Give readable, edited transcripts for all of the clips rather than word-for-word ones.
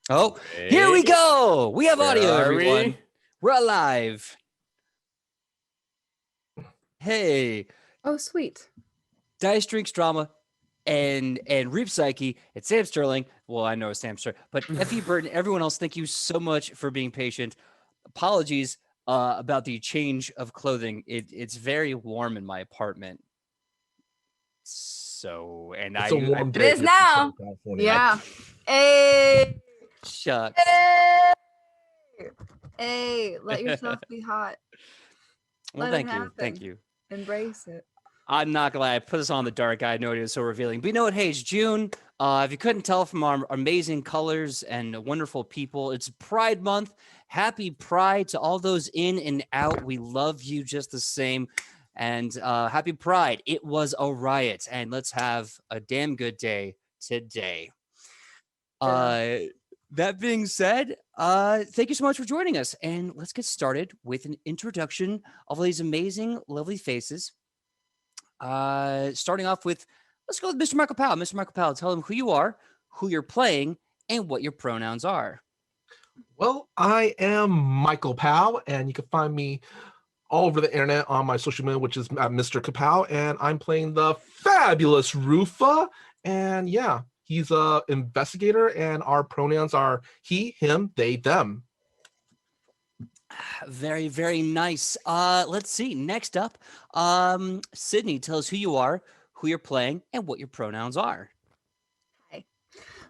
Oh, Hey, here we go. We have where audio, are everyone. we? We're alive. Hey, Oh, sweet. Dice Drinks Drama and Reap Psyche. It's Sam Sterling. Well, I know it's Sam Sterling, but F.E. Burton, everyone else, thank you so much for being patient. Apologies about the change of clothing. It's very warm in my apartment. So, and It's a warm It day. is now. California. Yeah. Hey. Shucks. Hey, let yourself be hot. Well, Let thank it you. happen. Thank you. Embrace it. I'm not gonna lie, I put this on the dark. I know it is so revealing. But you know what? Hey, it's June. If you couldn't tell from our amazing colors and wonderful people, it's Pride Month. Happy Pride to all those in and out. We love you just the same. And happy Pride. It was a riot. And let's have a damn good day today. That being said, thank you so much for joining us. And let's get started with an introduction of all these amazing, lovely faces. Starting off with, let's go with Mr. Michael Powell. Mr. Michael Powell, tell him who you are, who you're playing, and what your pronouns are. Well, I am Michael Powell, and you can find me all over the internet on my social media, which is Mr. Kapow, and I'm playing the fabulous Rufa. And yeah, he's a investigator, and our pronouns are he, him, they, them. Very, very nice. Let's see. Next up, Sidney, tell us who you are, who you're playing, and what your pronouns are. Hi.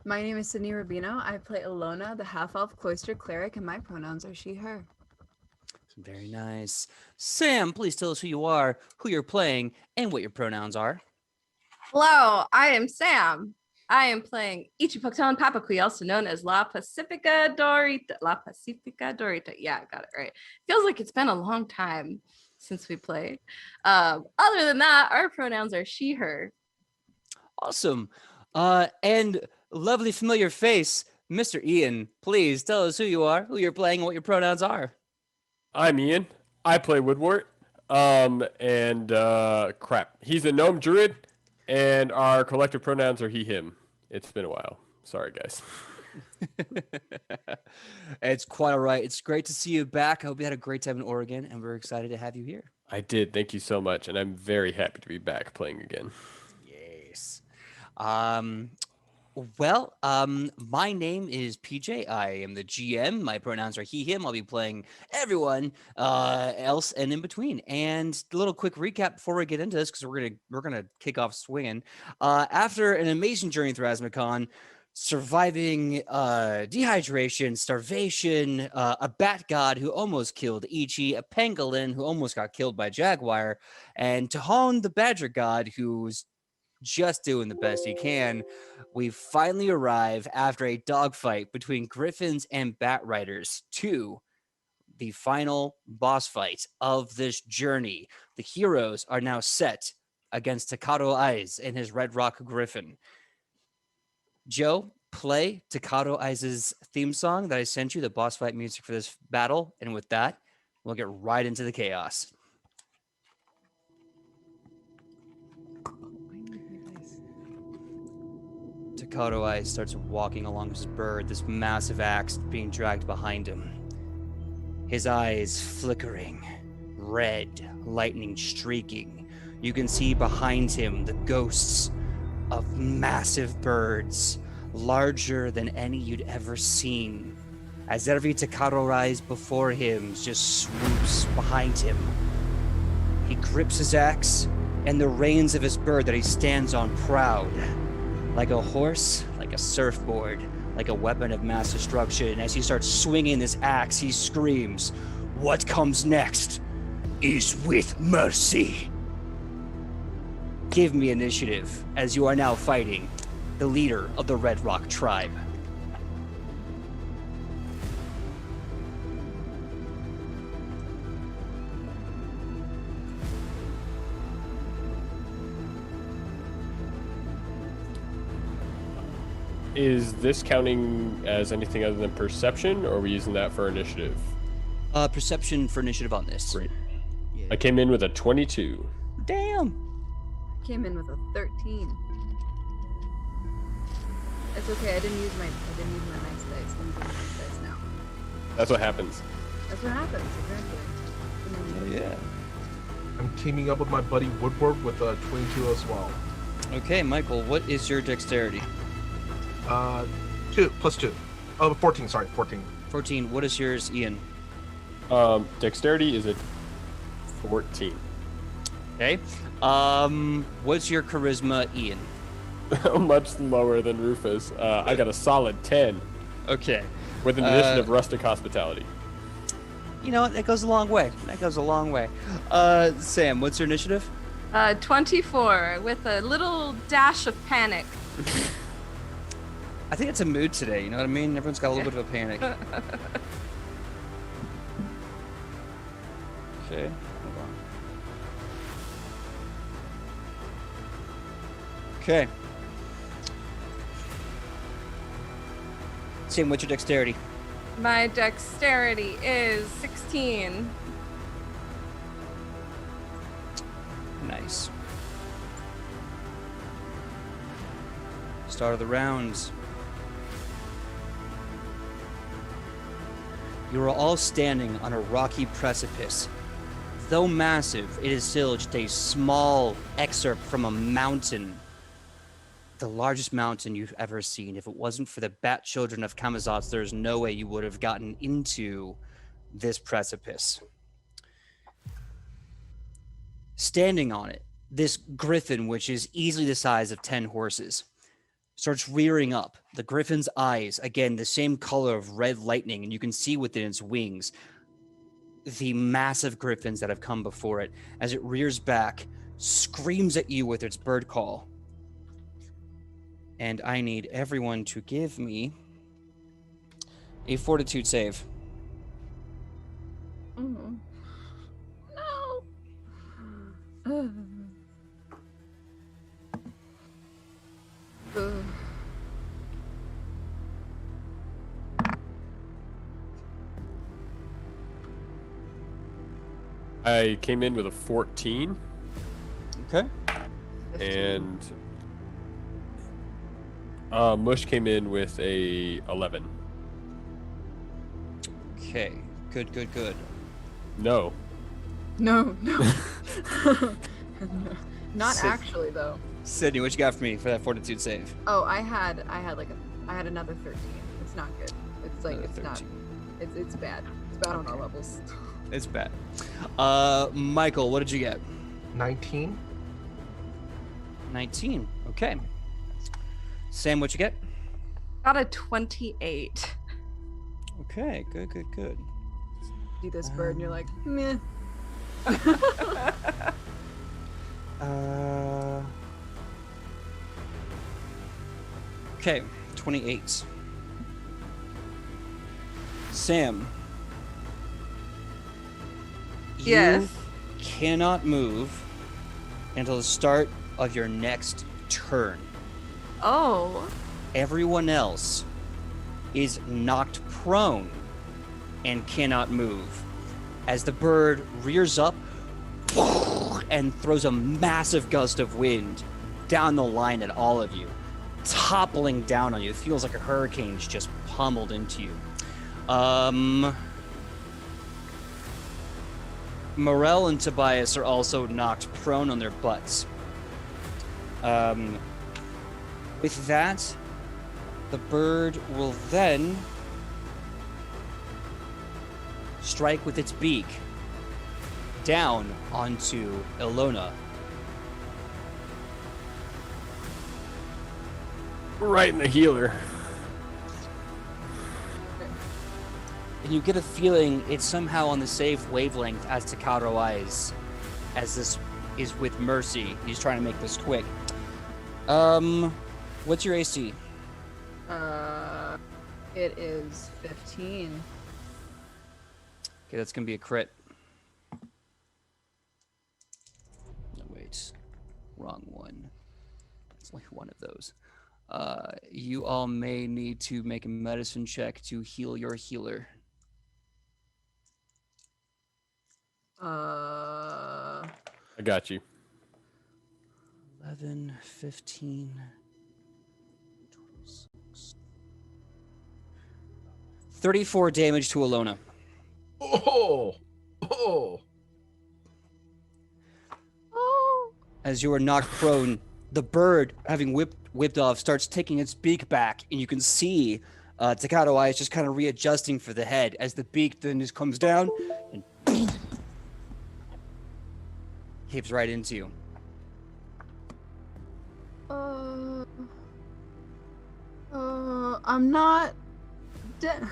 My name is Sidney Rubino. I play Ilona, the half-elf cloister cleric, and my pronouns are she, her. Very nice. Sam, please tell us who you are, who you're playing, and what your pronouns are. Hello, I am Sam. I am playing Ichipocton Papaqui, also known as La Pacifica Dorita. La Pacifica Dorita. Yeah, I got it right. Feels like it's been a long time since we played. Other than that, our pronouns are she, her. Awesome. And lovely familiar face, Mr. Ian, please tell us who you are, who you're playing, and what your pronouns are. I'm Ian. I play Woodwort. Crap. He's a gnome druid, and our collective pronouns are he, him. It's been a while. Sorry, guys. It's quite all right. It's great to see you back. I hope you had a great time in Oregon, and we're excited to have you here. I did. Thank you so much, and I'm very happy to be back playing again. Yes. My name is PJ. I am the GM. My pronouns are he, him. I'll be playing everyone else and in between. And a little quick recap before we get into this, because we're gonna kick off swinging. After an amazing journey through Asmacon, surviving dehydration, starvation, a bat god who almost killed Ichi, a pangolin who almost got killed by Jaguar, and Tahon the badger god who's just doing the best he can, we finally arrive after a dogfight between griffins and bat riders to the final boss fight of this journey. The heroes are now set against Takato Eyes and his Red Rock Griffin. Joe, play Takato Eyes' theme song that I sent you, the boss fight music for this battle, and with that, we'll get right into the chaos. Takato Eyes starts walking along his bird, this massive axe being dragged behind him. His eyes flickering, red, lightning streaking. You can see behind him the ghosts of massive birds, larger than any you'd ever seen, as every Takato Eyes before him just swoops behind him. He grips his axe and the reins of his bird that he stands on proud. Like a horse, like a surfboard, like a weapon of mass destruction. As he starts swinging this axe, he screams, "What comes next is with mercy." Give me initiative, as you are now fighting the leader of the Red Rock tribe. Is this counting as anything other than perception, or are we using that for initiative? Perception for initiative on this. Great. Yeah. I came in with a 22. Damn. Came in with a 13. It's okay. I didn't use my nice dice. That's what happens. That's what happens, exactly. Yeah. I'm teaming up with my buddy Woodward with a 22 as well. Okay, Michael, what is your dexterity? 2 plus 2. Oh, 14. Sorry, 14. 14. What is yours, Ian? Dexterity is a 14. Okay. What's your charisma, Ian? Much lower than Rufus. I got a solid 10 Okay. with an addition of rustic hospitality. You know what? That goes a long way. That goes a long way. Sam, what's your initiative? 24 with a little dash of panic. I think it's a mood today. You know what I mean? Everyone's got a little bit of a panic. Okay. Hold on. Okay. Sam, what's your dexterity? My dexterity is 16. Nice. Start of the rounds. You are all standing on a rocky precipice. Though massive, it is still just a small excerpt from a mountain. The largest mountain you've ever seen. If it wasn't for the bat children of Kamazotz, there's no way you would have gotten into this precipice. Standing on it, this griffin, which is easily the size of 10 horses, starts rearing up. The griffin's eyes, again, the same color of red lightning, and you can see within its wings the massive griffins that have come before it. As it rears back, screams at you with its bird call. And I need everyone to give me a fortitude save. No. Ugh. I came in with a 14, Okay. and Mush came in with a 11. Okay. Good. No. No. Not Sid- actually though. Sidney, what you got for me for that fortitude save? Oh, I had another 13. It's not good. It's like Another it's 13. not. It's bad. It's bad on all levels. It's bad. Michael, what did you get? 19. 19. Okay. Sam, what you get? Got a 28. Okay, good. See this bird and you're like, meh. Okay, 28. Sam. Yes. You cannot move until the start of your next turn. Oh. Everyone else is knocked prone and cannot move. As the bird rears up and throws a massive gust of wind down the line at all of you, toppling down on you. It feels like a hurricane's just pummeled into you. Morel and Tobias are also knocked prone on their butts. With that, the bird will then strike with its beak down onto Ilona. Right in the healer. And you get a feeling it's somehow on the safe wavelength as Takaro eyes, as this is with Mercy. He's trying to make this quick. What's your AC? It is 15. Okay, that's gonna be a crit. No, wait. Wrong one. It's only one of those. You all may need to make a medicine check to heal your healer. I got you. 11, 15, 26, 34 damage to Alona. Oh, oh. Oh. As you are knocked prone, the bird, having whipped off, starts taking its beak back, and you can see Takato Eye is just kind of readjusting for the head as the beak then just comes down and hips right into you. I'm not dead.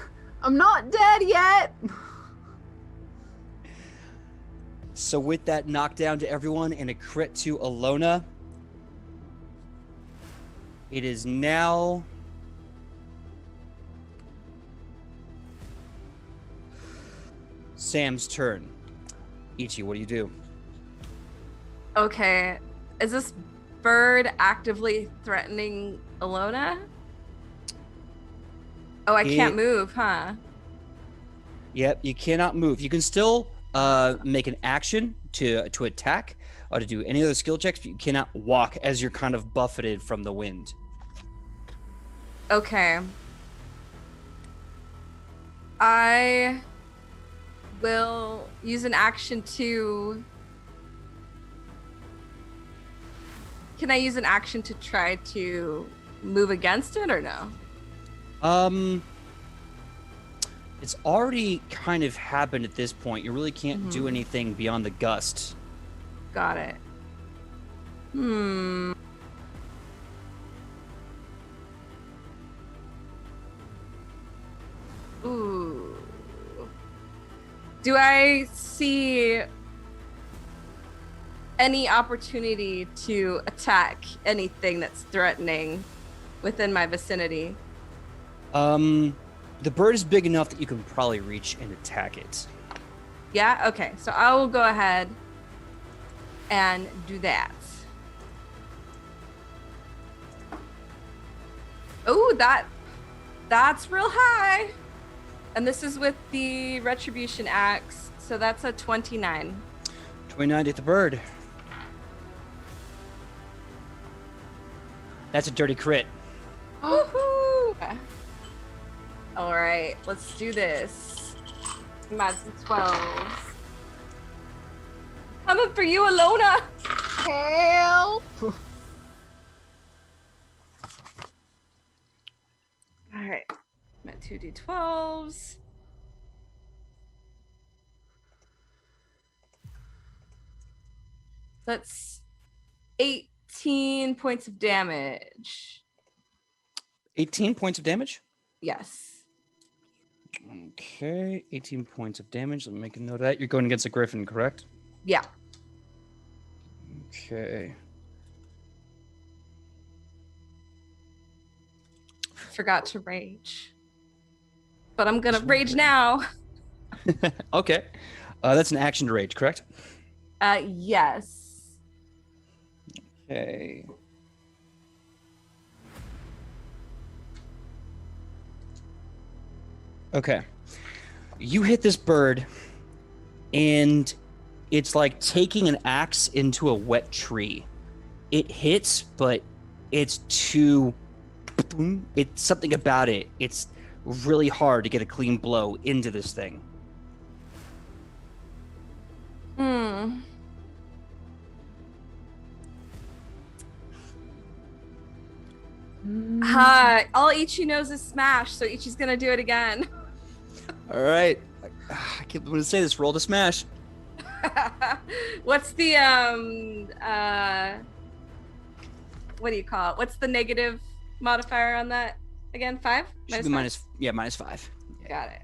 I'm not dead yet. So with that knockdown to everyone and a crit to Alona, it is now Sam's turn. Ichi, what do you do? Okay. Is this bird actively threatening Alona? Oh, I can't move, huh? Yep, you cannot move. You can still make an action to attack or to do any other skill checks, but you cannot walk as you're kind of buffeted from the wind. Okay. I will use an action to... Can I use an action to try to move against it or no? It's already kind of happened at this point. You really can't do anything beyond the gust. Got it. Ooh. Do I see any opportunity to attack anything that's threatening within my vicinity? The bird is big enough that you can probably reach and attack it. Yeah? Okay. So I will go ahead and do that. Oh, that's real high. And this is with the Retribution Axe. So that's a 29. 29 to hit the bird. That's a dirty crit. Woohoo! All right, let's do this. Add some 12. Coming for you, Alona. Help! All right, I'm at 2d12s. That's 18 points of damage. 18 points of damage? Yes. Okay, 18 points of damage. Let me make a note of that. You're going against a griffin, correct? Yeah. Okay. Forgot to rage. But I'm gonna rage now. Okay. That's an action to rage, correct? Yes. Okay. Okay. You hit this bird, and it's like taking an axe into a wet tree. It hits, but it's too... It's something about it. It's really hard to get a clean blow into this thing. Hi. All Ichi knows is smash, so Ichi's gonna do it again. All right. I keep wanting to say this. Roll to smash. What's the what do you call it? What's the negative modifier on that again? 5? Should be minus 5. Yeah. Got it.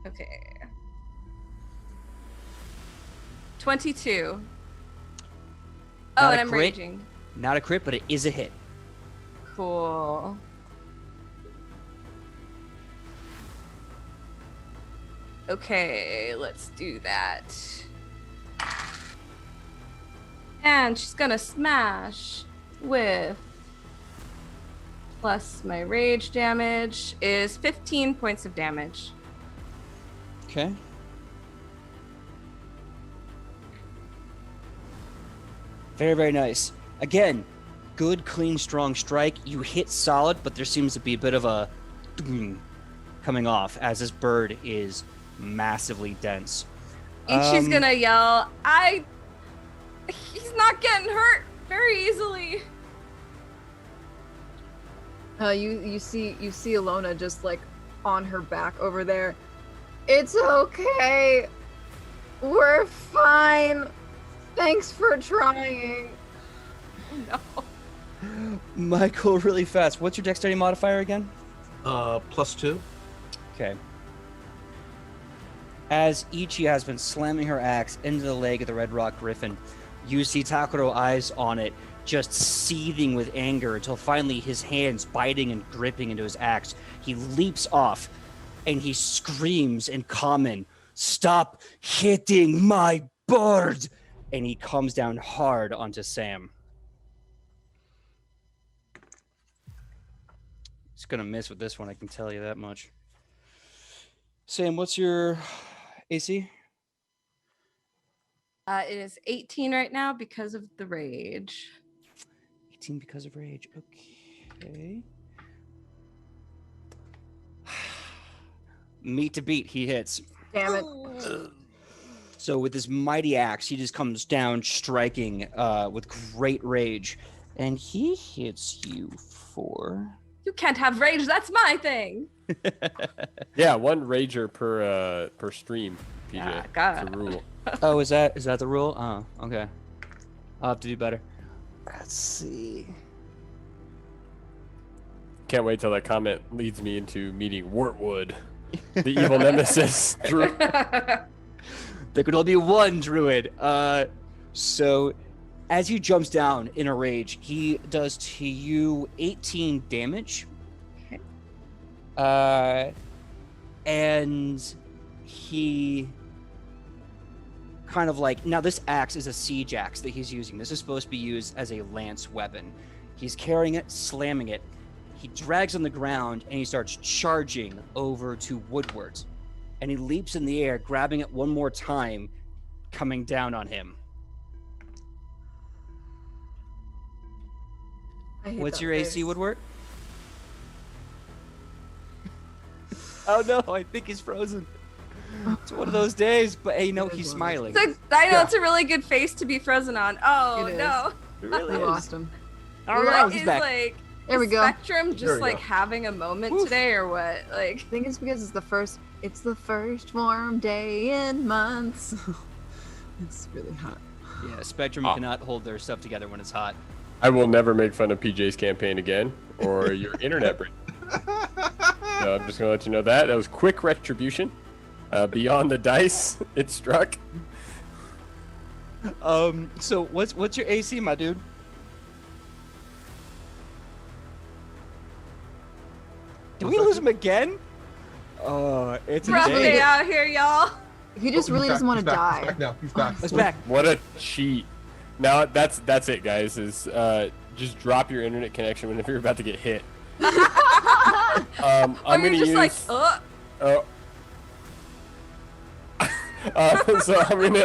Okay. 22. Not And a I'm crit. raging. Not a crit, but it is a hit. Cool. Okay, let's do that. And she's gonna smash with plus my rage damage is 15 points of damage. Okay. Very, very nice. Again, good, clean, strong strike. You hit solid, but there seems to be a bit of a coming off as this bird is massively dense. Ichi's gonna yell, he's not getting hurt very easily. You see Alona just like on her back over there. It's okay. We're fine. Thanks for trying. No. Michael, really fast. What's your dexterity modifier again? +2. Okay. As Ichi has been slamming her axe into the leg of the Red Rock Griffin, you see Takuro eyes on it, just seething with anger until finally his hands biting and gripping into his axe. He leaps off and he screams in common, "Stop hitting my bird!" And he comes down hard onto Sam. He's gonna miss with this one, I can tell you that much. Sam, what's your AC? It is 18 right now because of the rage. 18 because of rage. Okay. Meat to beat, he hits. Damn it. So with this mighty axe, he just comes down striking with great rage. And he hits you for... You can't have rage. That's my thing. Yeah, one rager per stream, PJ. Yeah, got It's a rule. Oh, is that the rule? Oh, okay. I'll have to do better. Let's see. Can't wait till that comment leads me into meeting Wortwood, the evil nemesis. Drew. There could only be one druid. So as he jumps down in a rage, he does to you 18 damage. Okay. And he kind of like, now this axe is a siege axe that he's using. This is supposed to be used as a lance weapon. He's carrying it, slamming it. He drags on the ground and he starts charging over to Woodward. And he leaps in the air, grabbing it one more time, coming down on him. I hate What's that your AC, face. Woodward? Oh no, I think he's frozen. It's one of those days, but hey, no, It is he's one of those smiling. I know Yeah. it's a really good face to be frozen on. Oh It is. no. It really I is. lost him. Oh What no, he's is back. like There we go. Spectrum There just we like go. having a moment Oof. today or what? Like I think it's because it's the first warm day in months. It's really hot. Yeah, Spectrum Oh. cannot hold their stuff together when it's hot. I will never make fun of PJ's campaign again, or your internet break. So I'm just gonna let you know that was quick retribution. Beyond the dice, it struck. So what's your AC, my dude? Did we lose him again? Oh, it's a rough day. day out here, y'all. He just really doesn't want to die. He's back now. He's back. It's back. What a cheat! Now that's it, guys. Is just drop your internet connection whenever you're about to get hit. I'm Or you're gonna just use. like, So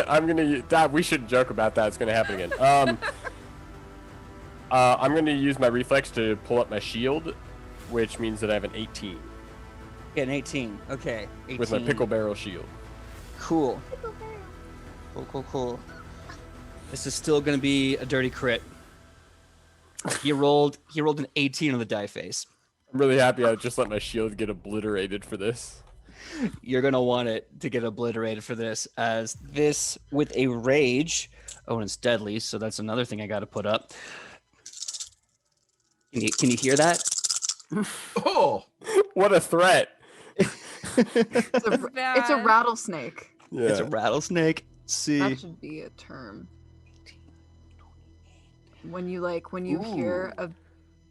I'm gonna. Dad, we shouldn't joke about that. It's gonna happen again. I'm gonna use my reflex to pull up my shield, which means that I have an 18 Yeah, an 18. Okay, 18. with my pickle barrel shield. Cool. Cool. This is still gonna be a dirty crit. He rolled an 18 on the die face. I'm really happy I just let my shield get obliterated for this. You're gonna want it to get obliterated for this, as this with a rage. Oh, and it's deadly, so that's another thing I got to put up. Can you hear that? Oh, What a threat! It's a bad. rattlesnake. Yeah. It's a rattlesnake. See, That should be a term. When you hear a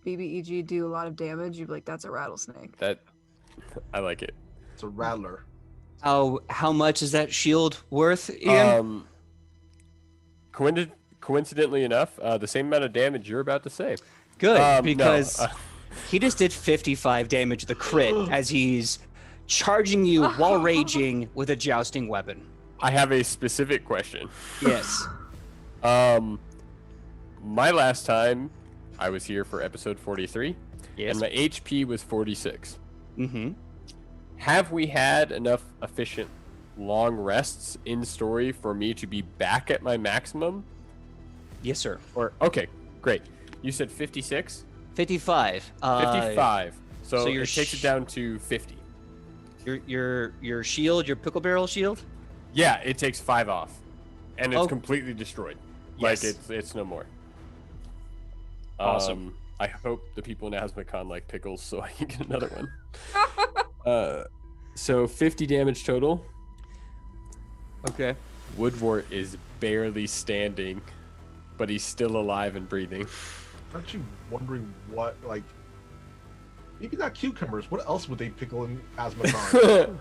BBEG do a lot of damage, you'd be like, that's a rattlesnake. That I like it. it's a rattler. how much is that shield worth, Ian? Coincidentally enough, the same amount of damage you're about to say. Good, no, because he just did 55 damage to the crit as he's charging you while raging with a jousting weapon. I have a specific question. Yes. My last time I was here for episode 43, Yes. and my HP was 46. Mm-hmm. have we had enough efficient long rests in story for me to be back at my maximum? Yes, sir. Or okay, great. You said 56? 55. 55. So your it takes it down to 50. Your shield, your pickle barrel shield. Yeah, it takes 5 off, and it's Oh. completely destroyed. Yes. Like it's no more. Awesome. I hope the people in Asmacon like pickles, so I can get another one. So 50 damage total. Okay. Woodwort is barely standing, but he's still alive and breathing. I'm actually wondering what, like, maybe not cucumbers. What else would they pickle in Asmacon?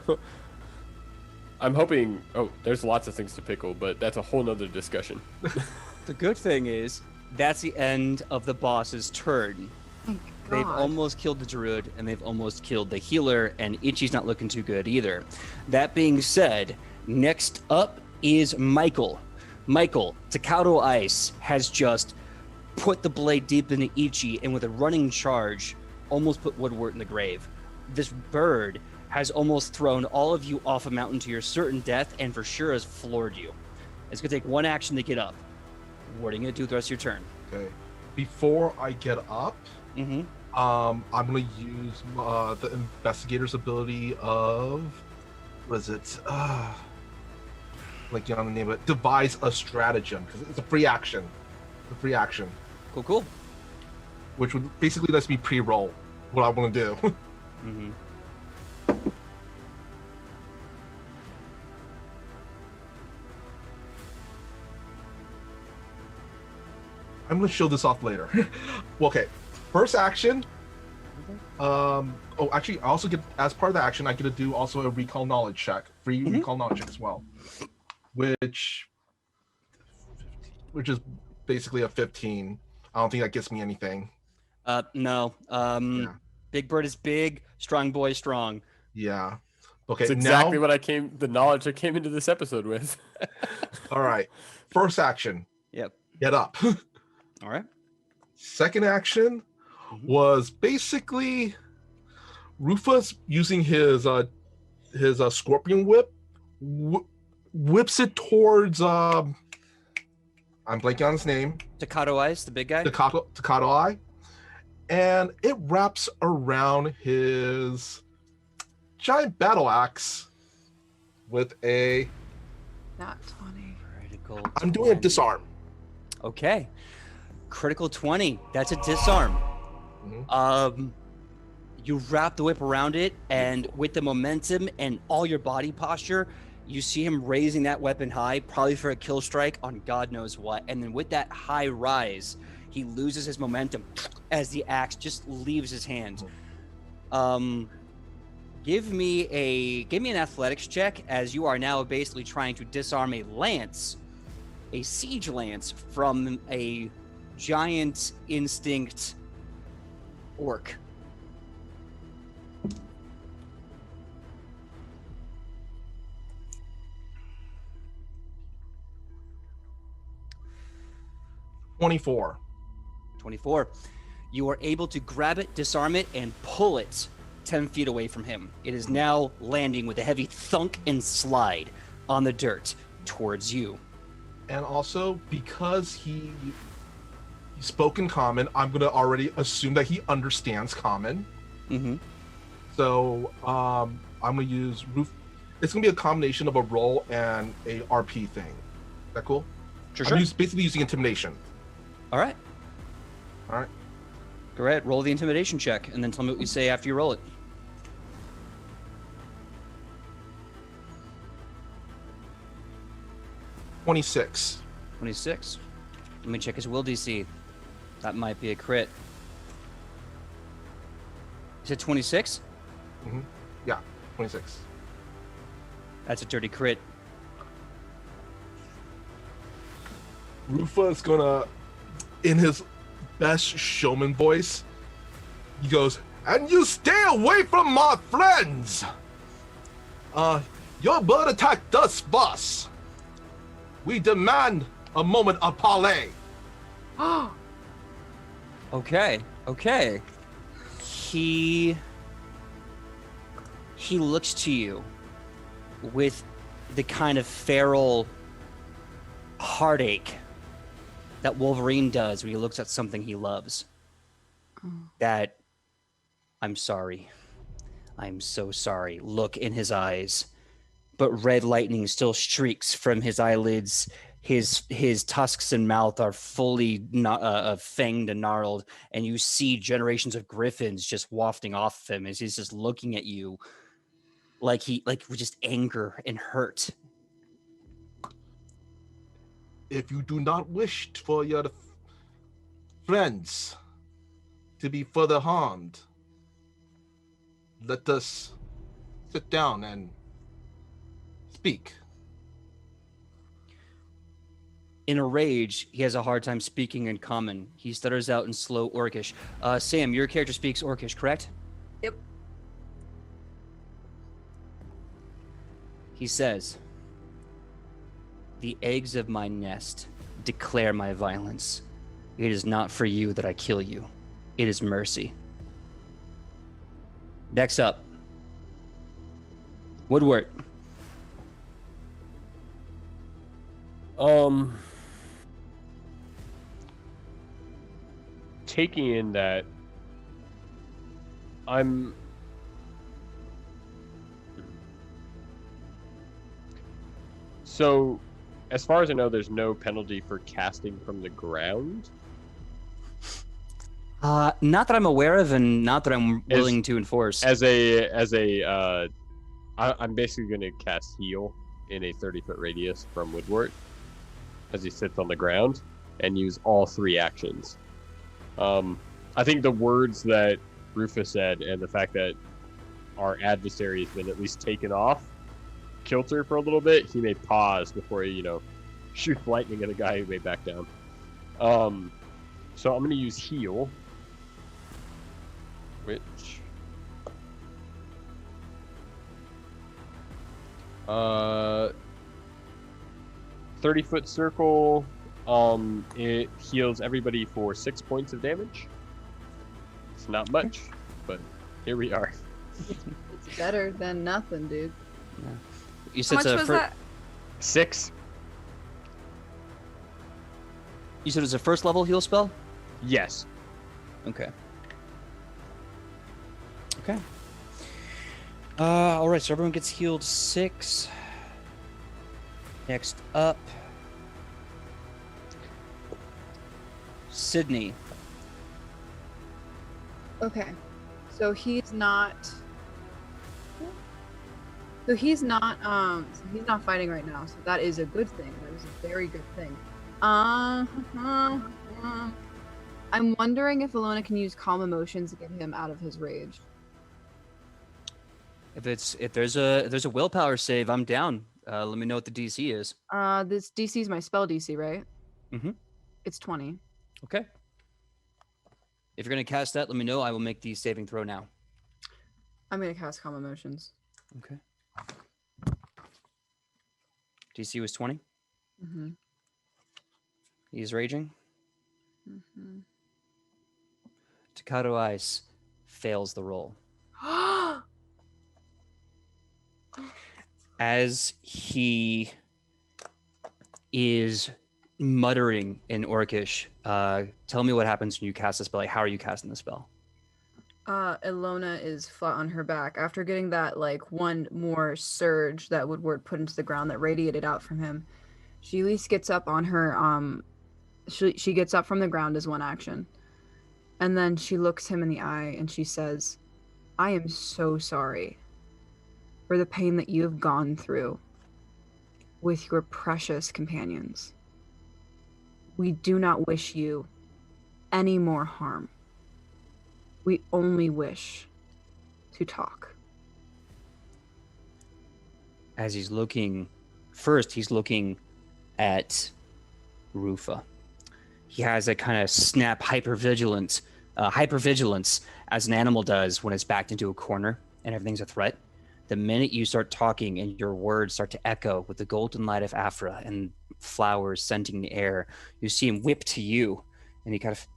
I'm hoping. Oh, there's lots of things to pickle, but that's a whole nother discussion. The good thing is that's the end of the boss's turn. Thank They've God. almost killed the druid, and they've almost killed the healer, and Ichi's not looking too good either. That being said, next up is Michael. Michael, Takado Ice has just put the blade deep into Ichi, and with a running charge, almost put Woodwort in the grave. This bird has almost thrown all of you off a mountain to your certain death, and for sure has floored you. It's going to take one action to get up. What are you going to do with the rest of your turn? Okay. Before I get up, Mm-hmm. I'm gonna use the investigator's ability of what is it? Like, you know the name of it. Devise a stratagem, because it's a free action. It's a free action, Cool. which would basically lets me pre-roll what I want to do. Mm-hmm. I'm gonna show this off later. Okay, first action. Oh, actually, I also get, as part of the action, I get to do also a recall knowledge check, free recall knowledge check as well, which is basically a 15. I don't think that gets me anything. No. Yeah. Big bird is big, strong boy is strong. Yeah. Okay. It's exactly now, the knowledge I came into this episode with. all right. First action. Yep. Get up. All right. Second action was basically Rufus using his scorpion whip, whips it towards I'm blanking on his name, Takado Ice, the big guy. Takado Eye, and it wraps around his giant battle axe with a. Not 20. Critical. I'm doing a 20. disarm. Okay. Critical 20. That's a disarm. You wrap the whip around it, and with the momentum and all your body posture, you see him raising that weapon high, probably for a kill strike on God knows what. And then with that high rise, he loses his momentum as the axe just leaves his hand. Give me an athletics check, as you are now basically trying to disarm a siege lance from a giant instinct orc. $24. 24. You are able to grab it, disarm it, and pull it 10 feet away from him. It is now landing with a heavy thunk and slide on the dirt towards you. And also, because he spoke in common, I'm gonna already assume that he understands common. Mm-hmm. So I'm gonna use roof. It's gonna be a combination of a roll and a RP thing. Is that cool? Sure. I'm basically using intimidation. All right. All right. Go ahead. Roll the intimidation check, and then tell me what you say after you roll it. $26. 26. Let me check his will DC. That might be a crit. Is it 26? Yeah, 26. That's a dirty crit. Rufa is gonna, in his best showman voice, he goes, "And you stay away from my friends! Your bird attacked us first. We demand a moment of parley." Okay. He He looks to you with the kind of feral heartache that Wolverine does when he looks at something he loves. That, I'm sorry. I'm so sorry. Look in his eyes. But red lightning still streaks from his eyelids. His tusks and mouth are fully fanged and gnarled, and you see generations of griffins just wafting off of him as he's just looking at you like with just anger and hurt. If you do not wish for your friends to be further harmed, let us sit down and speak. In a rage, he has a hard time speaking in common. He stutters out in slow Orcish. Sam, your character speaks Orcish, correct? Yep. He says, "The eggs of my nest declare my violence. It is not for you that I kill you. It is mercy." Next up, Woodward. Taking in that So, as far as I know, there's no penalty for casting from the ground. Not that I'm aware of, and not that I'm willing to enforce. I'm basically going to cast heal in a 30-foot radius from Woodward as he sits on the ground and use all 3 actions. I think the words that Rufus said and the fact that our adversary has been at least taken off kilter for a little bit, he may pause before he, shoots lightning at a guy who may back down. So I'm going to use heal, which 30-foot circle. It heals everybody for 6 points of damage. It's not much, but here we are. It's better than nothing, dude. Yeah. You How said much was that? 6. You said it was a first level heal spell? Yes. Okay. Okay. All right, so everyone gets healed 6. Next up, Sidney. Okay. So he's not he's not fighting right now, so that is a good thing. That is a very good thing. I'm wondering if Alona can use calm emotions to get him out of his rage. If there's a willpower save, I'm down. Let me know what the DC is. This DC is my spell DC, right? Mhm. It's 20. Okay. If you're gonna cast that, let me know. I will make the saving throw now. I'm gonna cast calm emotions. Okay. DC was 20. Mm-hmm. He's raging. Mm-hmm. Takato Ice fails the roll. As he is muttering in Orcish, tell me what happens when you cast the spell. Like, how are you casting the spell? Ilona is flat on her back after getting that one more surge that Woodward put into the ground that radiated out from him. She at least gets up on her she gets up from the ground as one action. And then she looks him in the eye and she says, "I am so sorry for the pain that you have gone through with your precious companions. We do not wish you any more harm. We only wish to talk." As he's looking at Rufa. He has a kind of snap hypervigilance as an animal does when it's backed into a corner and everything's a threat. The minute you start talking and your words start to echo with the golden light of Aphra and flowers scenting the air, you see him whip to you, and he kind of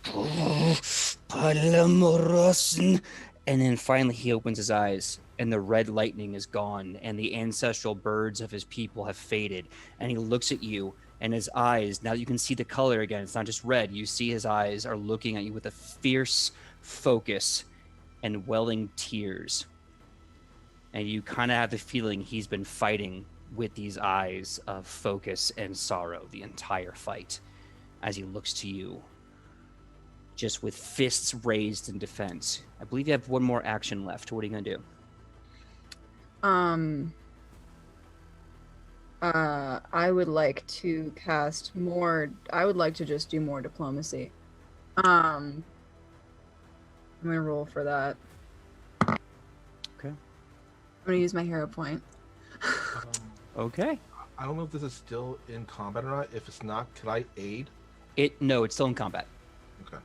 Palamorosin. And then finally he opens his eyes and the red lightning is gone and the ancestral birds of his people have faded. And he looks at you and his eyes, now you can see the color again. It's not just red. You see his eyes are looking at you with a fierce focus and welling tears. And you kind of have the feeling he's been fighting with these eyes of focus and sorrow the entire fight as he looks to you, just with fists raised in defense. I believe you have one more action left. What are you going to do? I would like to cast more. I would like to just do more diplomacy. I'm gonna roll for that. Okay. I'm gonna use my hero point. Okay. I don't know if this is still in combat or not. If it's not, could I aid? No, it's still in combat. Okay.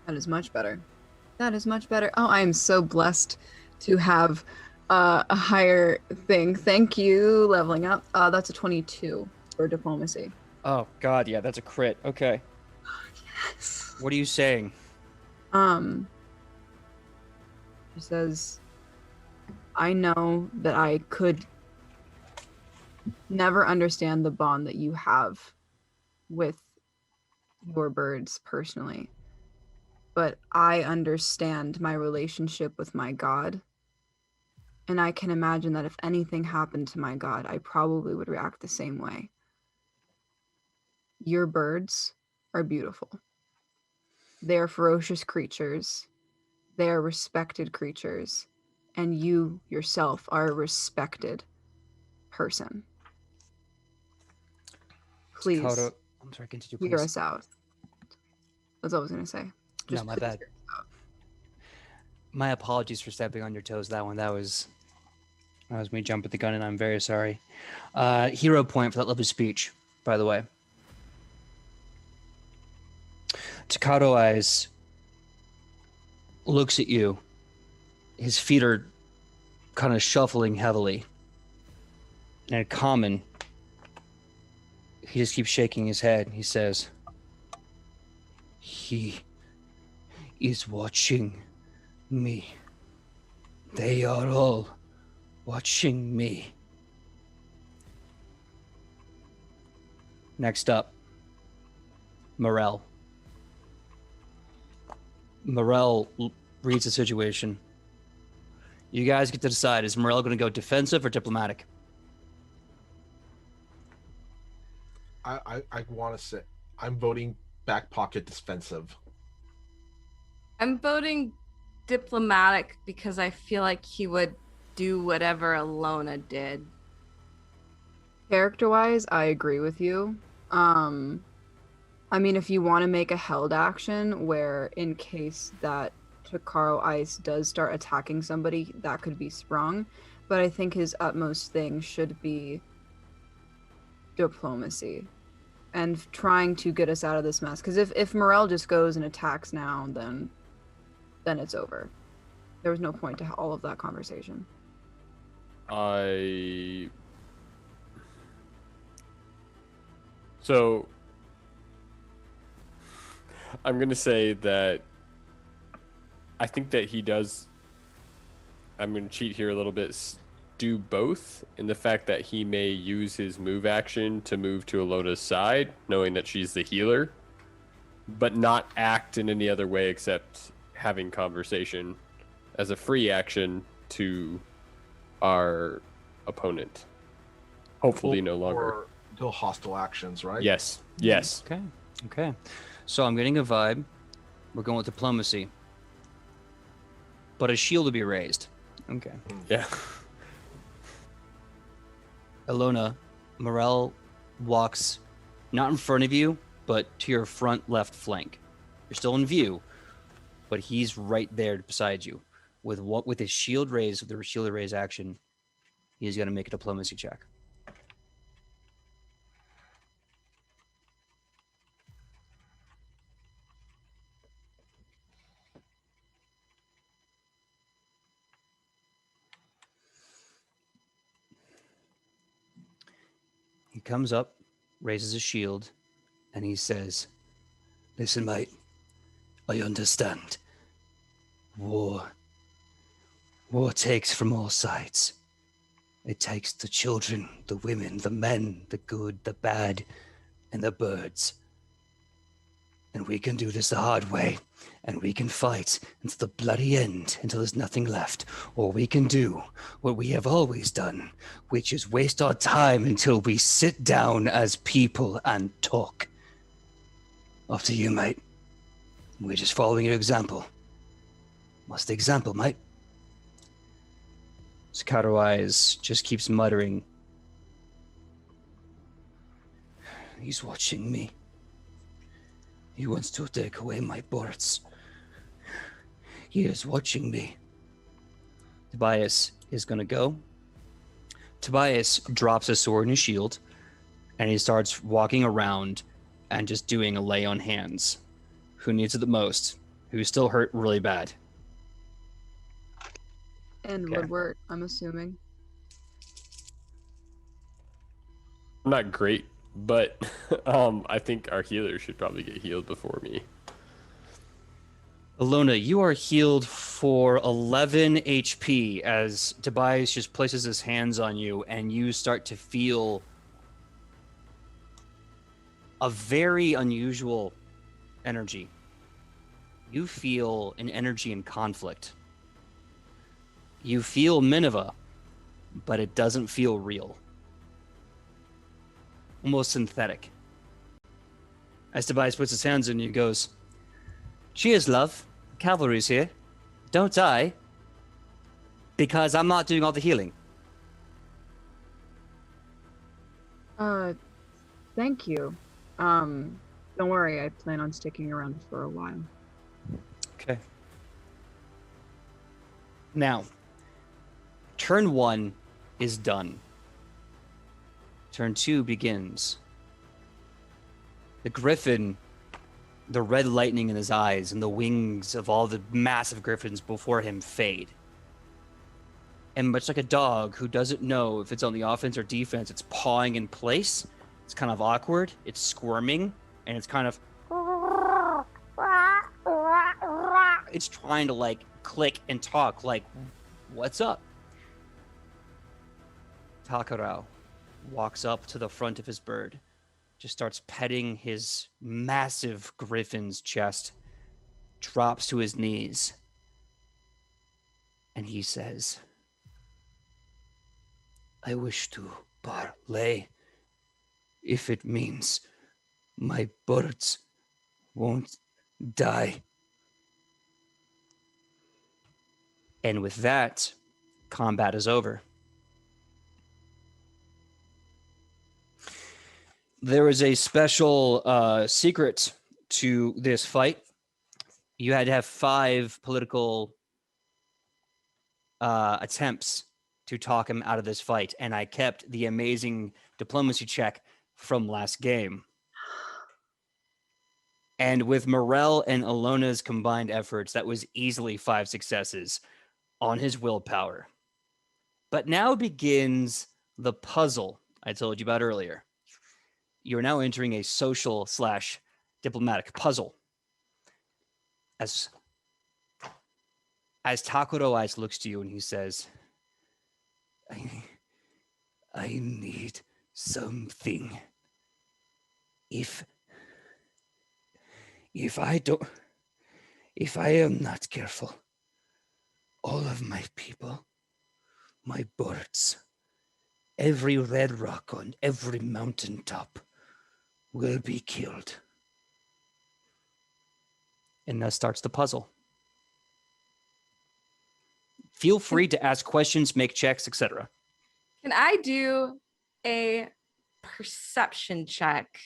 That is much better. That is much better. Oh, I am so blessed to have a higher thing. Thank you, leveling up. That's a 22 for diplomacy. Oh, God, yeah, that's a crit. Okay. Yes. What are you saying? She says, I know that I could never understand the bond that you have with your birds personally, but I understand my relationship with my God. And I can imagine that if anything happened to my God, I probably would react the same way. Your birds are beautiful. They are ferocious creatures. They are respected creatures. And you yourself are a respected person. Please Takata, I'm sorry, continue, hear please. us out. That's all I was going to say. No, my please bad. hear us out. My apologies for stepping on your toes. That was me jumping the gun, and I'm very sorry. Hero point for that lovely speech, by the way. Takato Eyes looks at you. His feet are kind of shuffling heavily. And in common, he just keeps shaking his head. He says, "He is watching me. They are all watching me." Next up, Morel. Morel reads the situation. You guys get to decide, is Morel going to go defensive or diplomatic? I want to say I'm voting back pocket defensive. I'm voting diplomatic because I feel like he would do whatever Alona did. Character-wise, I agree with you. I mean, if you want to make a held action where in case that Takaro Ice does start attacking somebody, that could be sprung. But I think his utmost thing should be diplomacy and trying to get us out of this mess. Because if Morel just goes and attacks now, then it's over. There was no point to all of that conversation. So I'm gonna say that I think that he does. I'm gonna cheat here a little bit. Do both in the fact that he may use his move action to move to Alona's side, knowing that she's the healer, but not act in any other way except having conversation as a free action to our opponent. Hopefully, no longer. Or no hostile actions, right? Yes. Yes. Okay. So I'm getting a vibe. We're going with diplomacy. But a shield to be raised. Okay. Yeah. Alona, Morel walks not in front of you, but to your front left flank. You're still in view, but he's right there beside you. With his shield raised, with the shield raise action, he's going to make a diplomacy check. He comes up, raises his shield, and he says, Listen, mate. I understand. War takes from all sides. It takes the children, the women, the men, the good, the bad, and the birds. And we can do this the hard way, and we can fight until the bloody end, until there's nothing left. Or we can do what we have always done, which is waste our time until we sit down as people and talk. Up to you, mate. We're just following your example. What's the example, mate? Sakato Eyes just keeps muttering. He's watching me. He wants to take away my birds. He is watching me. Tobias is gonna go. Tobias drops a sword and a shield, and he starts walking around and just doing a lay on hands. Who needs it the most? Who's still hurt really bad? And Okay. Woodward, I'm assuming. I'm not great, but I think our healer should probably get healed before me. Alona, you are healed for 11 HP as Tobias just places his hands on you, and you start to feel a very unusual energy. You feel an energy in conflict. You feel Minerva, but it doesn't feel real. Almost synthetic. As Tobias puts his hands on you, he goes, "Cheers, love. Cavalry's here. Don't die. Because I'm not doing all the healing." Thank you. Don't worry, I plan on sticking around for a while. Okay. Now, turn 1 is done. Turn 2 begins. The griffin, the red lightning in his eyes and the wings of all the massive griffins before him fade. And much like a dog who doesn't know if it's on the offense or defense, it's pawing in place. It's kind of awkward. It's squirming, and it's kind of... It's trying to, like, click and talk, like, what's up? Takarao walks up to the front of his bird, just starts petting his massive griffin's chest, drops to his knees, and he says, "I wish to parley, if it means my birds won't die." And with that, combat is over. There is a special secret to this fight. You had to have 5 political attempts to talk him out of this fight, and I kept the amazing diplomacy check from last game. And with Morel and Alona's combined efforts, that was easily 5 successes on his willpower. But now begins the puzzle I told you about earlier. You're now entering a social / diplomatic puzzle. As Takuro Eyes looks to you and he says, I need something. If I am not careful, all of my people, my birds, every red rock on every mountaintop will be killed. And that starts the puzzle. Feel free to ask questions, make checks, etc. Can I do a perception check?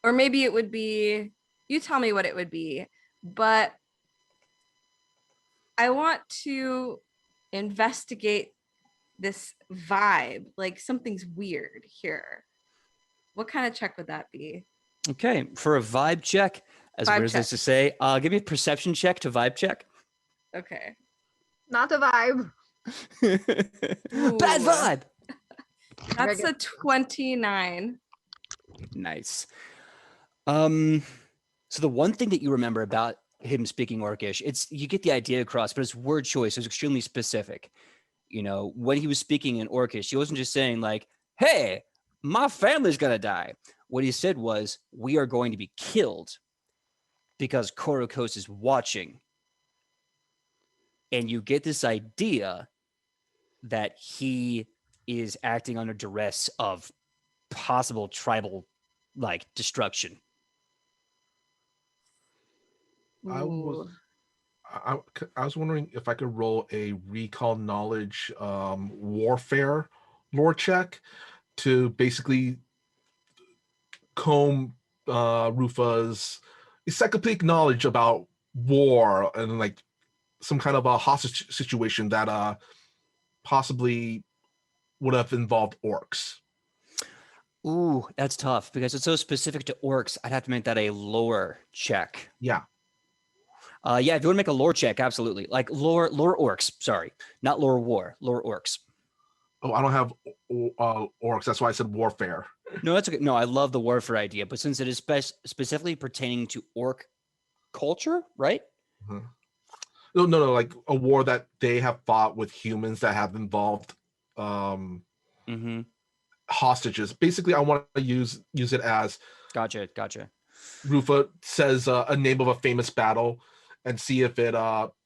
Or maybe it would be, you tell me what it would be, but I want to investigate this vibe, like something's weird here. What kind of check would that be? Okay, for a vibe check, as Vibe weird as this to say, give me a perception check to vibe check. Okay. Not the vibe. Bad vibe. That's a 29. Nice. So the one thing that you remember about him speaking Orcish, it's you get the idea across, but his word choice is extremely specific. You know, when he was speaking in Orcish, he wasn't just saying like, "Hey, my family's gonna die." What he said was, "We are going to be killed because Korokos is watching." And you get this idea that he is acting under duress of possible tribal like destruction. I was Ooh. I was wondering if I could roll a recall knowledge warfare lore check to basically comb Rufa's encyclopedic knowledge about war and like some kind of a hostage situation that possibly would have involved orcs. Ooh, that's tough because it's so specific to orcs. I'd have to make that a lore check. Yeah. Yeah, if you want to make a lore check, absolutely. Like lore orcs. Sorry, not lore war. Lore orcs. Oh, I don't have orcs. That's why I said warfare. No, that's okay. No, I love the warfare idea, but since it is specifically pertaining to orc culture, right? Mhm. No, like a war that they have fought with humans that have involved Mm-hmm. hostages. Basically, I want to use it as Gotcha. Rufa says a name of a famous battle and see if it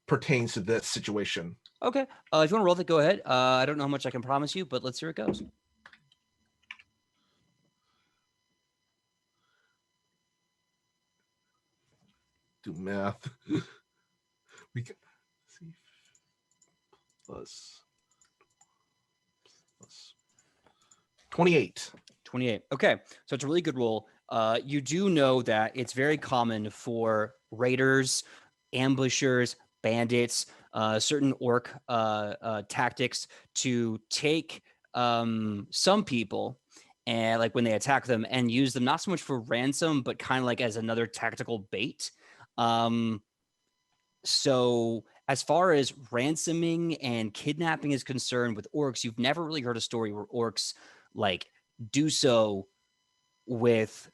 pertains to this situation. Okay. If you want to roll that, go ahead. I don't know how much I can promise you, but let's see how it goes. Do math. We can see plus 28. 28. Okay. So it's a really good roll. You do know that it's very common for raiders, ambushers, bandits, certain orc tactics to take some people and like when they attack them and use them not so much for ransom, but kind of like as another tactical bait. So as far as ransoming and kidnapping is concerned with orcs, you've never really heard a story where orcs like do so with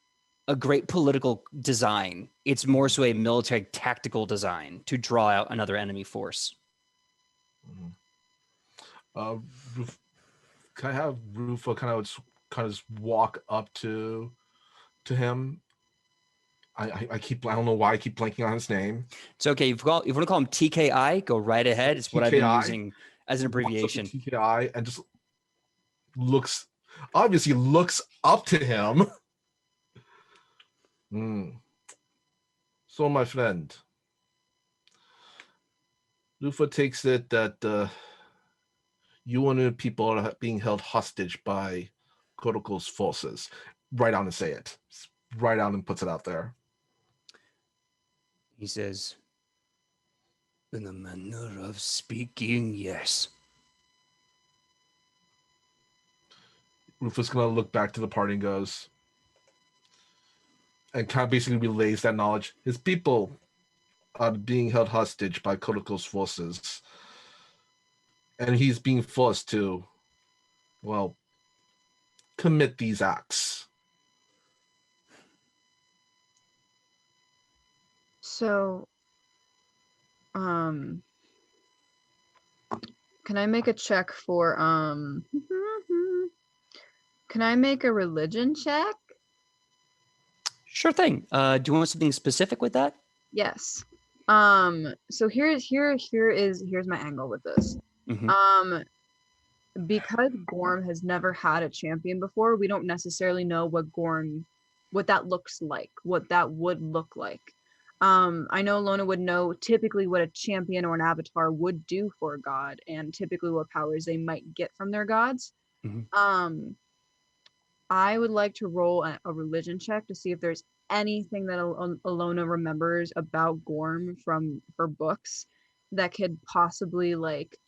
a great political design. It's more so a military tactical design to draw out another enemy force. Ruf, can I have Rufa kind of just walk up to him? I don't know why I keep blanking on his name. It's okay. If you want to call him TKI, go right ahead. It's what I've been TKI? using as an abbreviation. TKI and just obviously looks up to him. So, my friend, Lufa takes it that you and your people are being held hostage by Kotoko's forces. Write down and say it. Write down and puts it out there. He says, in the manner of speaking, yes. Rufus gonna look back to the party and goes, and kind of basically relays that knowledge. His people are being held hostage by Kotoko's forces. And he's being forced to, well, commit these acts. So, can I make a check for, can I make a religion check? Sure thing. Do you want something specific with that? Yes. So here's my angle with this. Mhm. Because Gorm has never had a champion before, we don't necessarily know what that looks like, what that would look like. I know Lona would know typically what a champion or an avatar would do for a god, and typically what powers they might get from their gods. Mhm. I would like to roll a religion check to see if there's anything that Alona remembers about Gorm from her books that could possibly like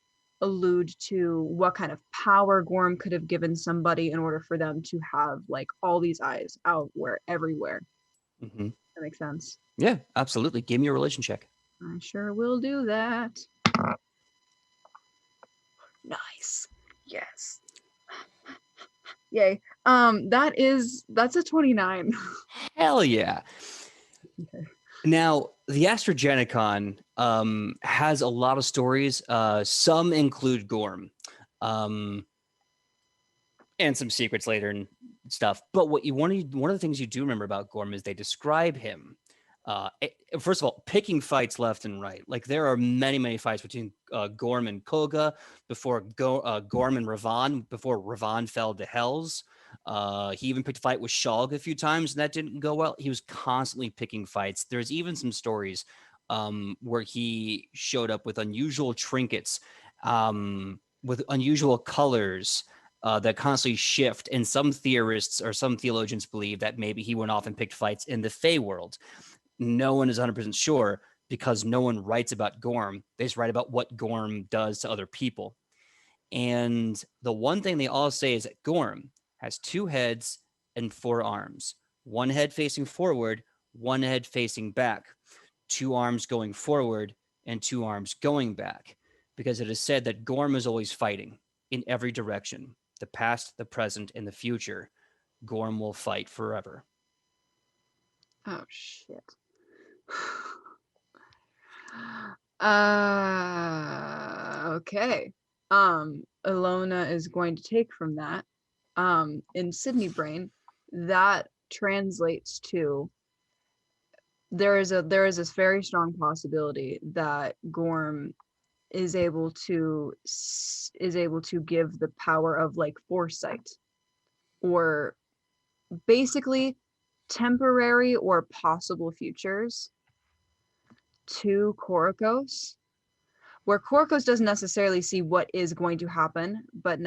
allude to what kind of power Gorm could have given somebody in order for them to have like all these eyes out everywhere. Mhm. That makes sense. Yeah, absolutely. Give me a religion check. I sure will do that. Nice. Yes. Yay. That's a 29. Hell yeah. Okay. Now, the Astrogenicon has a lot of stories. Some include Gorm, and some secrets later and stuff. But one of the things you do remember about Gorm is they describe him. First of all, picking fights left and right. Like there are many fights between Gorm and Koga before Gorm and Ravan before Ravan fell to Hells. He even picked a fight with Shulg a few times, and that didn't go well. He was constantly picking fights. There's even some stories where he showed up with unusual trinkets, with unusual colors that constantly shift. And some theorists or some theologians believe that maybe he went off and picked fights in the Fey world. No one is 100% sure because no one writes about Gorm. They just write about what Gorm does to other people. And the one thing they all say is that Gorm has 2 heads and 4 arms. 1 head facing forward, 1 head facing back, 2 arms going forward, and 2 arms going back. Because it is said that Gorm is always fighting in every direction. The past, the present, and the future. Gorm will fight forever. Oh shit. Okay. Ilona is going to take from that. In Sidney brain, that translates to there is this very strong possibility that Gorm is able to give the power of like foresight, or basically temporary or possible futures to Korokos, where Korokos doesn't necessarily see what is going to happen, but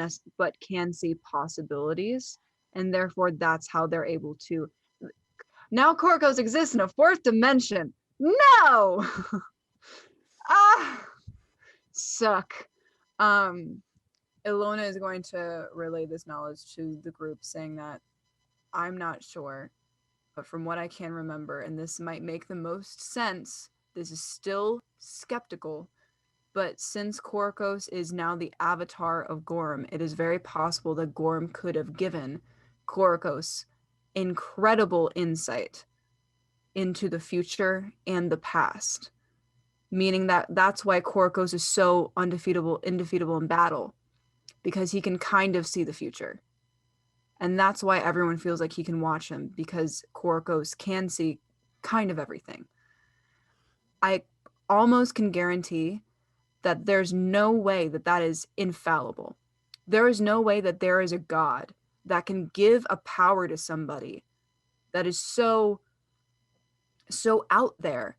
can see possibilities, and therefore that's how they're able to. Now Korokos exists in a 4th dimension. No. Suck. Ilona is going to relay this knowledge to the group, saying that I'm not sure, but from what I can remember, and this might make the most sense, this is still skeptical, but since Korokos is now the avatar of Gorm, it is very possible that Gorm could have given Korokos incredible insight into the future and the past, meaning that that's why Korokos is so indefeatable in battle, because he can kind of see the future. And that's why everyone feels like he can watch him, because Korokos can see kind of everything. I almost can guarantee that there's no way that is infallible. There is no way that there is a god that can give a power to somebody that is so out there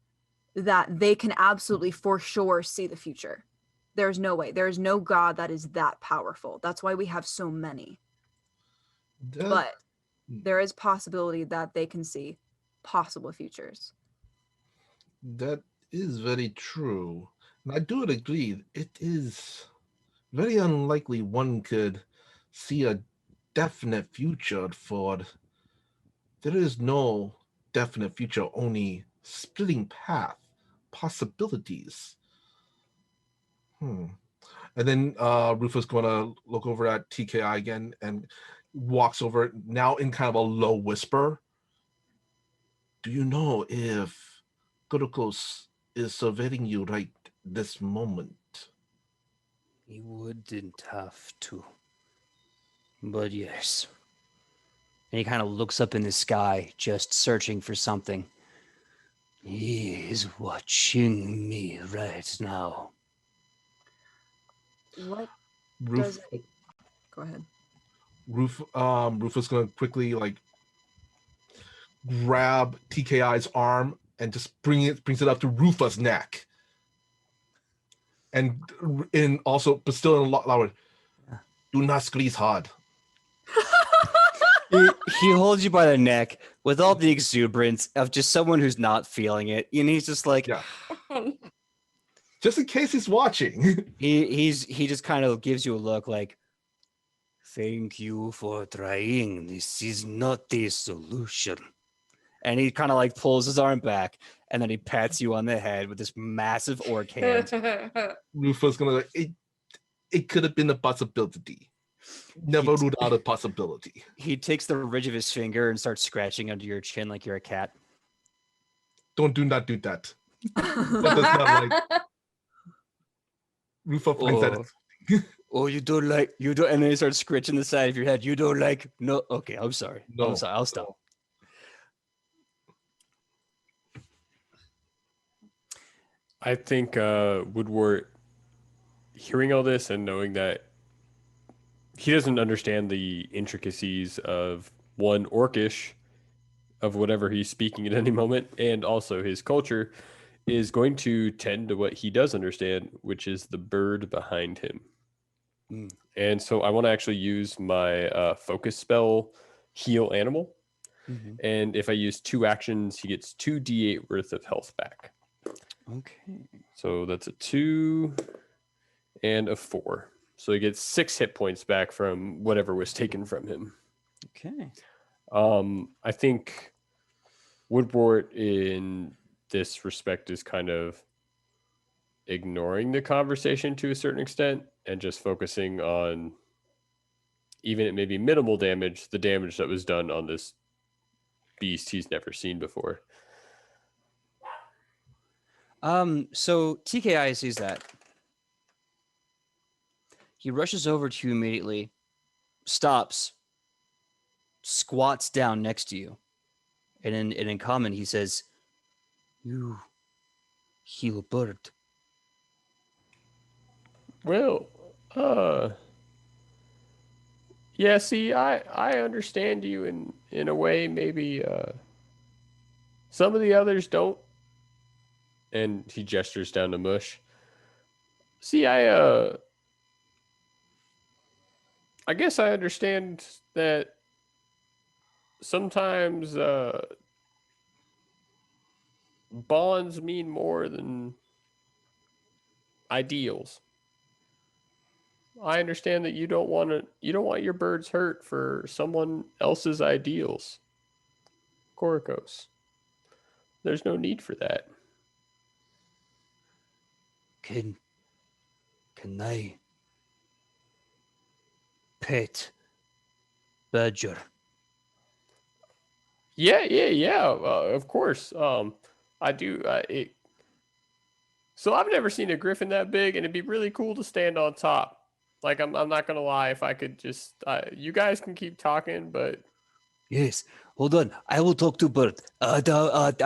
that they can absolutely for sure see the future. There's no way. There is no god that is that powerful. That's why we have so many. But there is possibility that they can see possible futures. That is very true. And I do agree. It is very unlikely one could see a definite future for. There is no definite future, only splitting path possibilities. And then Rufus going to look over at TKI again and walks over now in kind of a low whisper. Do you know if Korokos is surveying you right this moment? He wouldn't have to. But yes. And he kind of looks up in the sky, just searching for something. He is watching me right now. What Ruf, does it... Go ahead. Rufus gonna quickly like grab TKI's arm and just brings it up to Rufus' neck, and but still in a lot louder. Do not squeeze hard. He holds you by the neck with all the exuberance of just someone who's not feeling it, and he's just like, Yeah. Just in case he's watching. he just kind of gives you a look like, thank you for trying. This is not the solution. And he kind of like pulls his arm back, and then he pats you on the head with this massive orc hand. Rufus gonna like, it could have been a possibility. Never ruled out a possibility. He takes the ridge of his finger and starts scratching under your chin like you're a cat. do not do that. That does not like. Rufa finds that. Oh, you don't like, you don't, and then you start scratching the side of your head. You don't like, no, okay, I'm sorry. No, I'm sorry, I'll stop. I think Woodward, hearing all this and knowing that he doesn't understand the intricacies of one Orcish, of whatever he's speaking at any moment, and also his culture, is going to tend to what he does understand, which is the bird behind him. Mm. And so I want to actually use my focus spell, Heal Animal. Mm-hmm. And if I use 2 actions, he gets 2d8 worth of health back. Okay. So that's a 2 and a 4. So he gets 6 hit points back from whatever was taken from him. Okay. I think Woodward in this respect is kind of ignoring the conversation to a certain extent and just focusing on, even it may be minimal damage, the damage that was done on this beast he's never seen before. So TKI sees that. He rushes over to you immediately, stops, squats down next to you, and in common he says, "You heal a bird." Well, yeah, see, I understand you in a way maybe some of the others don't. And he gestures down to Mush. See, I guess I understand that sometimes bonds mean more than ideals. I understand that you don't want your birds hurt for someone else's ideals. Korikos. There's no need for that. Can I pet badger? Yeah. Of course. I do. So I've never seen a griffin that big, and it'd be really cool to stand on top. Like I'm not gonna lie. If I could just, you guys can keep talking, but Yes. Hold on. I will talk to bird. I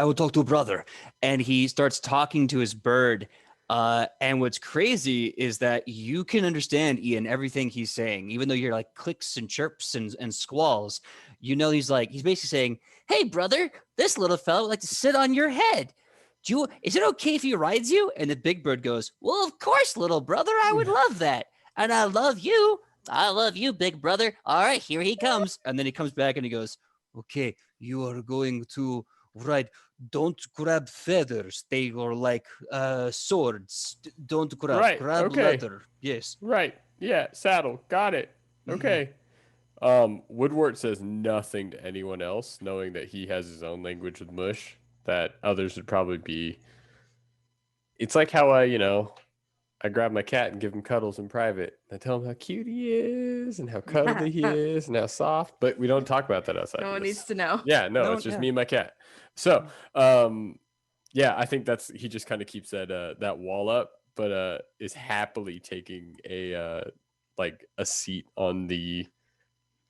will talk to brother. And he starts talking to his bird. And what's crazy is that you can understand Ian everything he's saying, even though you're like clicks and chirps and squalls. You know, he's basically saying, "Hey, brother, this little fellow would like to sit on your head. Is it okay if he rides you?" And the big bird goes, "Well, of course, little brother. I would love that. And I love you. I love you, big brother. All right, here he comes." And then he comes back and he goes, "Okay, you are going to ride. Don't grab feathers. They are like swords. Don't grab. Right, Grab okay. leather. Yes." right, yeah, saddle, got it. Okay. Woodward says nothing to anyone else, knowing that he has his own language with Mush. That others would probably be. It's like how I grab my cat and give him cuddles in private. I tell him how cute he is and how cuddly he is and how soft, but we don't talk about that outside. No of one this. needs to know. Yeah, no, No, it's just yeah. me and my cat. So, yeah, I think he just kind of keeps that wall up, but is happily taking a seat on the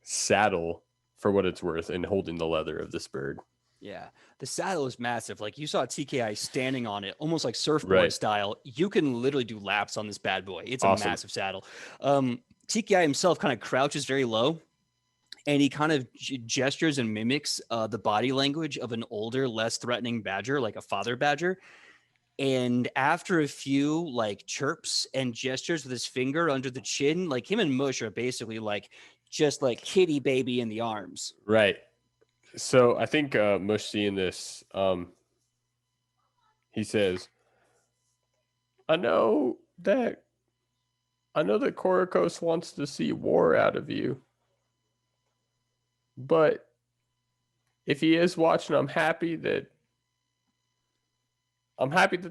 saddle for what it's worth and holding the leather of this bird. Yeah, the saddle is massive. Like you saw TKI standing on it, almost like surfboard Right. style. You can literally do laps on this bad boy. It's Awesome. a massive saddle. TKI himself kind of crouches very low, and he kind of gestures and mimics the body language of an older, less threatening badger, like a father badger. And after a few like chirps and gestures with his finger under the chin, like him and Mush are basically like just like kitty baby in the arms. Right. So I think Mush seeing this, he says, I know that Korikos wants to see war out of you. But if he is watching, I'm happy that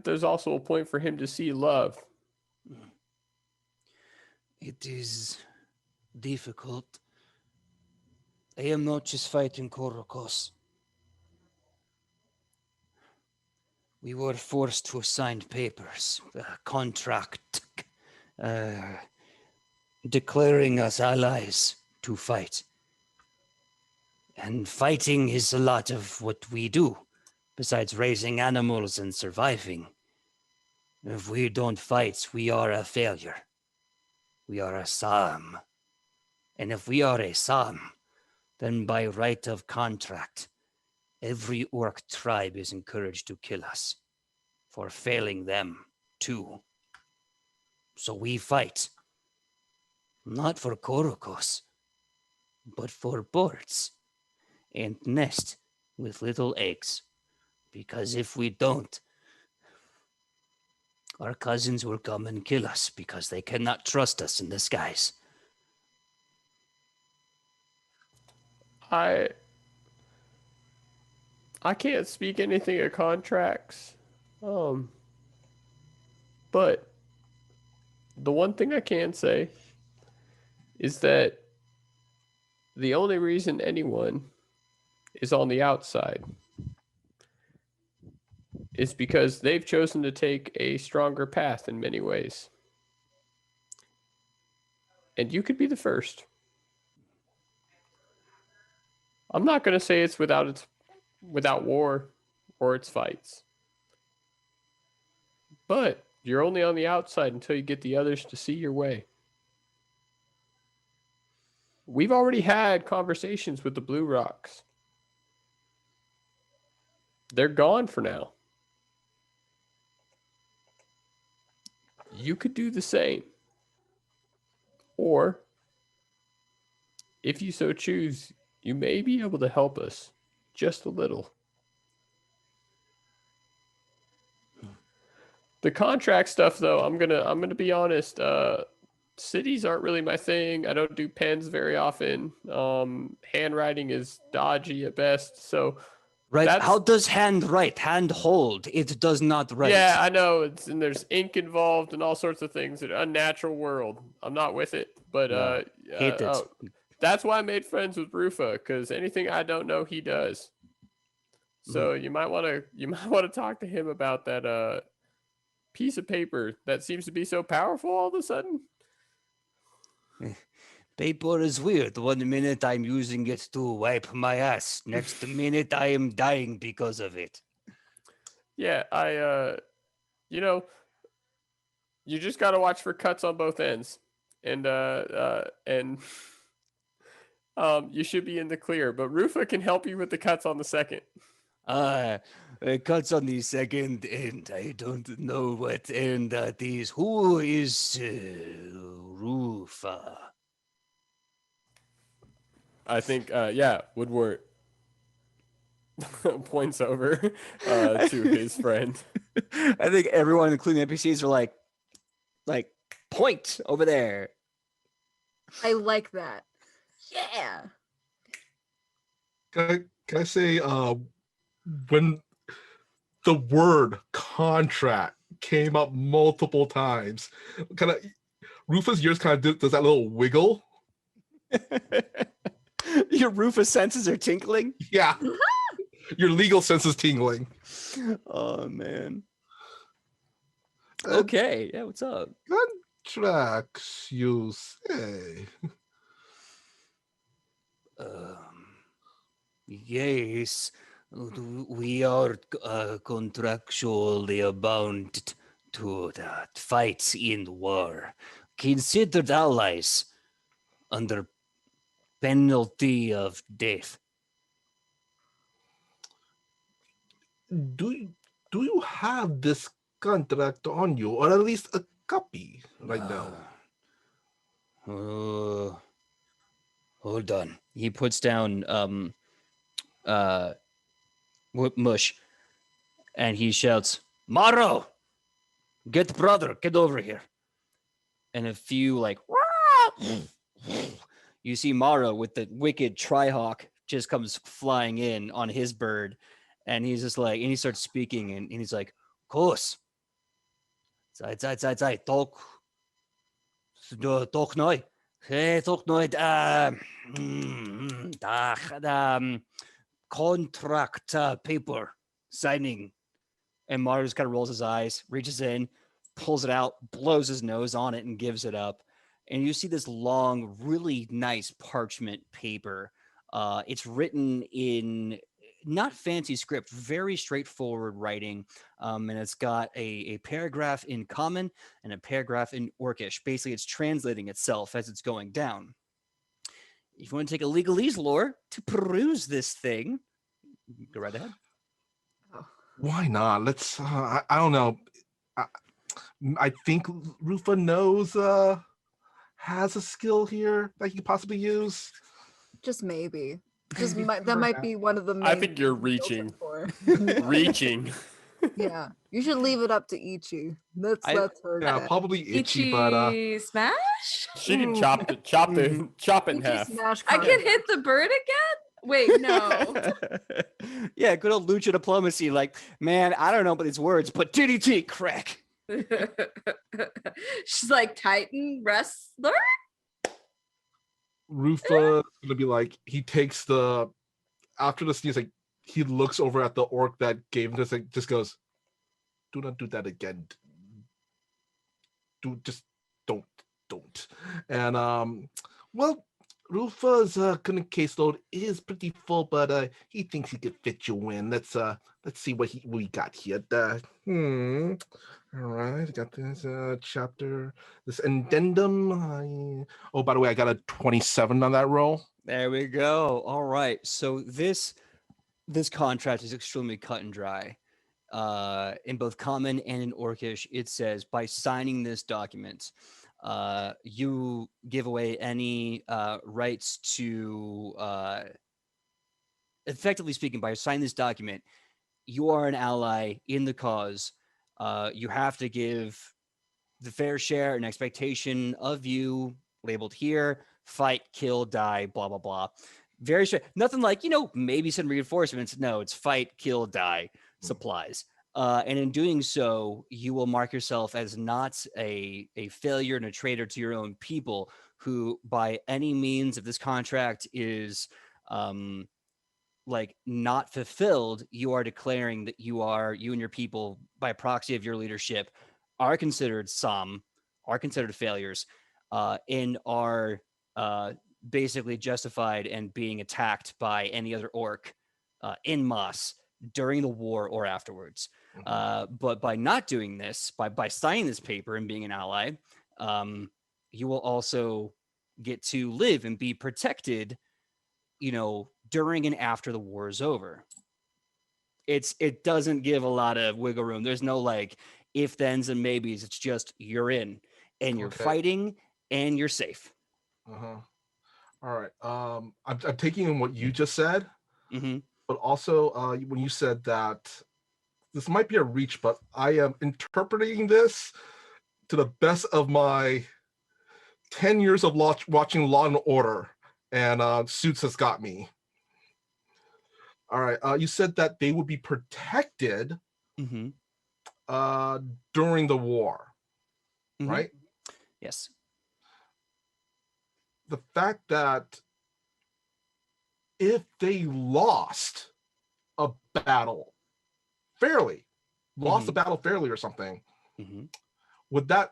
there's also a point for him to see love. It is difficult. I am not just fighting Korokos. We were forced to sign papers, a contract, uh, declaring us allies to fight. And fighting is a lot of what we do, besides raising animals and surviving. If we don't fight, we are a failure. We are a Sam. And if we are a Sam, then by right of contract, every orc tribe is encouraged to kill us for failing them too. So we fight. Not for Korokos, but for birds and nest with little eggs. Because if we don't, our cousins will come and kill us because they cannot trust us in the skies. I can't speak anything of contracts. But the one thing I can say is that the only reason anyone is on the outside is because they've chosen to take a stronger path in many ways. And you could be the first. I'm not going to say it's without war or its fights. But you're only on the outside until you get the others to see your way. We've already had conversations with the Blue Rocks. They're gone for now. You could do the same. Or, if you so choose, you may be able to help us just a little. The contract stuff, though, I'm gonna be honest. Cities aren't really my thing. I don't do pens very often. Handwriting is dodgy at best. So, Right? How does hand write? Hand hold. It does not write. Yeah, I know. And there's ink involved and all sorts of things. An unnatural world. I'm not with it, but hate it. That's why I made friends with Rufa, because anything I don't know, he does. So you might want to talk to him about that piece of paper that seems to be so powerful all of a sudden. Paper is weird. One minute I'm using it to wipe my ass. Next minute I am dying because of it. Yeah, you just got to watch for cuts on both ends. And you should be in the clear, but Rufa can help you with the cuts on the second. Cuts on the second, and I don't know what end that is. Who is Rufa? I think, Woodward points over to his friend. I think everyone, including NPCs, are like, point over there. I like that. Yeah. Can I say, when the word contract came up multiple times, kind of Rufus' ears kind of does that little wiggle. Your Rufus senses are tinkling? Yeah. Your legal sense is tingling. Oh, man. Okay. Yeah, what's up? Contracts, you say? Yes. We are contractually bound to that fights in war. Considered allies under penalty of death. Do you have this contract on you, or at least a copy right now? Hold on. He puts down mush, and he shouts, "Maro, get brother, get over here!" And a few you see Maro with the wicked Trihawk just comes flying in on his bird, and he's just like, and he starts speaking, and he's like, "Kos, talk neu, talk neu, contract paper signing And Mario just kind of rolls his eyes, reaches in, pulls it out, blows his nose on it, and gives it up. And you see this long, really nice parchment paper. It's written in not fancy script, very straightforward writing. And it's got a paragraph in Common and a paragraph in Orcish. Basically, it's translating itself as it's going down. If you want to take a legalese lore to peruse this thing, go right ahead. Why not? Let's. I don't know. I think Rufa knows. Has a skill here that he could possibly use. Just maybe. That might be one of the main I think you're things he's reaching. looking for. Reaching. Yeah, you should leave it up to Ichi. That's her. Yeah, guy. probably itchy, Ichi but smash? She can chop it in Ichi half. smash I card. can hit the bird again? Wait, no. Yeah, good old lucha diplomacy. Like, man, I don't know about these words, but DDT crack. She's like Titan wrestler. Rufa gonna be like, he takes the after the sneeze, like he looks over at the orc that gave him this, like, just goes, "Do not do that again. Don't." And well, Rufa's current caseload is pretty full, but he thinks he could fit you in. Let's see what we got here. All right, got this chapter, this addendum. Oh, by the way, I got a 27 on that roll. There we go. All right. So this contract is extremely cut and dry. In both Common and in Orcish, it says by signing this document, you give away any rights to, effectively speaking, by signing this document, you are an ally in the cause. You have to give the fair share and expectation of you labeled here, fight, kill, die, blah, blah, blah. Very straight. Nothing like, maybe some reinforcements. No, it's fight, kill, die, supplies. And in doing so, you will mark yourself as not a failure and a traitor to your own people who, by any means, if this contract is not fulfilled, you are declaring that you and your people, by proxy of your leadership, are considered failures, and are basically justified and being attacked by any other orc in mass during the war or afterwards. But by not doing this, by signing this paper and being an ally, you will also get to live and be protected, during and after the war is over. It doesn't give a lot of wiggle room. There's no like if thens and maybes. It's just you're in and you're fighting and you're safe. All right. I'm taking in what you just said, but also when you said that this might be a reach, but I am interpreting this to the best of my 10 years of watching Law and Order, and Suits has got me. All right. You said that they would be protected during the war, right? Yes. The fact that if they lost a battle fairly, lost a battle fairly or something, would that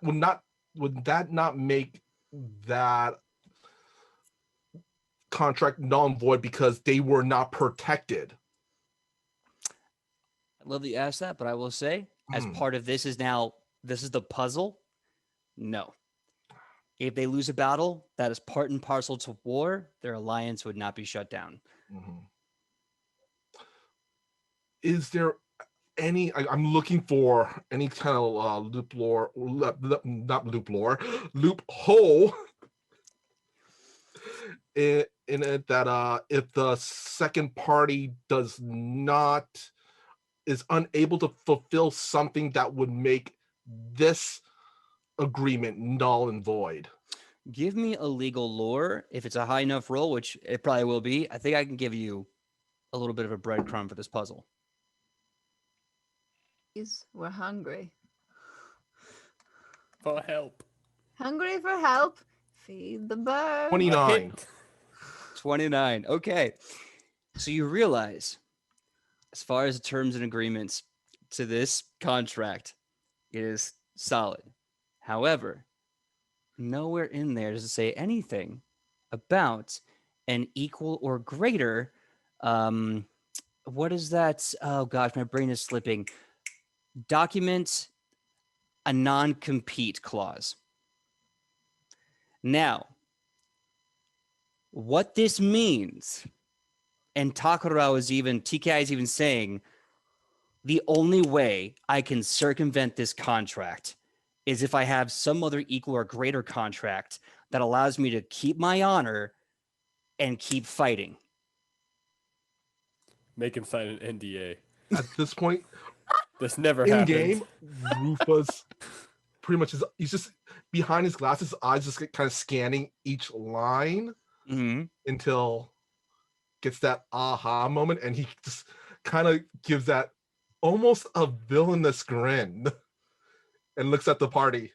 not make that contract null and void because they were not protected? I love that you asked that, but I will say, as part of this is the puzzle. No. If they lose a battle that is part and parcel to war, their alliance would not be shut down. Is there any? I'm looking for any kind of loophole in it that if the second party is unable to fulfill something that would make this agreement null and void. Give me a legal lore. If it's a high enough roll, which it probably will be, I think I can give you a little bit of a breadcrumb for this puzzle. We're hungry. For help. Hungry for help. Feed the bird. 29. 29. Okay. So you realize, as far as the terms and agreements, to this contract. It is solid. However, nowhere in there does it say anything about an equal or greater. What is that? Oh gosh, my brain is slipping. Document a non-compete clause. Now, what this means, and TKI is even saying, the only way I can circumvent this contract is if I have some other equal or greater contract that allows me to keep my honor and keep fighting. Make him sign an NDA. At this point, This never in happened. game, Rufa's pretty much he's just behind his glasses, his eyes just kind of scanning each line until gets that aha moment, and he just kind of gives that almost a villainous grin and looks at the party.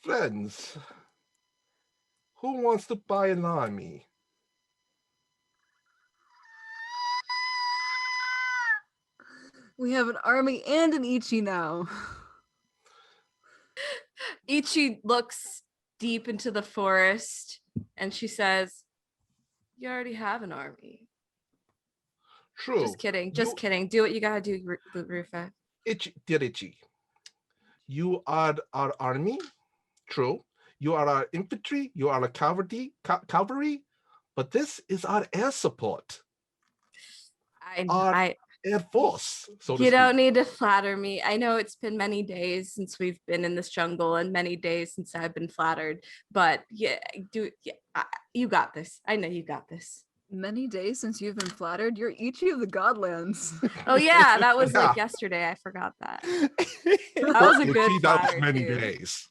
Friends, who wants to buy an army? We have an army and an Ichi now. Ichi looks deep into the forest and she says, "You already have an army." True. Just kidding. Just kidding. Do what you gotta do, Rufa. Ichi. You are our army. True. You are our infantry. You are our cavalry. But this is our air support. Air force. So you don't need to flatter me. I know it's been many days since we've been in this jungle and many days since I've been flattered. But you got this. I know you got this. Many days since you've been flattered? You're Ichi of the Godlands. Oh yeah, that was like yesterday. I forgot that. That was a good That was many too. days.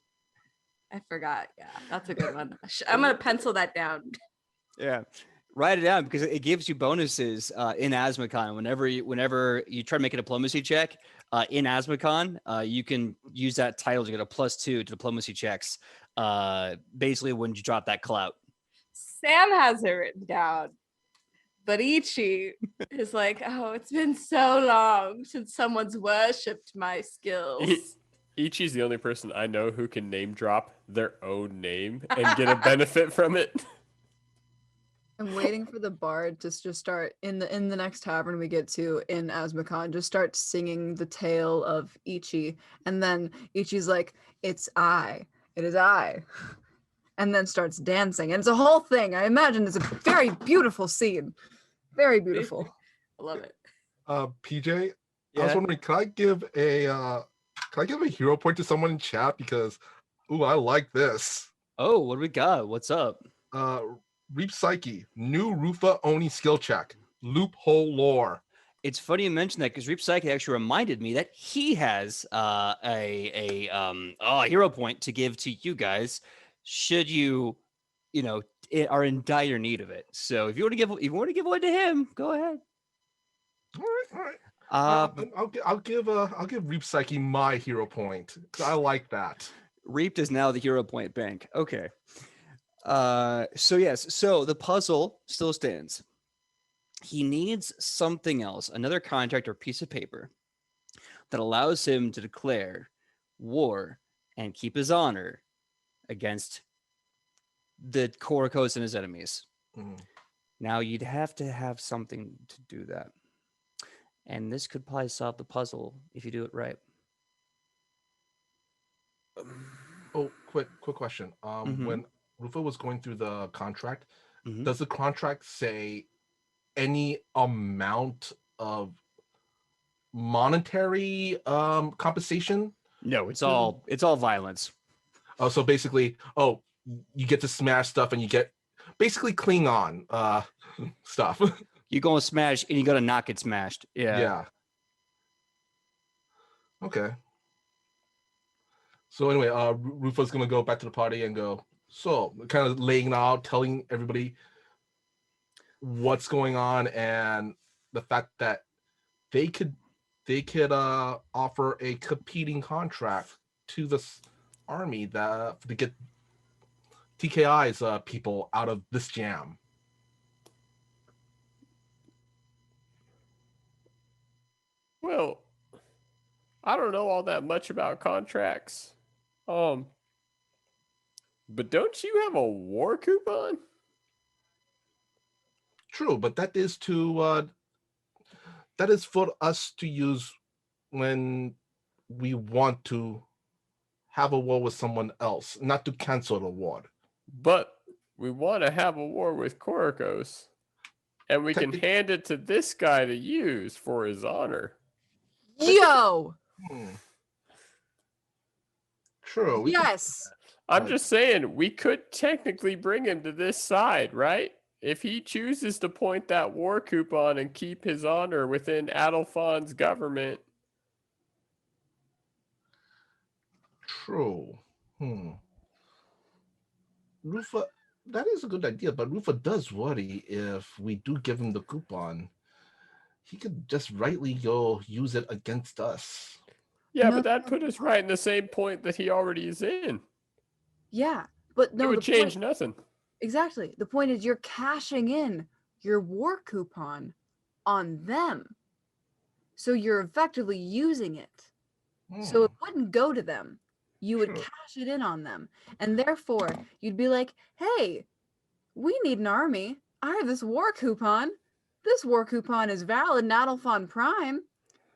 I forgot. Yeah, that's a good one. I'm gonna pencil that down. Yeah, write it down because it gives you bonuses in Asmacon. Whenever you try to make a diplomacy check in Asmacon, you can use that title to get a +2 to diplomacy checks. Basically, when you drop that clout. Sam has it written down, but Ichi is like, "Oh, it's been so long since someone's worshipped my skills." Ichi's the only person I know who can name drop their own name and get a benefit from it. I'm waiting for the bard to just start in the next tavern we get to in Asmacon, just start singing the tale of Ichi, and then Ichi's like, it is I, and then starts dancing, and it's a whole thing. I imagine it's a very beautiful scene, very beautiful. I love it. PJ, I was wondering, can I give a hero point to someone in chat because, I like this. Oh, what do we got? What's up? Reap Psyche, new Rufa Oni skill check, loophole lore. It's funny you mentioned that because Reap Psyche actually reminded me that he has a hero point to give to you guys should you are in dire need of it. So if you want to give one to him, go ahead. All right. I'll give Reap Psyche my hero point. I like that. Reaped is now the hero point bank. Okay. So the puzzle still stands. He needs something else, another contract or piece of paper that allows him to declare war and keep his honor against the Korokos and his enemies. Now you'd have to have something to do that. And this could probably solve the puzzle if you do it right. Oh, quick question. When Rufa was going through the contract, does the contract say any amount of monetary compensation? No, it's all violence. Oh, so basically, you get to smash stuff and you get basically Klingon stuff. You go and smash and you got to not get smashed. Yeah. Okay. So anyway, Rufa's gonna go back to the party and go, so kind of laying out, telling everybody what's going on and the fact that they could offer a competing contract to this army to get TKI's people out of this jam. Well, I don't know all that much about contracts. But don't you have a war coupon? True, but that is for us to use when we want to have a war with someone else, not to cancel the war. But we want to have a war with Korikos. And we can hand it to this guy to use for his honor. Yo! True. Yes. I'm just saying, we could technically bring him to this side, right? If he chooses to point that war coupon and keep his honor within Adelfon's government. True. Rufa, that is a good idea, but Rufa does worry if we do give him the coupon, he could just rightly go use it against us. Yeah, No, but that put us right in the same point that he already is in. Yeah, but no, It would the change point, nothing. exactly. The point is you're cashing in your war coupon on them. So you're effectively using it. So it wouldn't go to them. You would Sure. cash it in on them. And therefore, you'd be like, hey, we need an army. I have this war coupon. This war coupon is valid in Adelphon Prime.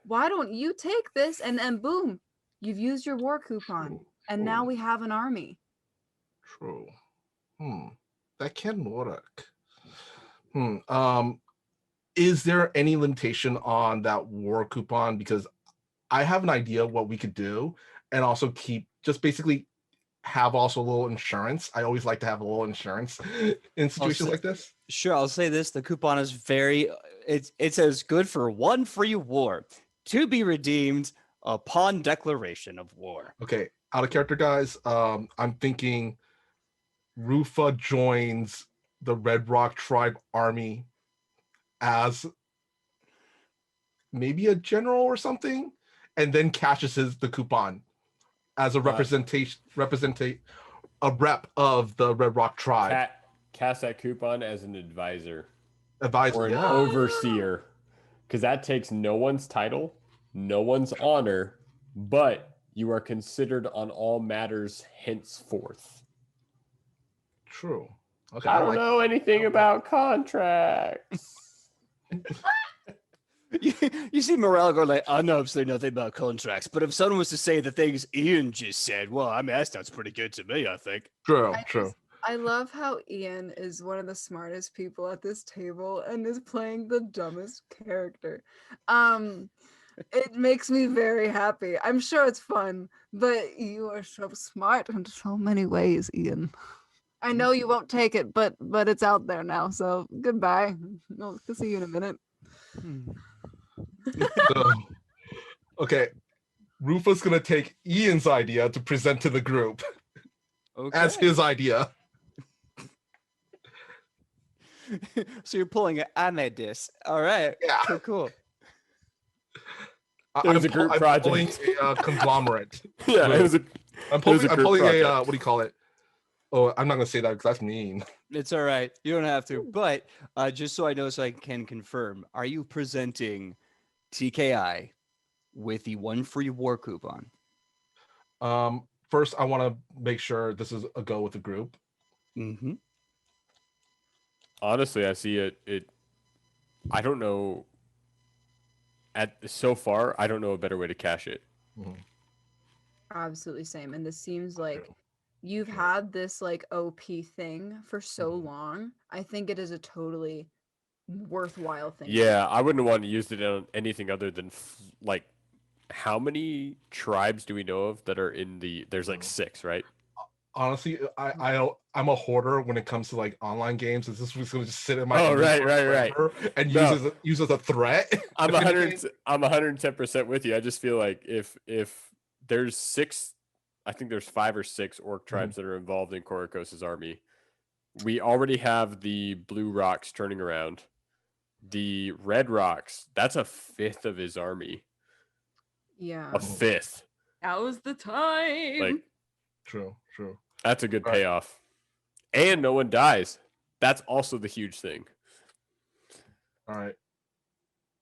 Why don't you take this? And then boom, you've used your war coupon. True, And now true. we have an army. True. That can work. Is there any limitation on that war coupon? Because I have an idea what we could do, and also just basically have also a little insurance. I always like to have a little insurance in situations like this. Sure, I'll say this: the coupon is it says good for one free war to be redeemed upon declaration of war. Okay, out of character, guys. I'm thinking Rufa joins the Red Rock Tribe army as maybe a general or something, and then cashes the coupon as a a rep of the Red Rock Tribe. Cast that coupon as an advisor. Or an Yeah. overseer. Because that takes no one's title, no one's honor, but you are considered on all matters henceforth. True. Okay. I don't know anything about contracts. You see Morale go like, I know absolutely nothing about contracts, but if someone was to say the things Ian just said, well, I mean, that sounds pretty good to me, I think. True. I love how Ian is one of the smartest people at this table and is playing the dumbest character. It makes me very happy. I'm sure it's fun, but you are so smart in so many ways, Ian. I know you won't take it, but it's out there now. So goodbye. I'll see you in a minute. So, okay. Rufa's gonna take Ian's idea to present to the group as his idea. So you're pulling an Amadis. All right. Yeah. Cool. It was a group project. I'm pulling a conglomerate. Yeah, it was a I'm was a pulling group a project. what do you call it? Oh, I'm not gonna say that because that's mean. It's all right. You don't have to. But just so I know, so I can confirm, are you presenting TKI with the one free war coupon? First, I want to make sure this is a go with the group. Mm-hmm. Honestly, I see it. I don't know. So far, I don't know a better way to cash it. Absolutely same. And this seems like you've had this like OP thing for so long. I think it is a totally worthwhile thing. Yeah, I wouldn't want to use it on anything other than like, how many tribes do we know of that are in the? There's like 6, right? Honestly, I'm a hoarder when it comes to like online games. Is this was going to just sit in my right, and No. use as a threat? I'm 110% with you. I just feel like if there's 6, I think there's 5 or 6 orc tribes that are involved in Korikos' army. We already have the Blue Rocks turning around. The Red Rocks, that's a 5th of his army. Yeah. A 5th. That was the time. Like, True. that's a good Right. payoff. And no one dies. That's also the huge thing. All right.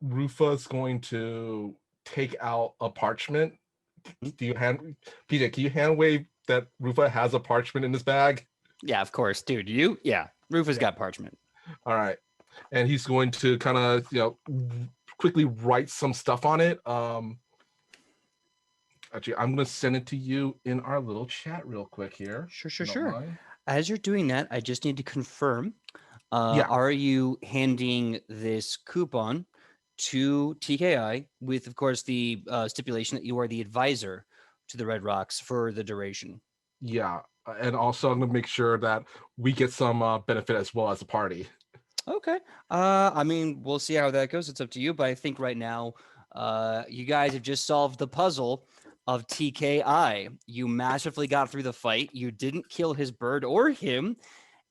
Rufa's going to take out a parchment. Hmm? Do you hand PJ? Can you hand wave that Rufa has a parchment in his bag? Yeah, of course, dude. Yeah. Rufus got parchment. All right, and he's going to kind of quickly write some stuff on it. Actually, I'm going to send it to you in our little chat real quick here. Sure, if you don't sure. mind. As you're doing that, I just need to confirm. Yeah. Are you handing this coupon to TKI with, of course, the stipulation that you are the advisor to the Red Rocks for the duration? Yeah, and also I'm going to make sure that we get some benefit as well as a party. Okay. I mean, we'll see how that goes. It's up to you. But I think right now, you guys have just solved the puzzle of TKI. You masterfully got through the fight. You didn't kill his bird or him,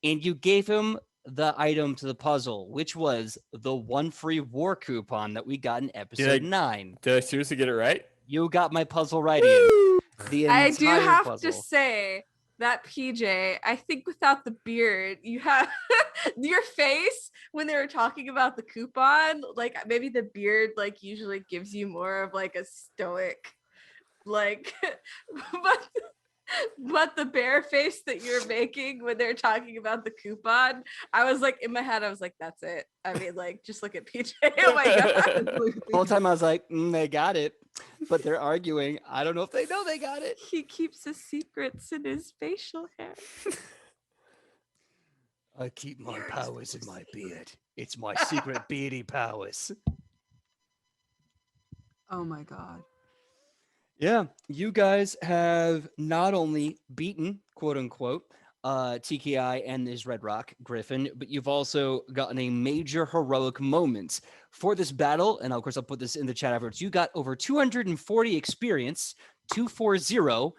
and you gave him the item to the puzzle, which was the one free war coupon that we got in episode 9. Did I seriously get it right? You got my puzzle right, Ian. The I do entire have puzzle. to say that PJ, I think without the beard, you have your face when they were talking about the coupon, like maybe the beard like usually gives you more of like a stoic, like, but the bare face that you're making when they're talking about the coupon, I was like in my head, I was like, that's it. I mean, like, just look at PJ. Oh my god. The whole time I was like, they got it, but they're arguing. I don't know if they know they got it. He keeps his secrets in his facial hair. I keep my powers in my beard. It's my secret beardy powers. Oh my god. Yeah, you guys have not only beaten, quote unquote, TKI and this Red Rock Griffin, but you've also gotten a major heroic moment for this battle. And of course, I'll put this in the chat afterwards. You got over 240 experience, 240,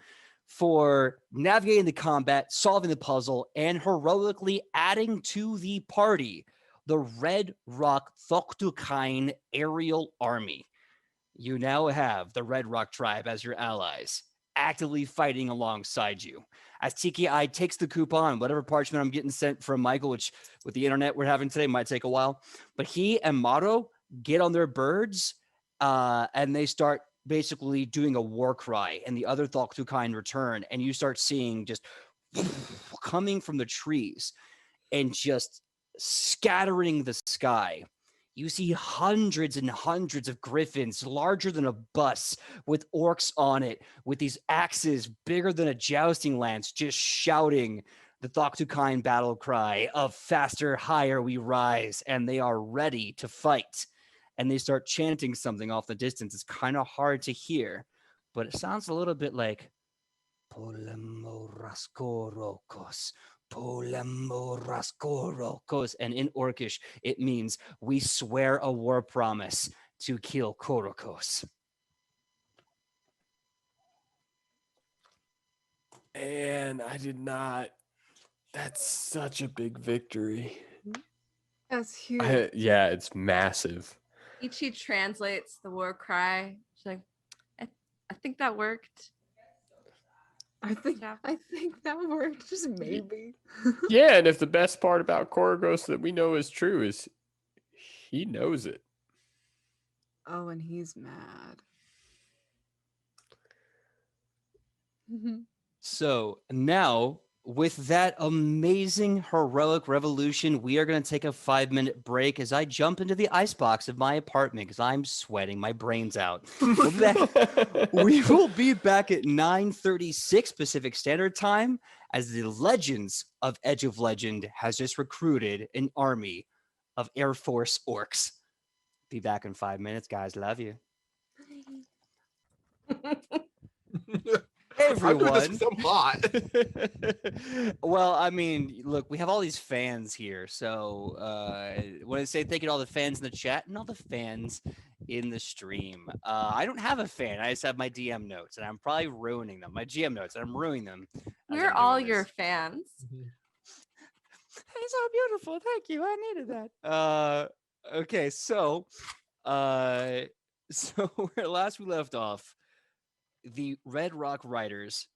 for navigating the combat, solving the puzzle, and heroically adding to the party the Red Rock Thoktukain aerial army. You now have the Red Rock tribe as your allies, actively fighting alongside you. As TKI takes the coupon, whatever parchment I'm getting sent from Michael, which with the internet we're having today might take a while, but he and Maro get on their birds and they start basically doing a war cry, and the other Thoktukain return, and you start seeing just coming from the trees and just scattering the sky. You see hundreds and hundreds of griffins larger than a bus with orcs on it, with these axes bigger than a jousting lance, just shouting the Thoktukain battle cry of faster, higher we rise, and they are ready to fight. And they start chanting something off the distance. It's kind of hard to hear, but it sounds a little bit like Polemoraskorokos. Polemoraskorokos. And in Orcish, it means we swear a war promise to kill Korokos. And I did not. That's such a big victory. That's huge. Yeah, it's massive. Ichi translates the war cry. She's like, I think that worked. I think that worked. Just maybe. Yeah, and if the best part about Korogos that we know is true is he knows it. Oh, and he's mad. So now, with that amazing heroic revolution, we are going to take a 5-minute break as I jump into the icebox of my apartment because I'm sweating my brains out. We will be back at 9:36 Pacific Standard Time as the Legends of Edge of Legend has just recruited an army of Air Force orcs. Be back in 5 minutes, guys. Love you. Everyone. I'm hot. Well, I mean, look, we have all these fans here. So when I say thank you to all the fans in the chat and all the fans in the stream, I don't have a fan. I just have my DM notes, and I'm probably ruining them. My GM notes, and I'm ruining them. We're all your fans. It's so beautiful. Thank you. I needed that. Okay, so where last we left off, the Red Rock Riders,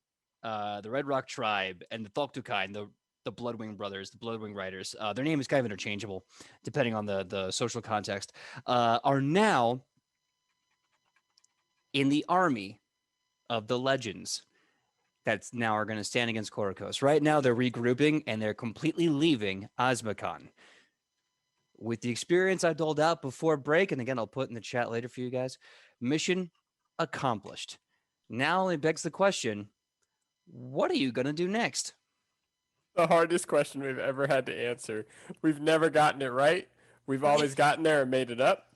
the Red Rock Tribe, and the Thoktukain, the Bloodwing Brothers, the Bloodwing Riders, their name is kind of interchangeable depending on the social context, are now in the army of the legends that's now are going to stand against Korokos. Right now, they're regrouping and they're completely leaving Azmakan. With the experience I doled out before break, and again, I'll put in the chat later for you guys, mission accomplished. Now it begs the question, what are you going to do next? The hardest question we've ever had to answer. We've never gotten it right. We've always gotten there and made it up.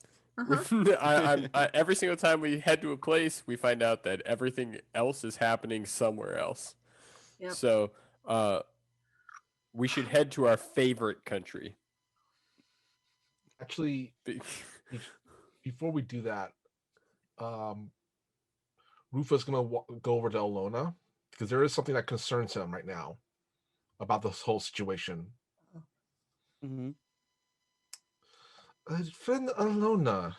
Every single time we head to a place, we find out that everything else is happening somewhere else. Yep. So we should head to our favorite country. Actually, before we do that, Rufa's gonna go over to Alona because there is something that concerns him right now about this whole situation. Mm-hmm. Friend Alona,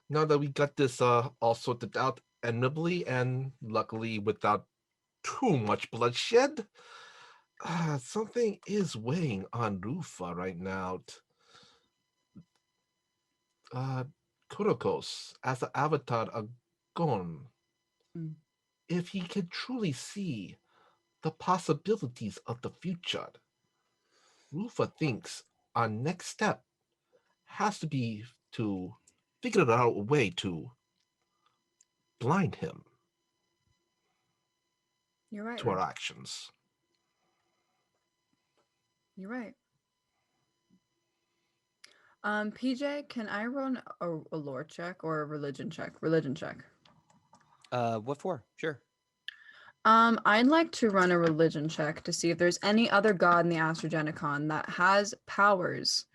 now that we got this all sorted out amicably and luckily without too much bloodshed, something is weighing on Rufa right now. Kurokos, as the avatar of Gon, if he can truly see the possibilities of the future, Rufa thinks our next step has to be to figure out a way to blind him You're right. to our actions. You're right. PJ, can I run a lore check or a religion check? Religion check. What for? Sure. I'd like to run a religion check to see if there's any other god in the Astrogenicon that has powers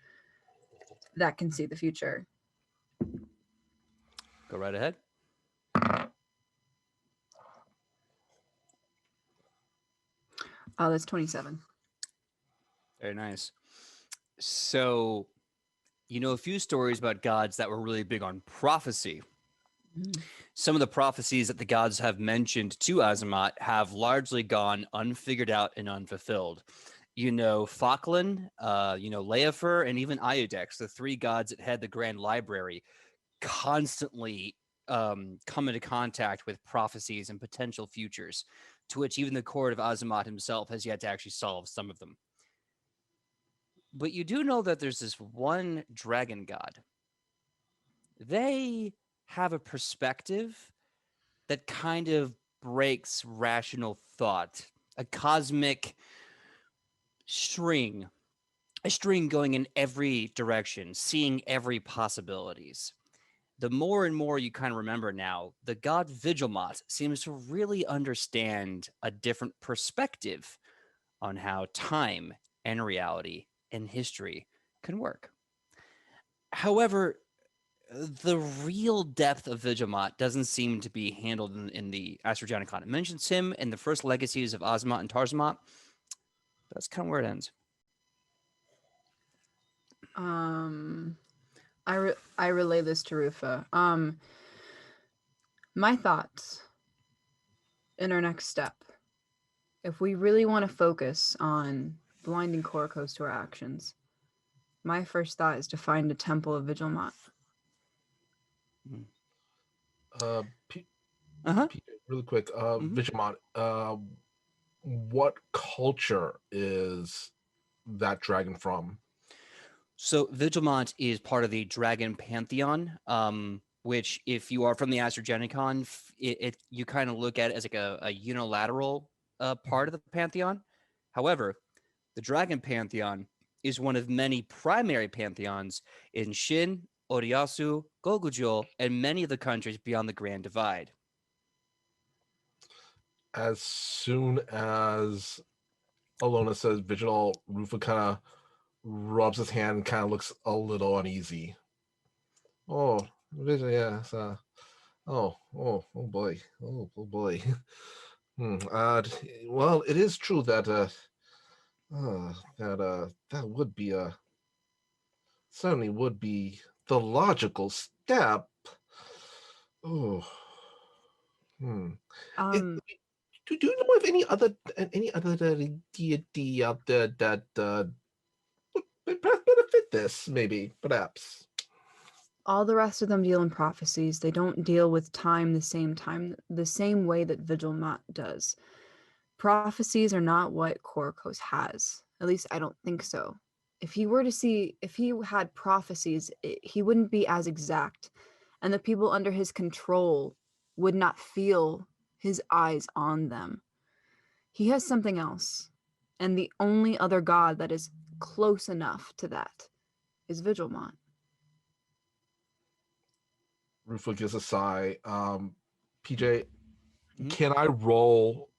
that can see the future. Go right ahead. Oh, that's 27. Very nice. So, you know a few stories about gods that were really big on prophecy. Some of the prophecies that the gods have mentioned to Azamat have largely gone unfigured out and unfulfilled. You know, Falkland, Leofer, and even Iodex, the three gods that head the Grand Library, constantly come into contact with prophecies and potential futures, to which even the court of Azamat himself has yet to actually solve some of them. But you do know that there's this one dragon god. They have a perspective that kind of breaks rational thought, a cosmic string, a string going in every direction, seeing every possibilities. The more and more you kind of remember now, the god Vigilmot seems to really understand a different perspective on how time and reality and history can work. However, the real depth of Vigilmot doesn't seem to be handled in the Astrogenicon. It mentions him in the first legacies of Ozmot and Tarzmot. That's kind of where it ends. I relay this to Rufa. My thoughts in our next step. If we really want to focus on blinding Korokos to our actions, my first thought is to find a temple of Vigilmot. Really quick, Vigilmot, what culture is that dragon from? So Vigilmot is part of the Dragon Pantheon, which, if you are from the Astrogenicon, you kind of look at it as like a unilateral part of the Pantheon. However, the Dragon Pantheon is one of many primary pantheons in Shin, Oriyasu, Gogujo, and many of the countries beyond the Grand Divide. As soon as Alona says Vigil, Rufa kind of rubs his hand and kind of looks a little uneasy. Oh, Vigil, yeah. Oh boy. Oh boy. Well, it is true that that would be certainly would be the logical step. Oh. Do you know of any other deity out there that would perhaps benefit this? Maybe, perhaps. all the rest of them deal in prophecies. They don't deal with time the same way that Vigilmont does. Prophecies are not what Korokos has. At least I don't think so. If he had prophecies, he wouldn't be as exact, and the people under his control would not feel his eyes on them. He has something else, and the only other god that is close enough to that is Vigilmont. Rufo gives a sigh. PJ, Mhm. can I roll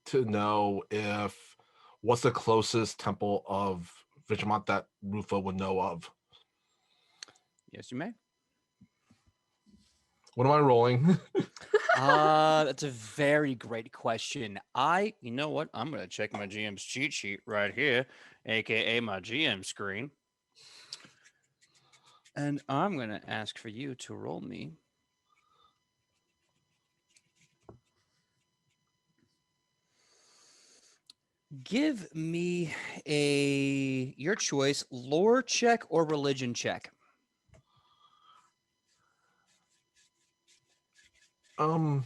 to know if what's the closest temple of Vigilmont that Rufo would know of? Yes, you may. What am I rolling? That's a very great question. You know what? I'm gonna check my GM's cheat sheet right here, aka my GM screen, and I'm gonna ask for you to roll me. Give me your choice, lore check or religion check. I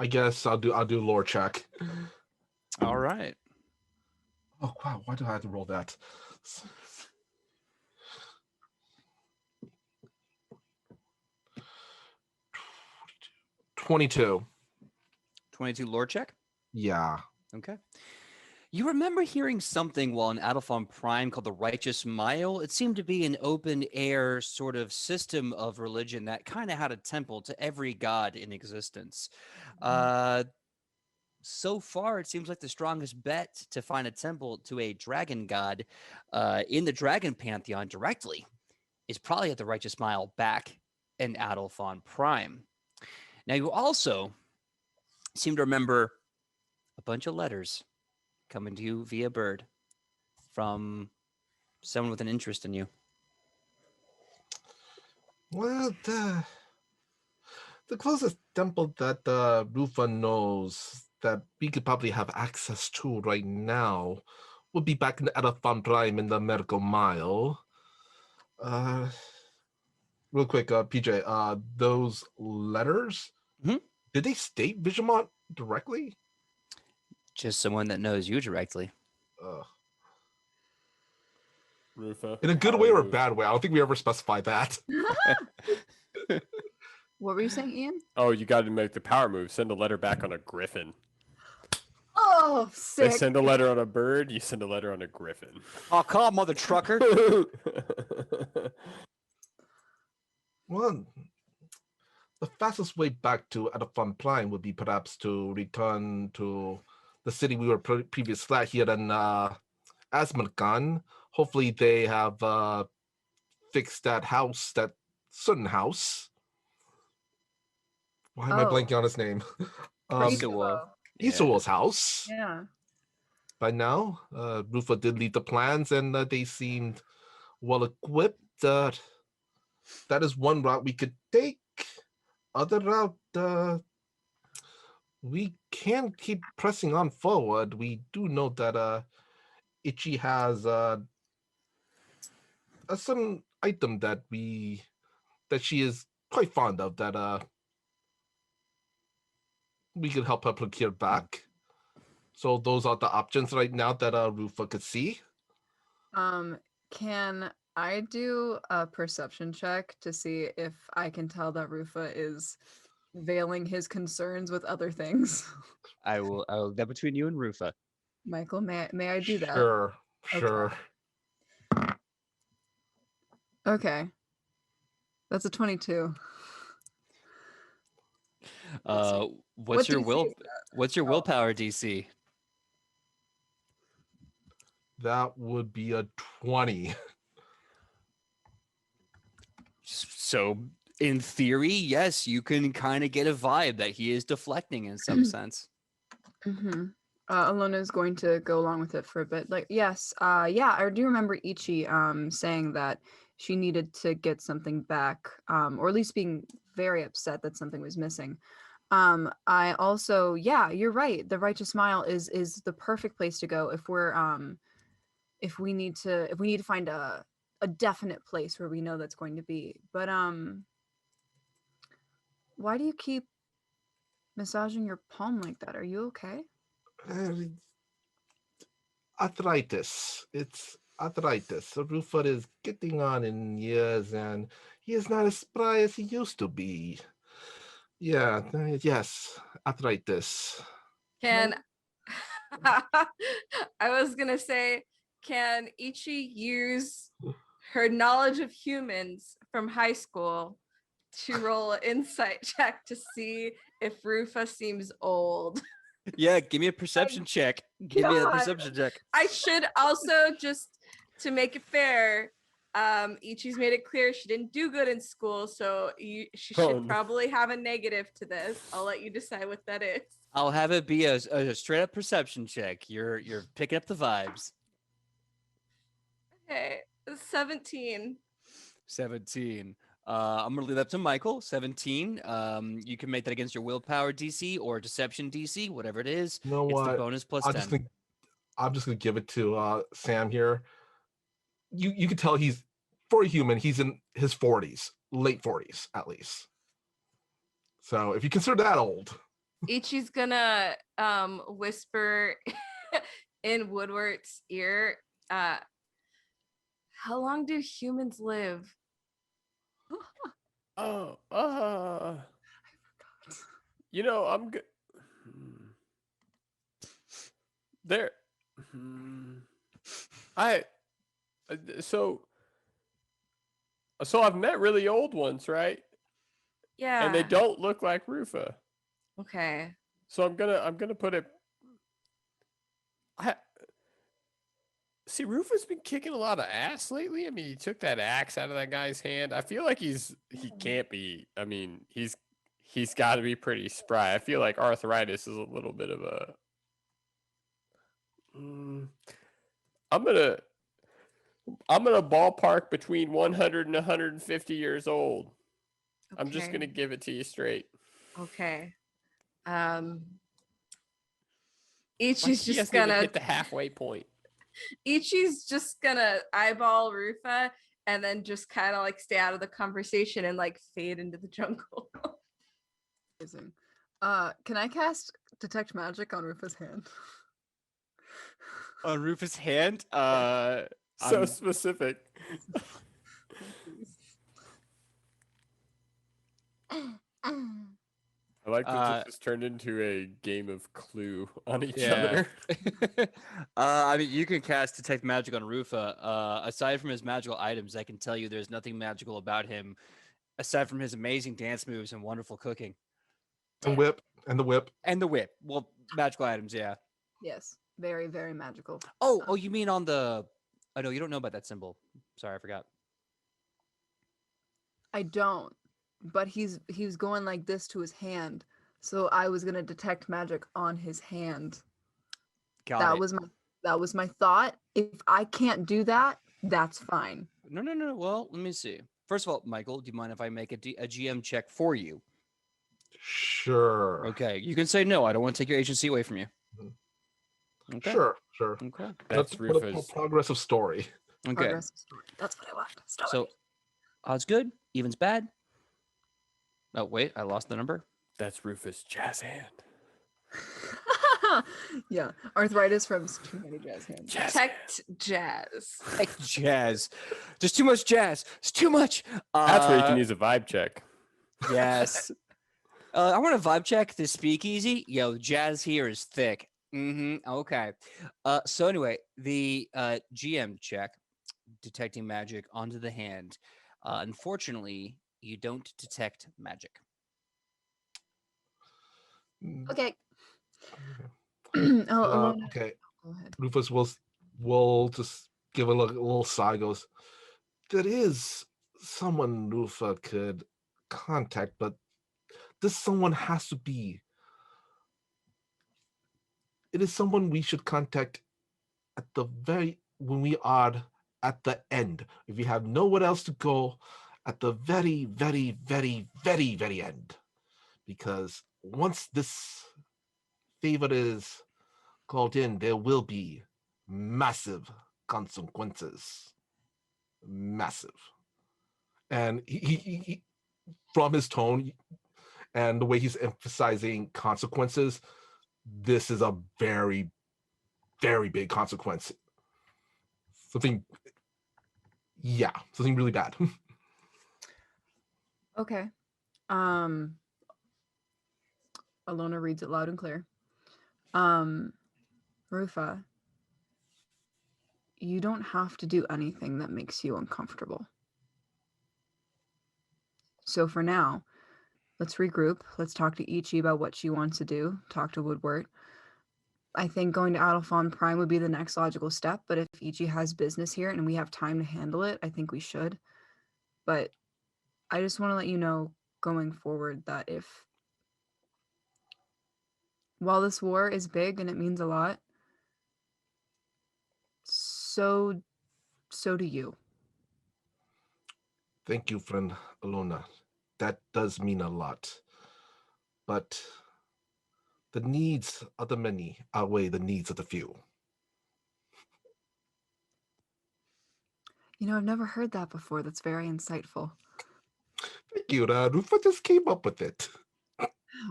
guess I'll do lore check. All right. Oh wow, why do I have to roll that? 22. 22 lore check. Yeah. Okay. You remember hearing something while in Adelphon Prime called the Righteous Mile? It seemed to be an open air sort of system of religion that kind of had a temple to every god in existence. So far, it seems like the strongest bet to find a temple to a dragon god in the dragon pantheon directly is probably at the Righteous Mile back in Adelphon Prime. Now, you also seem to remember a bunch of letters coming to you via bird from someone with an interest in you. Well, the closest temple that Rufa knows that we could probably have access to right now would be back in the Elephant Prime in the Medical Mile. Real quick, PJ, those letters, did they state Vigilmont directly? Just someone that knows you directly. Rufa. In a good way or a bad way? I don't think we ever specified that. What were you saying, Ian? Oh, you got to make the power move. Send a letter back on a griffin. Oh, They sick. send a letter on a bird. You send a letter on a griffin. Oh, come on, mother trucker. Well, the fastest way back to Adafon Prime would be perhaps to return to the city we were previously at here in Asmarkan. Hopefully they have fixed that house, that certain house. Why am I blanking on his name? Isawol's house. Yeah. By now, Rufa did lead the plans and they seemed well equipped. That is one route we could take. Other route, we can keep pressing on forward. We do know that Ichi has some item that she is quite fond of that we could help her procure back. So those are the options right now that Rufa could see. Can I do a perception check to see if I can tell that Rufa is veiling his concerns with other things? I will that between you and Rufa. Michael, may I do that? Sure. Okay. That's a 22. What's your willpower DC? That would be a 20. So in theory, yes, you can kind of get a vibe that he is deflecting in some sense. Alona is going to go along with it for a bit. Like, yes, yeah, I do remember Ichi saying that she needed to get something back, or at least being very upset that something was missing. I also, yeah, you're right. The Righteous Mile is the perfect place to go if we're if we need to find a a definite place where we know that's going to be. But why do you keep massaging your palm like that? Are you okay? Uh, Arthritis. It's arthritis. Rufa is getting on in years, and he is not as spry as he used to be. Yeah, yes, arthritis. Can I was gonna say, can Ichi use her knowledge of humans from high school to roll an insight check to see if Rufa seems old? Yeah, give me a perception check. Give me a God. perception check. I should also, just to make it fair, Ichi's made it clear she didn't do good in school, so she should Oh, no. probably have a negative to this. I'll let you decide what that is. I'll have it be a straight up perception check. You're picking up the vibes. Okay, 17. 17. I'm gonna leave that to Michael. 17. You can make that against your willpower DC or deception DC, whatever it is. You know It's the what? bonus plus I'm 10. just gonna give it to Sam here. You can tell he's, for a human, he's in his 40s, late 40s at least. So if you consider that old, Ichi's gonna whisper in Woodward's ear, how long do humans live? Oh, you know, I'm good. There. I. So I've met really old ones, right? Yeah. And they don't look like Rufa. Okay. So I'm gonna put it. See, Rufa's been kicking a lot of ass lately. I mean, he took that axe out of that guy's hand. I feel like he can't be. I mean, he's got to be pretty spry. I feel like arthritis is a little bit of a. I'm gonna ballpark between 100 and 150 years old. Okay. I'm just gonna give it to you straight. Okay. Like, Ichi's he just hasn't even gonna hit the halfway point. Ichi's just gonna eyeball Rufa and then just kind of like stay out of the conversation and like fade into the jungle. Amazing. Can I cast detect magic on Rufa's hand? On Rufus' hand, So I'm- specific. I like that this has turned into a game of Clue on each Yeah. other. I mean, you can cast detect magic on Rufa. Aside from his magical items, I can tell you there's nothing magical about him, aside from his amazing dance moves and wonderful cooking the whip. and the whip. Well, magical items, yeah. Yes, very, very magical. Oh, you mean on the? Oh no, you don't know about that symbol. Sorry, I forgot. I don't, but he was going like this to his hand, so I was gonna detect magic on his hand. Got it. That was my thought. If I can't do that, that's fine. No. Well, let me see. First of all, Michael, do you mind if I make a GM check for you? Sure. Okay, you can say no. I don't want to take your agency away from you. Okay. Sure. Okay. That's what a Rufa's. progressive story. Okay. Progressive story. That's what I want. Story. So, odds good, evens bad. Oh wait, I lost the number. That's Rufa's jazz hand. Yeah, arthritis from too many jazz hands. Jazz Protect jazz. Like jazz. There's too much jazz. It's too much. That's where you can use a vibe check. Yes. I want a vibe check. This speakeasy. Yo, jazz here is thick. Okay. So anyway, the GM check, detecting magic onto the hand. Unfortunately, you don't detect magic. Okay. Okay. Go ahead. Rufus will just give a little sigh. Goes, there is someone Rufa could contact, but this someone has to be. It is someone we should contact at the when we are at the end. If we have nowhere else to go, at the very, very, very, very, very end. Because once this favor is called in, there will be massive consequences. massive. And he from his tone and the way he's emphasizing consequences, this is a very, very big consequence. Something really bad. Okay. Alona reads it loud and clear. Rufa, you don't have to do anything that makes you uncomfortable. So for now, let's regroup. Let's talk to Ichi about what she wants to do. Talk to Woodward. I think going to Adolphon Prime would be the next logical step, but if Ichi has business here and we have time to handle it, I think we should. But I just want to let you know going forward that while this war is big and it means a lot, so do you. Thank you, friend Alona. That does mean a lot. But the needs of the many outweigh the needs of the few. You know, I've never heard that before. That's very insightful. Thank you, Rufa just came up with it.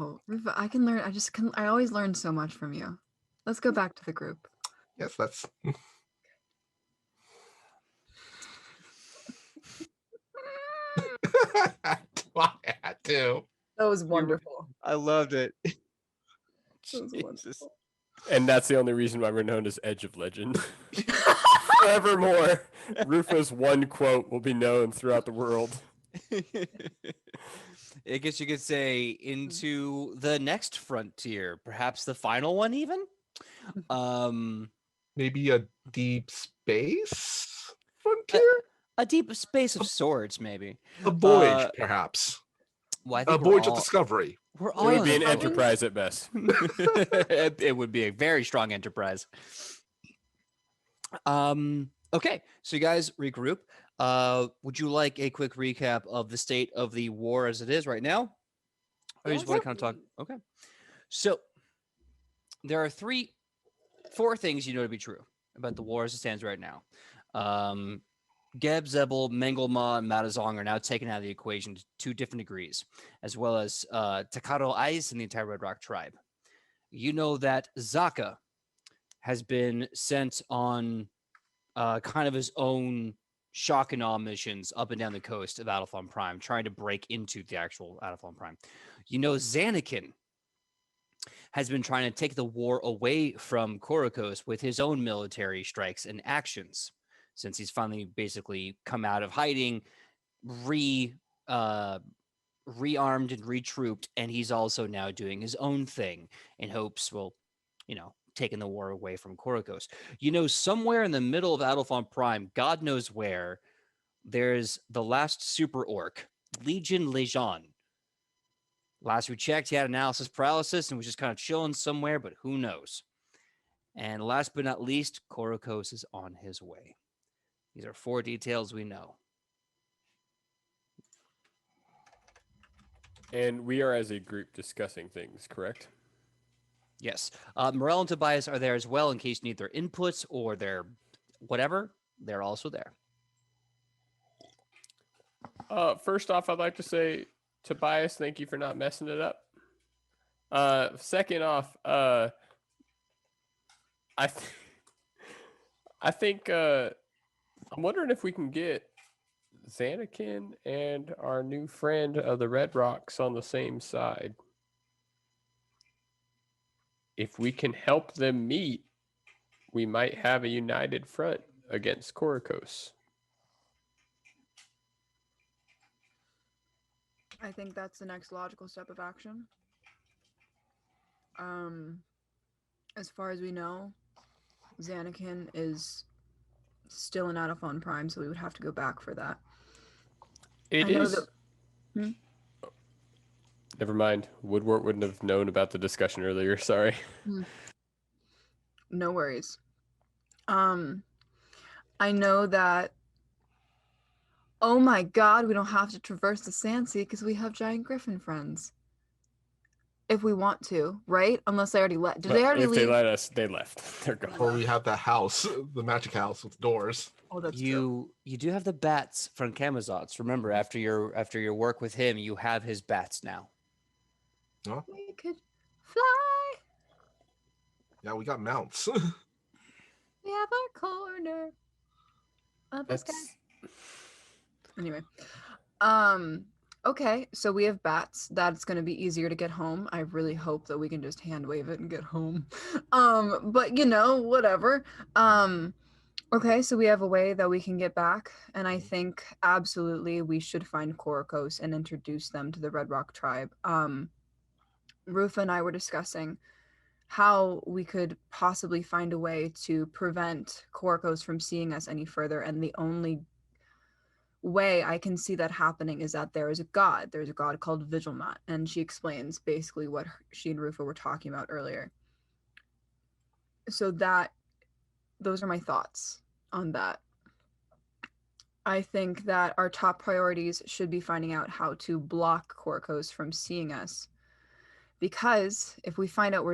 Oh, Rufa, I can learn. I always learn so much from you. Let's go back to the group. Yes, that's... I had to. That was wonderful. I loved it. That was Jesus. wonderful. And that's the only reason why we're known as Edge of Legend. Forevermore, Rufa's one quote will be known throughout the world. I guess you could say into the next frontier, perhaps the final one even. Maybe a deep space frontier? A deep space of sorts, maybe. A voyage, perhaps. Well, I A think we're voyage of all- discovery. We're It all would on be a an fucking- enterprise at best. It would be a very strong enterprise. Okay, so you guys regroup. Would you like a quick recap of the state of the war as it is right now? Or you just want to kind of talk? Okay. So there are four things you know to be true about the war as it stands right now. Geb, Zebel, Mengelma, and Matazong are now taken out of the equation to 2 different degrees, as well as Takaro Ice and the entire Red Rock tribe. You know that Zaka has been sent on kind of his own shock and awe missions up and down the coast of Adolphon Prime, trying to break into the actual Adolphon Prime. You know Zanakin has been trying to take the war away from Korokos with his own military strikes and actions, since he's finally basically come out of hiding, rearmed and retrooped, and he's also now doing his own thing in hopes, well, taking the war away from Korokos. Somewhere in the middle of Adolphon Prime, God knows where, there's the last super orc, Legion Lejean. Last we checked, he had analysis paralysis and was just kind of chilling somewhere, but who knows? And last but not least, Korokos is on his way. These are 4 details we know. And we are as a group discussing things, correct? Yes. Morel and Tobias are there as well in case you need their inputs or their whatever. They're also there. First off, I'd like to say, Tobias, thank you for not messing it up. Second off, I think I'm wondering if we can get Zanakin and our new friend of the Red Rocks on the same side. If we can help them meet, we might have a united front against Korokos. I think that's the next logical step of action. As far as we know, Zanakin is still in Adolphon Prime, so we would have to go back for that. It I know is. that- Hmm? Never mind. Woodward wouldn't have known about the discussion earlier. Sorry. No worries. I know that. Oh my God, we don't have to traverse the sand sea because we have giant griffin friends. if we want to, right? Unless they already left. Did But they already if leave? they let us, they left. They're gone. Or we have that house, the magic house with doors. Oh, that's true. You do have the bats from Kamazots. Remember, after your work with him, you have his bats now. We could fly. Yeah, we got mounts. We have our corner of the sky. Anyway, okay, so we have bats. That's gonna be easier to get home. I really hope that we can just hand wave it and get home. But you know, whatever. Okay, so we have a way that we can get back, and I think absolutely we should find Korokos and introduce them to the Red Rock tribe. Rufa and I were discussing how we could possibly find a way to prevent Korokos from seeing us any further, and the only way I can see that happening is that there is a god. There's a god called Vigilmat, and she explains basically what she and Rufa were talking about earlier. So those are my thoughts on that. I think that our top priorities should be finding out how to block Korokos from seeing us. Because if we find out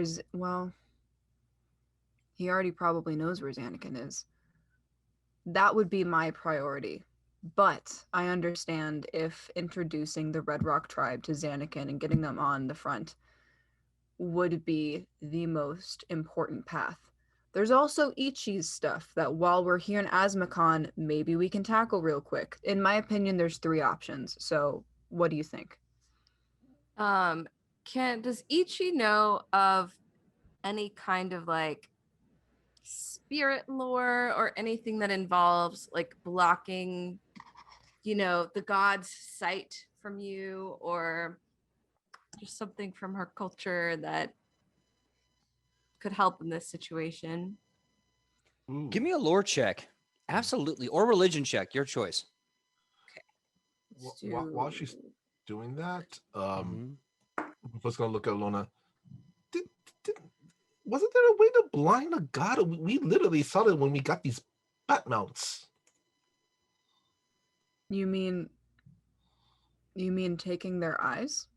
he already probably knows where Xanakin is. That would be my priority. But I understand if introducing the Red Rock tribe to Xanakin and getting them on the front would be the most important path. There's also Ichi's stuff that while we're here in Azmakon, maybe we can tackle real quick. In my opinion, there's 3 options. So what do you think? Does Ichi know of any kind of like spirit lore or anything that involves like blocking, the god's sight from you, or just something from her culture that could help in this situation? Ooh. Give me a lore check. Absolutely. Or religion check, your choice. While she's doing that, Mhm. Rufa's gonna look at Lona. Wasn't there a way to blind a god? We literally saw it when we got these bat mounts. You mean taking their eyes?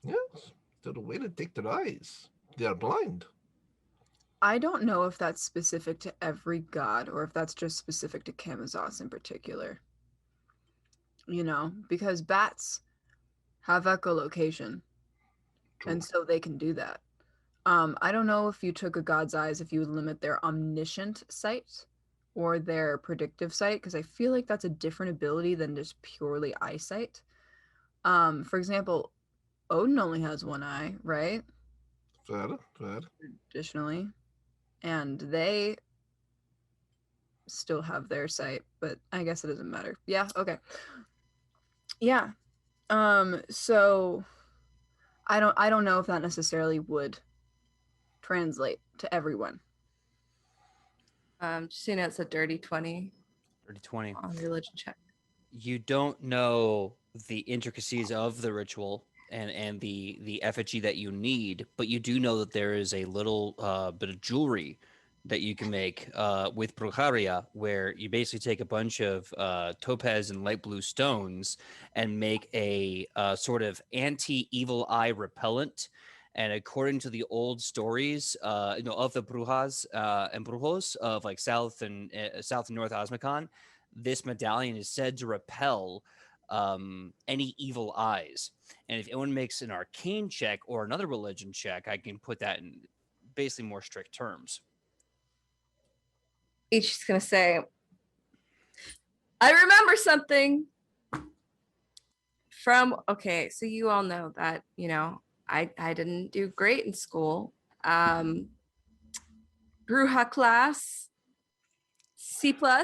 Yes, there's a way to take their eyes. They are blind. I don't know if that's specific to every god or if that's just specific to Kamazots in particular. Because bats have echolocation, and so they can do that. I don't know if you took a god's eyes, if you would limit their omniscient sight or their predictive sight, because I feel like that's a different ability than just purely eyesight. For example, Odin only has one eye, right? Fair. Traditionally. And they still have their sight, but I guess it doesn't matter. Yeah, okay. Yeah. So I don't know if that necessarily would translate to everyone. Just so you know, it's a dirty 20 30-20. on religion check. You don't know the intricacies of the ritual and the effigy that you need, but you do know that there is a little bit of jewelry that you can make with Brujaria, where you basically take a bunch of topaz and light blue stones and make a sort of anti-evil eye repellent. And according to the old stories, of the Brujas and Brujos of like South and North Azmakon, this medallion is said to repel any evil eyes. And if anyone makes an arcane check or another religion check, I can put that in basically more strict terms. Ichi's gonna say, I remember something so you all know that, I didn't do great in school. Bruja class, C+, but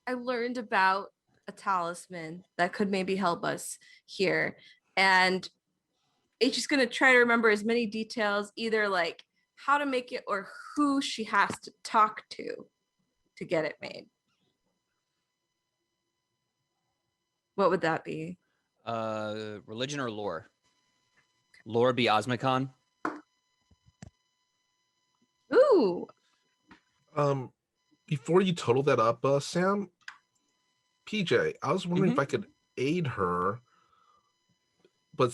I learned about a talisman that could maybe help us here. And Ichi's gonna try to remember as many details, either like how to make it or who she has to talk to get it made. What would that be? Religion or lore? Lore be Osmicon. Ooh. Before you total that up, Sam, PJ, I was wondering if I could aid her but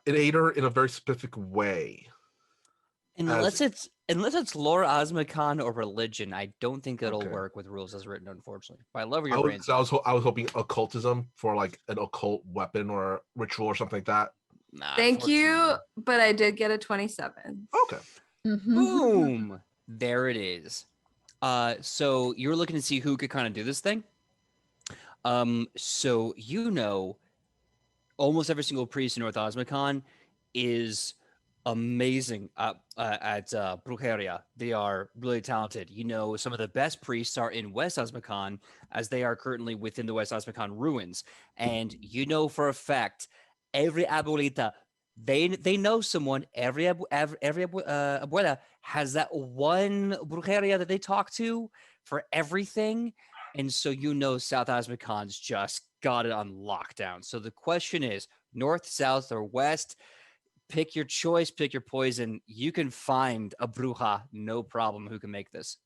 it ate her in a very specific way. Unless it's lore, Osmicon, or religion, I don't think it'll Okay. work with rules as written, unfortunately. But I love your I brains. was hoping occultism for like an occult weapon or ritual or something like that. Nah, Thank you, unfortunately. but I did get a 27. Okay. Boom! There it is. So you're looking to see who could kind of do this thing. So almost every single priest in North Osmicon is amazing at brujeria. They are really talented. Some of the best priests are in West Osmicon, as they are currently within the West Osmicon ruins. And for a fact, every abuelita, they know someone. Every abuela has that one brujeria that they talk to for everything. And so South Osmicon's just got it on lockdown. So the question is, north, south, or west? Pick your choice, pick your poison. You can find a bruja, no problem, who can make this.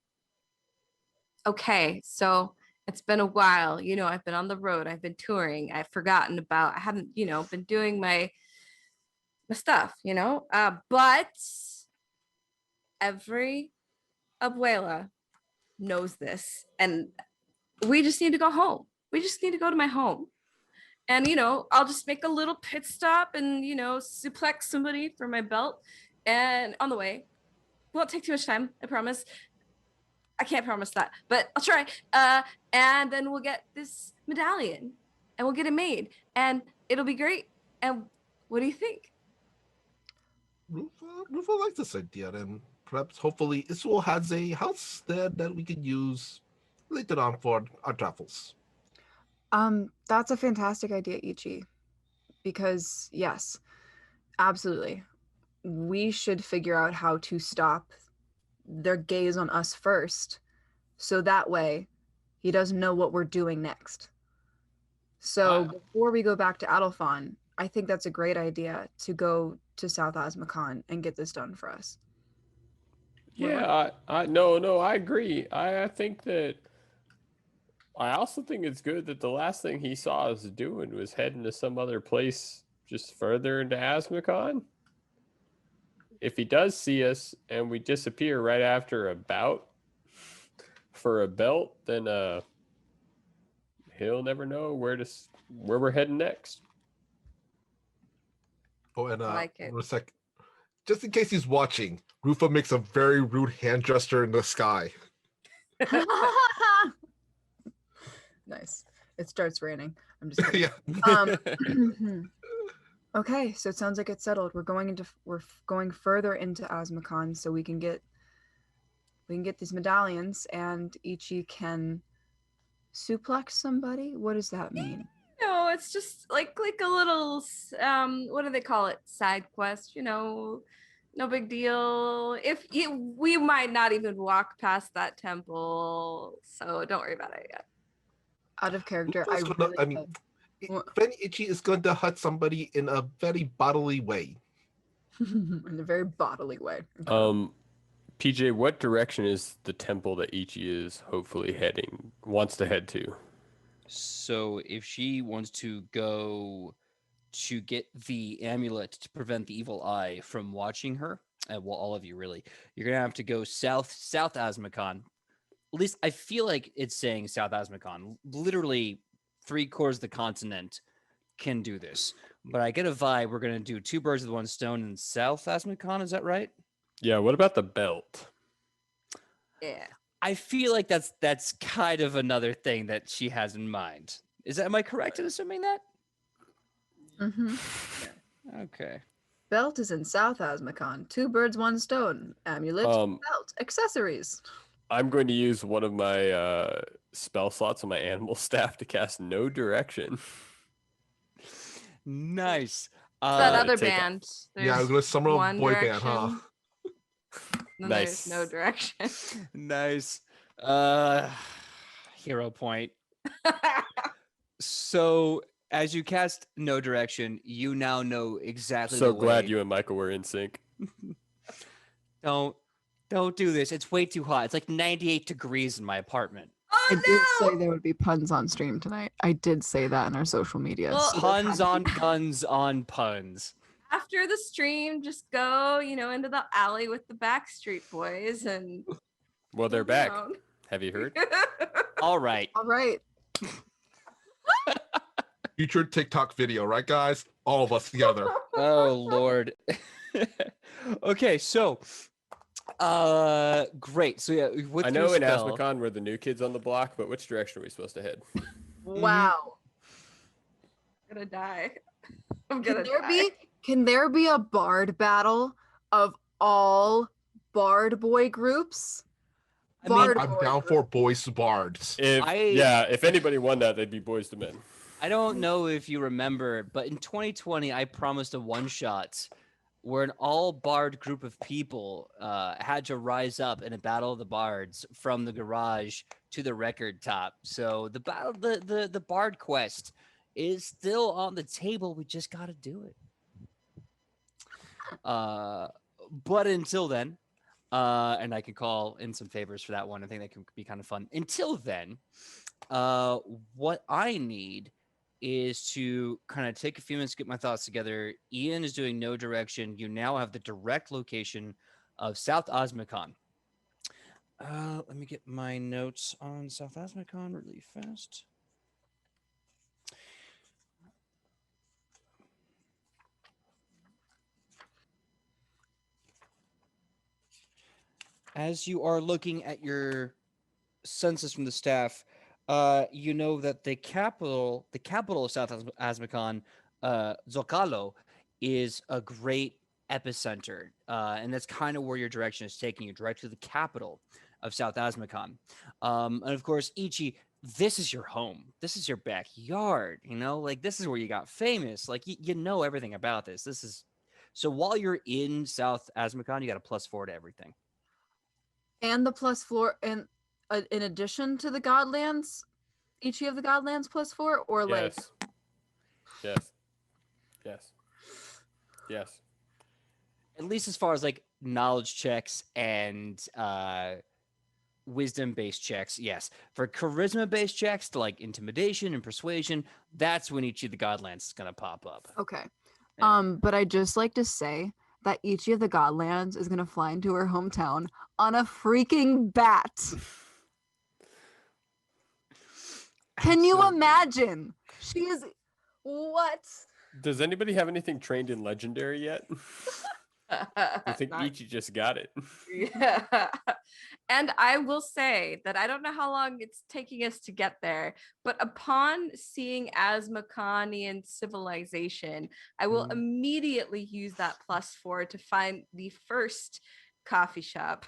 Okay, so it's been a while. I've been on the road. I've been touring. I haven't, been doing my stuff, but every abuela knows this. And we just need to go home. We just need to go to my home. And, I'll just make a little pit stop and, suplex somebody for my belt. And on the way, won't take too much time, I promise. I can't promise that, but I'll try. And then we'll get this medallion and we'll get it made and it'll be great. And what do you think? Rufa likes this idea, and perhaps hopefully Isuel has a house there that we can use later on for our travels. That's a fantastic idea, Ichi, because yes, absolutely. We should figure out how to stop their gaze on us first, so that way he doesn't know what we're doing next. So before we go back to Adelphon, I think that's a great idea to go to South Osmicon and get this done for us. Yeah, I agree. I think that I also think it's good that the last thing he saw us doing was heading to some other place just further into Asmicon. If he does see us and we disappear right after a bout for a belt, then he'll never know where we're heading next. Oh, and like it. just in case he's watching, Rufa makes a very rude hand gesture in the sky. Nice. It starts raining. I'm just kidding. Yeah. Okay, so it sounds like it's settled. We're going further into Osmicon so we can get these medallions, and Ichi can suplex somebody. What does that mean? No, it's just like a little what do they call it? Side quest, no big deal. We might not even walk past that temple, so don't worry about it yet. Out of character, Ichi is going to hurt somebody in a very bodily way. in a very bodily way. PJ, what direction is the temple that Ichi is hopefully wants to head to? So if she wants to go to get the amulet to prevent the evil eye from watching her, well, all of you really, you're going to have to go south Osmicon. At least I feel like it's saying South Osmicon. Literally 3/4 of the continent can do this. But I get a vibe we're going to do 2 birds with 1 stone in South Osmicon. Is that right? Yeah, what about the belt? Yeah. I feel like that's kind of another thing that she has in mind. Am I correct in assuming that? Mm-hmm. Yeah. Okay. Belt is in South Osmicon. 2 birds, 1 stone. Amulet, belt, accessories. I'm going to use one of my spell slots on my animal staff to cast No Direction. Nice. That other band. Yeah, I was going to summon a boy band, huh? Then Nice. There's No Direction. Nice. Hero point. So as you cast No Direction, you now know exactly So the glad way. you and Michael were in sync. Don't do this. It's way too hot. It's like 98 degrees in my apartment. I Oh did no! say there would be puns on stream tonight. I did say that in our social media. Well, so there Puns had to on be- guns on puns. After the stream, just go, into the alley with the Backstreet Boys and Well, they're fool back. around. Have you heard? All right. All right. Future TikTok video, right, guys? All of us together. Oh Lord. Okay, so great. So yeah, with I your know in spell, Asmacon we're the new kids on the block, but which direction are we supposed to head? Wow. I'm gonna die. I'm Can gonna there die. be a bard battle of all bard boy groups? I mean, Bard I'm boy down group. for boys to bards. If anybody won that, they'd be Boys to Men. I don't know if you remember, but in 2020, I promised a one shot where an all bard group of people had to rise up in a battle of the bards from the garage to the record top. So the battle, the bard quest is still on the table. We just got to do it. But until then, and I can call in some favors for that one. I think that can be kind of fun. Until then, what I need is to kind of take a few minutes to get my thoughts together. Ian is doing no direction. You now have the direct location of South Osmicon. Let me get my notes on South Osmicon really fast. As you are looking at your census from the staff, you know that the capital of South Asmicon, Zocalo, is a great epicenter, and that's kind of where your direction is taking you, direct to the capital of South Asmicon. And of course, Ichi, this is your home. This is your backyard. Like this is where you got famous. Like you know everything about this. This is so while you're in South Asmicon, you got a +4 to everything. And the +4, and in addition to the Godlands, each of the Godlands +4, or like Yes. Yes. Yes. At least as far as like knowledge checks and wisdom based checks, yes. For charisma based checks to like intimidation and persuasion, that's when each of the Godlands is gonna pop up. okay. Yeah. But I'd just like to say that each of the Godlands is gonna fly into her hometown on a freaking bat. Can you imagine? She is what? Does anybody have anything trained in Legendary yet? I think Not- Ichi just got it. Yeah. And I will say that I don't know how long it's taking us to get there, but upon seeing Asmaconian civilization, I will immediately use that +4 to find the first coffee shop.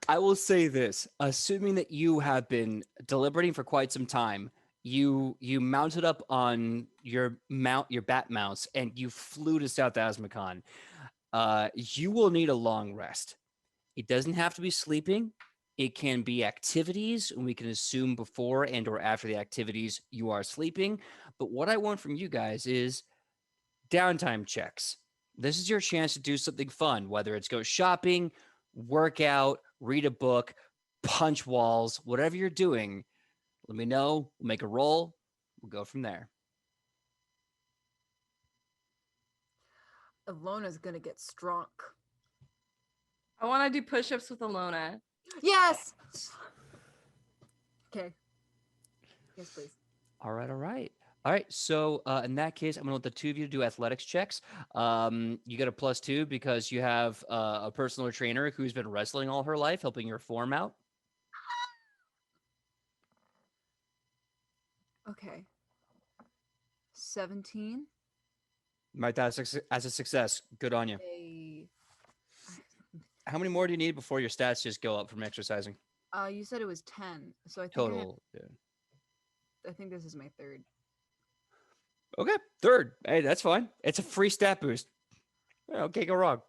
I will say this, assuming that you have been deliberating for quite some time, you mounted up on your bat mounts and you flew to South Asmacon. You will need a long rest. It doesn't have to be sleeping. It can be activities, and we can assume before and or after the activities you are sleeping. But what I want from you guys is downtime checks. This is your chance to do something fun, whether it's go shopping, work out, read a book, punch walls, whatever you're doing. Let me know. We'll make a roll. We'll go from there. Alona's gonna get strong. I want to do push-ups with Alona. Yes. Okay. Yes, please. All right. So in that case, I'm gonna let the two of you do athletics checks. You get a +2 because you have a personal trainer who's been wrestling all her life, helping your form out. Okay. 17. Mark that as a success. Good on you. How many more do you need before your stats just go up from exercising? You said it was 10, so I think Total. I think this is my third. Okay, third. Hey, that's fine. It's a free stat boost. Okay, go wrong.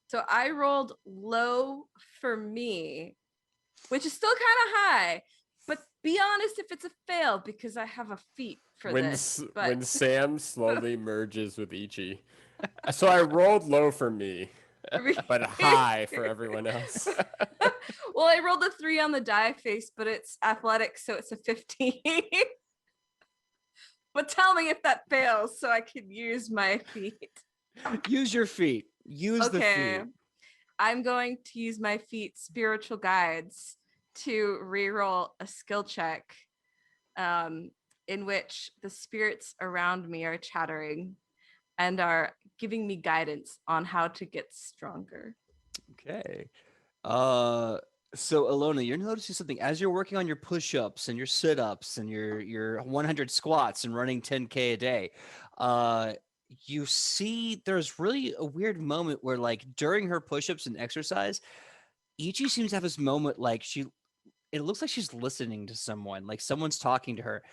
So I rolled low for me, which is still kind of high. But be honest if it's a fail because I have a feat for this. But When Sam slowly merges with Ichi. So I rolled low for me. but high for everyone else. Well, I rolled a 3 on the die face, but it's athletics, so it's a 15. But tell me if that fails so I can use my feet. Use your feet. Use the Okay. feet. I'm going to use my feet spiritual guides to reroll a skill check in which the spirits around me are chattering and are giving me guidance on how to get stronger. Okay. So Alona, you're noticing something as you're working on your push-ups and your sit-ups and your 100 squats and running 10K a day. You see there's really a weird moment where like during her push-ups and exercise, Ichi seems to have this moment like it looks like she's listening to someone, like someone's talking to her.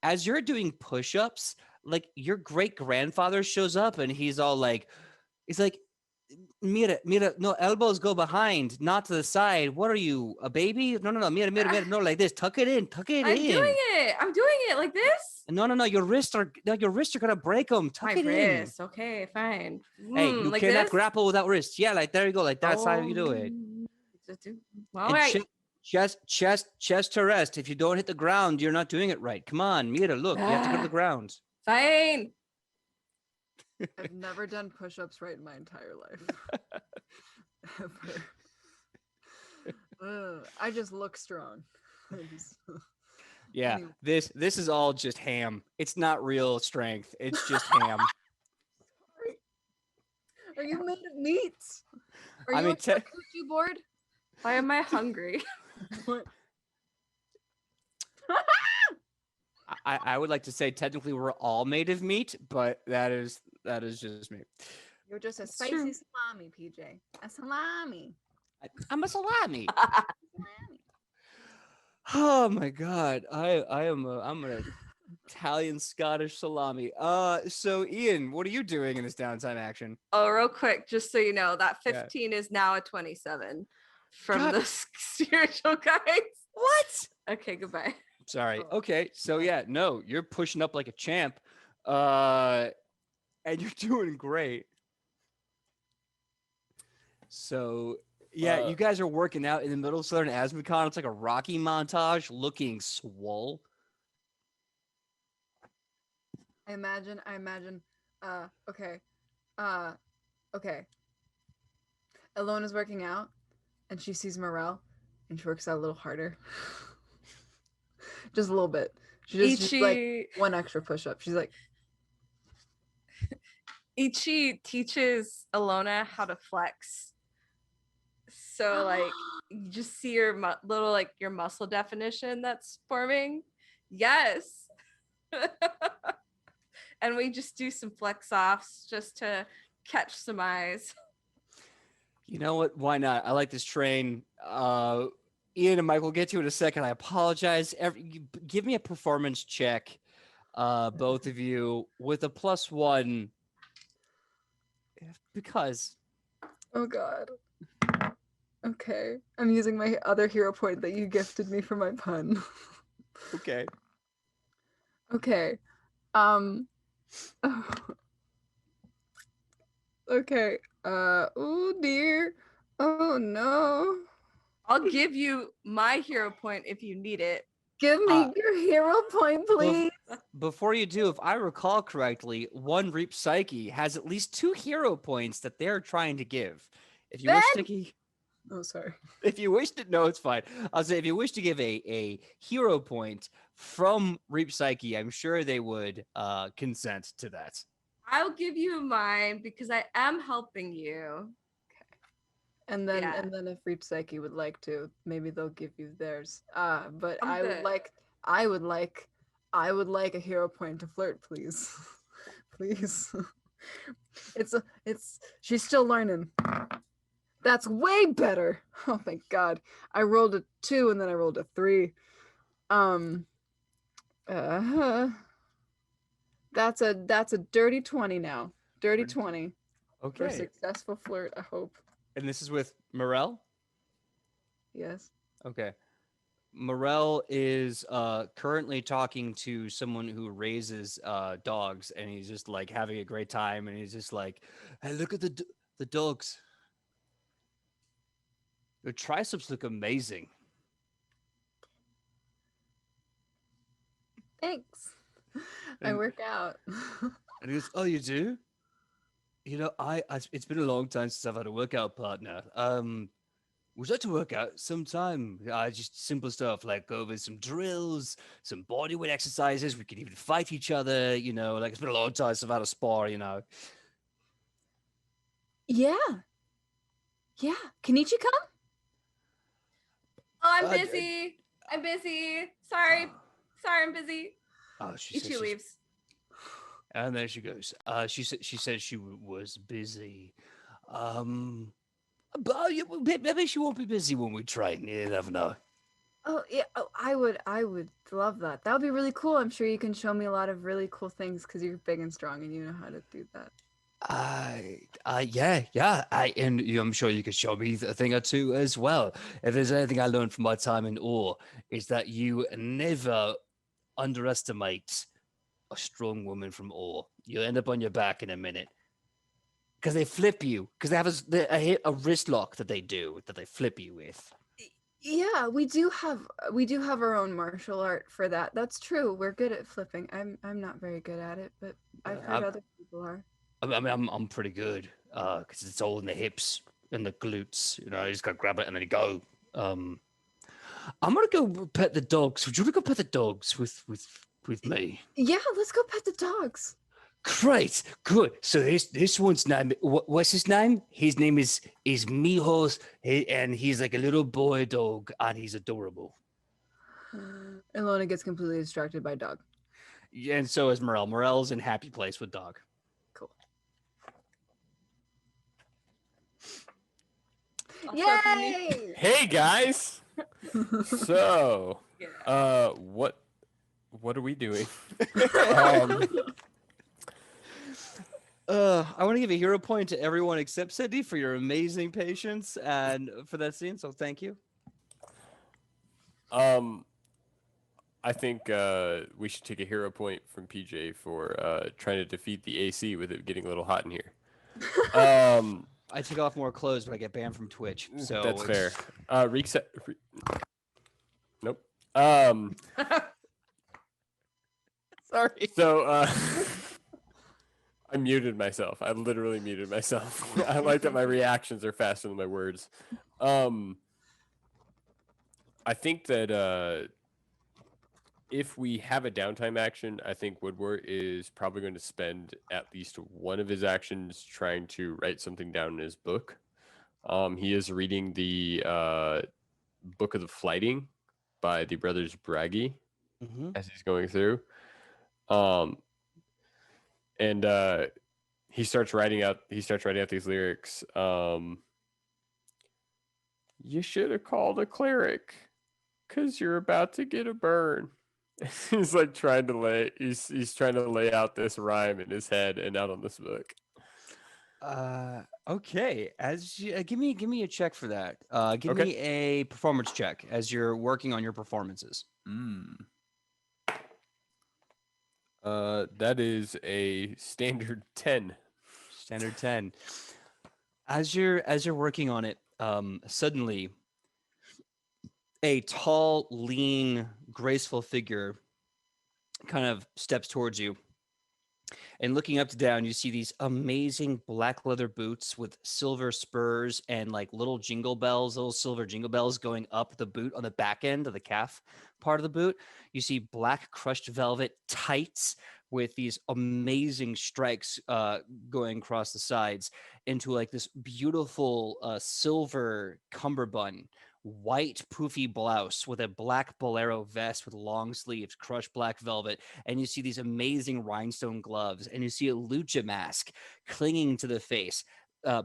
As you're doing push-ups, like your great grandfather shows up and he's like, Mira, no, elbows go behind, not to the side. What are you, a baby? No, mira, no, like this. Tuck it in. I'm doing it like this. No, your wrists are gonna break them. Tuck My it wrist. Okay, fine. in. Hey, you like cannot this? grapple without wrists. Yeah, like there you go. Like that's how you do it. All And right. chest to rest. If you don't hit the ground, you're not doing it right. Come on, Mira, look, you have to go to the ground. Fine. I've never done push-ups right in my entire life. Ever. I just look strong. Yeah, Anyway. this is all just ham. It's not real strength. It's just ham. Are you made of meat? Are I you mean, a charcuterie board? Why am I hungry? What? I would like to say technically we're all made of meat, but that is just me. You're just a It's spicy true. salami, PJ. A salami. I'm a salami. Salami. Oh my god, I'm an Italian Scottish salami. So Ian, what are you doing in this downtime action? Oh, real quick, just so you know, that Yeah. 15 is now a 27 from God. the spiritual guides. What? Okay, goodbye. Sorry. Oh. Okay, so yeah, no, you're pushing up like a champ, and you're doing great. So yeah, you guys are working out in the middle of Southern Asmacon. It's like a Rocky montage, looking swole. I imagine. Okay. Okay. Alona's working out, and she sees Morel, and she works out a little harder. Just a little bit. She's like Ichi, one extra push-up. She's like, Ichi teaches Alona how to flex. So like you just see your little like your muscle definition that's forming. Yes. And we just do some flex offs just to catch some eyes. You know what? Why not? I like this train. Ian and Mike, we'll get to it in a second. I apologize. Give me a performance check, both of you, with a +1. Because. oh god. Okay. I'm using my other hero point that you gifted me for my pun. Okay. Okay. Okay. Oh dear. Oh no. I'll give you my hero point if you need it. Give me your hero point, please. Before you do, if I recall correctly, one Reap Psyche has at least 2 hero points that they're trying to give. If you wish to, Oh, sorry. if you wish to, no, it's fine. I'll say if you wish to give a hero point from Reap Psyche, I'm sure they would consent to that. I'll give you mine because I am helping you. And then Yeah. and then if Reach Psyche would like to, maybe they'll give you theirs. But I'm I would good. like a hero point to flirt, please. Please. She's still learning. That's way better. Oh my god. I rolled a 2 and then I rolled a 3. That's a dirty 20 now. Dirty 20 for a Okay. successful flirt, I hope. And this is with Morel? Yes. Okay. Morel is currently talking to someone who raises dogs, and he's just like having a great time, and he's just like, "Hey, look at the dogs. Your triceps look amazing. Thanks. I And- work out. And he goes, "Oh, you do? You know, it's been a long time since I've had a workout partner. Would you like to work out sometime? Just simple stuff like go over some drills, some bodyweight exercises. We could even fight each other. You know, like it's been a long time since I've had a spar. You know." Yeah. Yeah. Can Ichi come? Oh, I'm Uh, d- busy. I'm busy. Sorry. Sorry, I'm busy. Oh, she Ichi says leaves. and then she goes. She said she was busy. But maybe she won't be busy when we train. You never know. Oh yeah. Oh, I would love that. That would be really cool. I'm sure you can show me a lot of really cool things because you're big and strong and you know how to do that. Yeah. I'm sure you could show me a thing or two as well. If there's anything I learned from my time in Ur, is that you never underestimate a strong woman from Ur. You'll end up on your back in a minute. Because they flip you. Because they have a wrist lock that they flip you with. Yeah, we do have our own martial art for that. That's true. We're good at flipping. I'm not very good at it, but I've heard other people are. I mean, I'm pretty good. Because it's all in the hips and the glutes. You know, you just gotta grab it and then you go. I'm gonna go pet the dogs. Would you want to go pet the dogs with me? Yeah, let's go pet the dogs. Great, good. So this one's name. What's his name? His name is Mijos, and he's like a little boy dog, and he's adorable. Ilona gets completely distracted by dog. Yeah, and so is Morel. Morel's in happy place with dog. Cool. Also, if you need- Yay! Hey guys. So, Yeah. what are we doing? um, I want to give a hero point to everyone except Sidney for your amazing patience and for that scene. So thank you. I think we should take a hero point from PJ for trying to defeat the AC with it getting a little hot in here. I take off more clothes, but I get banned from Twitch. So That's fair. it's- Reset. Nope. Sorry. So I muted myself. I literally muted myself. I like that my reactions are faster than my words. I think that if we have a downtime action, I think Woodward is probably going to spend at least one of his actions trying to write something down in his book. He is reading the Book of the Flighting by the brothers Braggy as he's going through. And he starts writing out these lyrics. You should have called a cleric, 'cause you're about to get a burn. He's like trying to lay out this rhyme in his head and out on this book. Okay. As you, give me a check for that. Give Okay. me a performance check as you're working on your performances. That is a standard 10. Standard 10. As you're working on it, suddenly a tall, lean, graceful figure kind of steps towards you. And looking up to down, you see these amazing black leather boots with silver spurs and like little silver jingle bells going up the boot on the back end of the calf part of the boot. You see black crushed velvet tights with these amazing stripes going across the sides into like this beautiful silver cummerbund, white poofy blouse with a black bolero vest with long sleeves, crushed black velvet, and you see these amazing rhinestone gloves, and you see a lucha mask clinging to the face,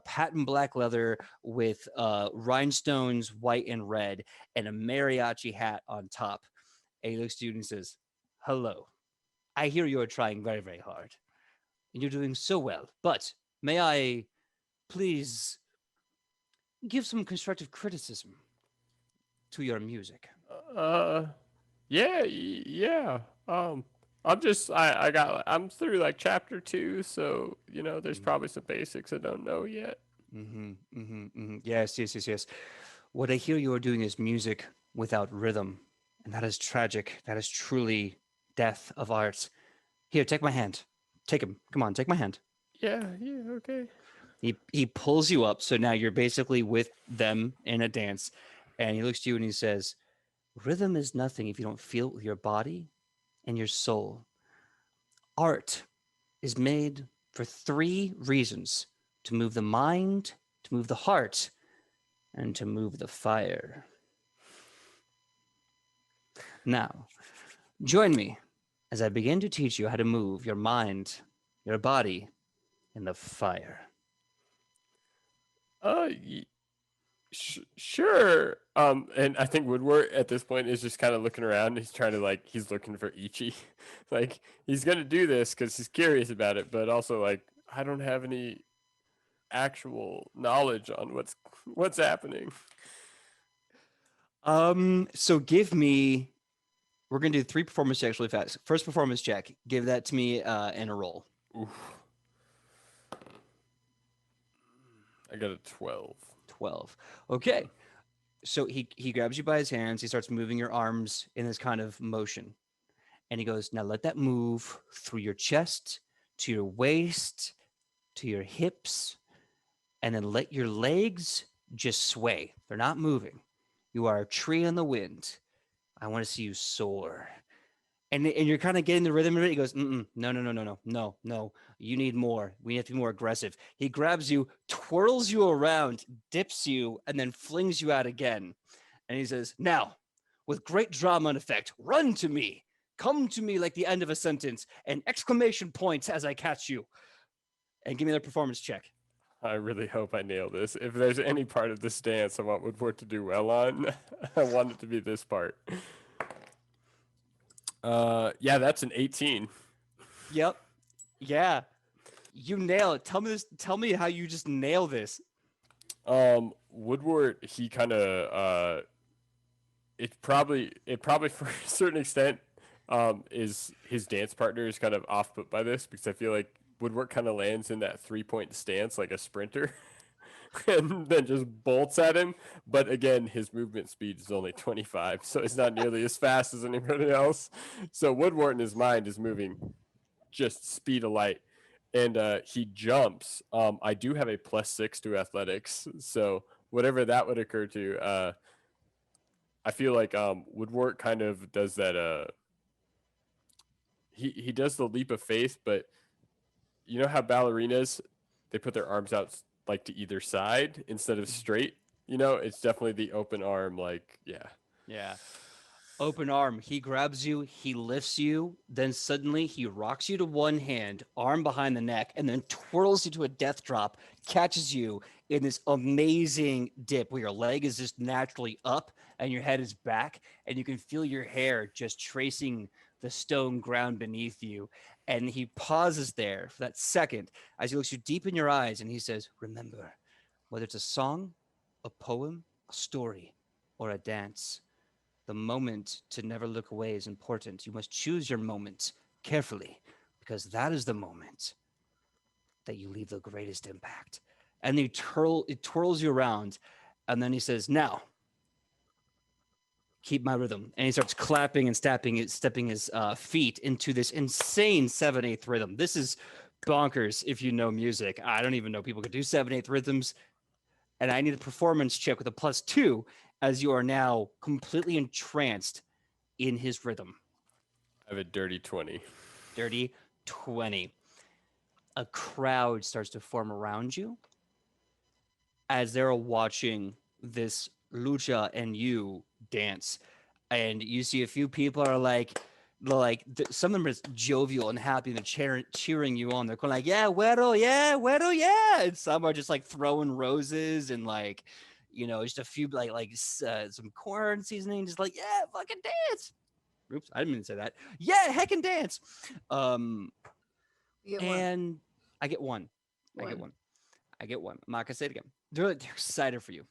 patent black leather with rhinestones white and red, and a mariachi hat on top. And he looks to you and says, "Hello. I hear you are trying very, very hard, and you're doing so well, but may I please give some constructive criticism to your music?" Yeah. I'm through like chapter 2, so there's probably some basics I don't know yet. Yes. What I hear you are doing is music without rhythm, and that is tragic. That is truly death of art. Here, take my hand. Take him. Come on, take my hand. Yeah, okay. He pulls you up, so now you're basically with them in a dance, and he looks to you and he says, "Rhythm is nothing if you don't feel it with your body and your soul. Art is made for three reasons: to move the mind, to move the heart, and to move the fire. Now, join me as I begin to teach you how to move your mind, your body, in the fire." Y- sure. And I think Woodward at this point is just kind of looking around. He's trying to he's looking for Ichi. Like he's gonna do this because he's curious about it, but also like I don't have any actual knowledge on what's happening. So give me. We're gonna do 3 performance checks really fast. First performance check. Give that to me in a roll. Oof. I got a 12. 12. Okay. So he grabs you by his hands. He starts moving your arms in this kind of motion, and he goes, "Now let that move through your chest to your waist to your hips, and then let your legs just sway. They're not moving. You are a tree in the wind. I want to see you soar." And you're kind of getting the rhythm of it. He goes, no, no, no, no, no, no, no. You need more. We have to be more aggressive. He grabs you, twirls you around, dips you, and then flings you out again. And he says, "Now, with great drama and effect, run to me. Come to me like the end of a sentence, and exclamation points as I catch you. And give me their performance check." I really hope I nail this. If there's any part of this dance I want Woodward to do well on, I want it to be this part. Yeah, that's an 18. Yep. Yeah. You nail it. Tell me this. Tell me how you just nail this. Woodward, he kind of it probably for a certain extent is his dance partner is kind of off put by this because I feel like Woodward kind of lands in that 3-point stance like a sprinter and then just bolts at him. But again, his movement speed is only 25, so it's not nearly as fast as anybody else. So Woodward in his mind is moving just speed of light. And he jumps. I do have a +6 to athletics, so whatever that would occur to, I feel like Woodward kind of does that. He does the leap of faith, but you know how ballerinas they put their arms out like to either side instead of straight. It's definitely the open arm. Like Yeah. Open arm. He grabs you, he lifts you, then suddenly he rocks you to one hand, arm behind the neck, and then twirls you to a death drop, catches you in this amazing dip where your leg is just naturally up and your head is back, and you can feel your hair just tracing the stone ground beneath you. And he pauses there for that second as he looks you deep in your eyes and he says, "Remember, whether it's a song, a poem, a story, or a dance, the moment to never look away is important. You must choose your moment carefully because that is the moment that you leave the greatest impact." And it twirls you around. And then he says, "Now, keep my rhythm." And he starts clapping and stepping his feet into this insane 7/8 rhythm. This is bonkers if you know music. I don't even know people could do 7/8 rhythms. And I need a performance check with a +2 as you are now completely entranced in his rhythm. I have a dirty 20. Dirty 20. A crowd starts to form around you as they're watching this lucha and you dance. And you see a few people are some of them are jovial and happy and they're cheering you on. They're going like, "Yeah, güero, yeah, güero, yeah." And some are just like throwing roses and just a few some corn seasoning, just like, "Yeah, fucking dance." Oops, I didn't mean to say that. "Yeah, heckin' dance." You get And I get one. I get One. one. I get one. I'm not gonna say it again. They're excited for you.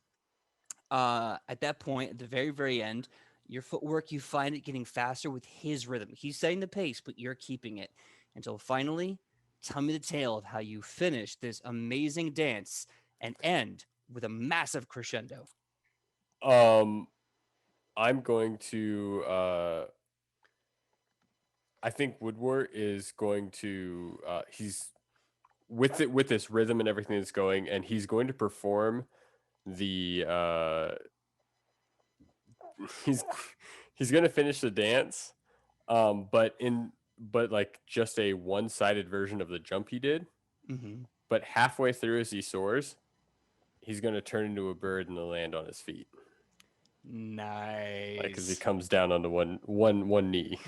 At that point, at the very, very end, your footwork, you find it getting faster with his rhythm. He's setting the pace, but you're keeping it until finally, tell me the tale of how you finish this amazing dance and end with a massive crescendo. I'm going to. I think Woodward is going to. He's with it with this rhythm and everything that's going, and he's going to perform the. He's he's going to finish the dance, but like just a one-sided version of the jump he did. Mm-hmm. But halfway through, as he soars, he's going to turn into a bird and land on his feet. Nice. Like as he comes down onto one knee.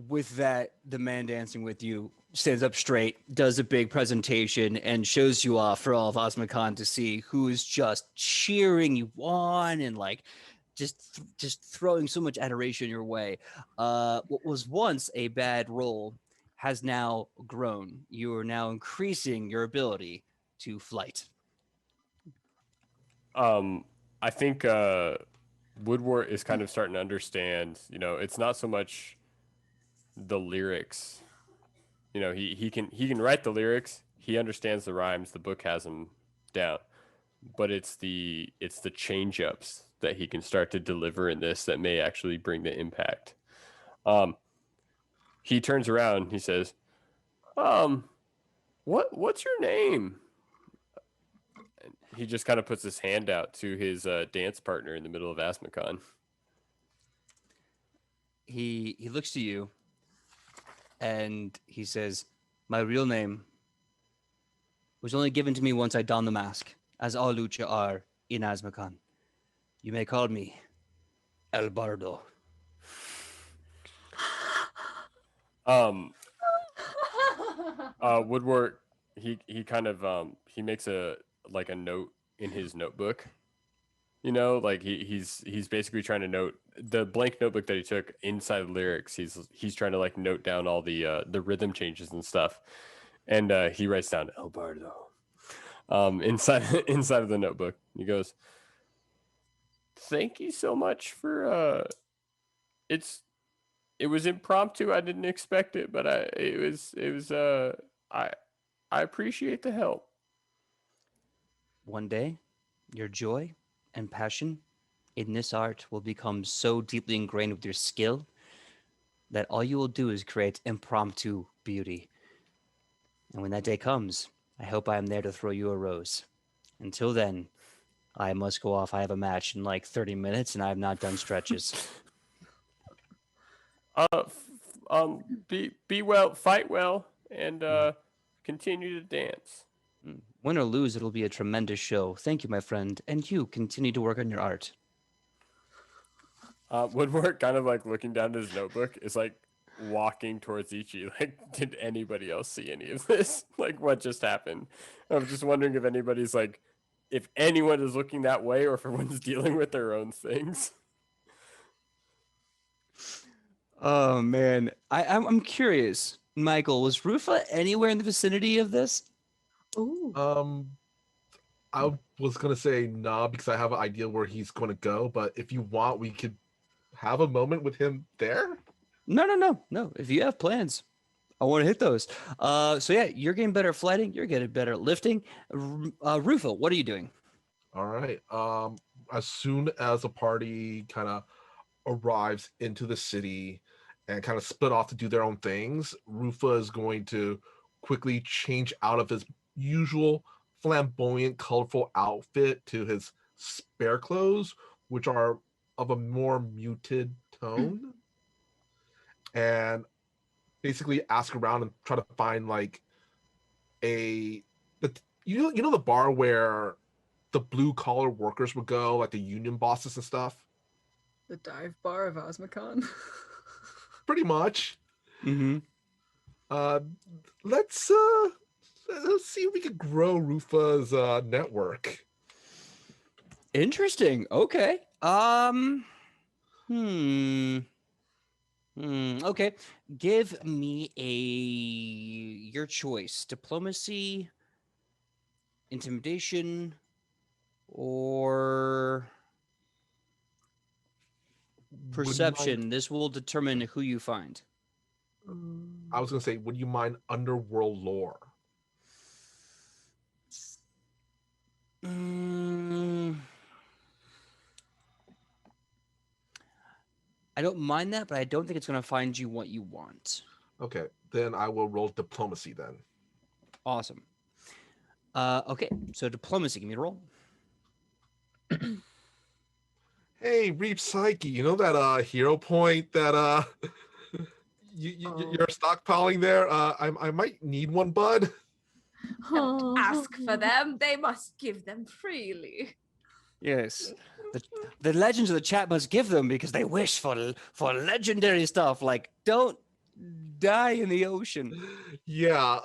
With that, the man dancing with you stands up straight, does a big presentation, and shows you off for all of Osmocon to see, who is just cheering you on and like just throwing so much adoration your way. What was once a bad roll has now grown. You are now increasing your ability to flight. I think Woodward is kind of starting to understand. You know, it's not so much the lyrics. You know, he can write the lyrics. He understands the rhymes. The book has them down, but it's the change ups that he can start to deliver in this that may actually bring the impact. He turns around. He says, what's your name?" And he just kind of puts his hand out to his dance partner in the middle of Asmacon. He looks to you and he says, "My real name was only given to me once I donned the mask, as all Lucha are in Asmacon. You may call me El Bardo." Woodward, he kind of he makes a note in his notebook. You know, like he's basically trying to note the blank notebook that he took inside the lyrics. He's trying to like note down all the rhythm changes and stuff. And he writes down El Bardo inside of the notebook. He goes, "Thank you so much for it was impromptu. I didn't expect it, but I appreciate the help." One day, your joy and passion in this art will become so deeply ingrained with your skill that all you will do is create impromptu beauty. And when that day comes, I hope I am there to throw you a rose. Until then, I must go off. I have a match in like 30 minutes and I have not done stretches. Be well, fight well, and continue to dance. Win or lose, it'll be a tremendous show. Thank you, my friend. And you continue to work on your art. Woodward, kind of like looking down at his notebook, is like walking towards Ichi. Like, did anybody else see any of this? Like, what just happened? I'm just wondering if anybody's like, if anyone is looking that way, or if everyone's dealing with their own things. Oh man, I'm curious, Michael. Was Rufa anywhere in the vicinity of this? Ooh. I was gonna say nah because I have an idea where he's gonna go, but if you want, we could have a moment with him there. No. If you have plans, I want to hit those. So yeah, you're getting better at flighting. You're getting better at lifting. Rufa, what are you doing? All right. As soon as a party kind of arrives into the city and kind of split off to do their own things, Rufa is going to quickly change out of his usual flamboyant, colorful outfit to his spare clothes, which are of a more muted tone, and basically ask around and try to find like you know the bar where the blue collar workers would go, like the union bosses and stuff. The dive bar of Osmocon. Pretty much. Mm-hmm. Let's see if we can grow Rufa's network. Interesting. Okay. Okay. Give me your choice: diplomacy, intimidation, or perception. This will determine who you find. I was gonna say, would you mind underworld lore? Mm, I don't mind that, but I don't think it's going to find you what you want. Okay, then I will roll diplomacy then. Awesome. Okay, so diplomacy. Give me a roll. Hey, Reap Psyche, you know that hero point that you're stockpiling there? I might need one, bud. Don't ask for them. They must give them freely. Yes. The legends of the chat must give them because they wish for legendary stuff like don't die in the ocean. Yeah,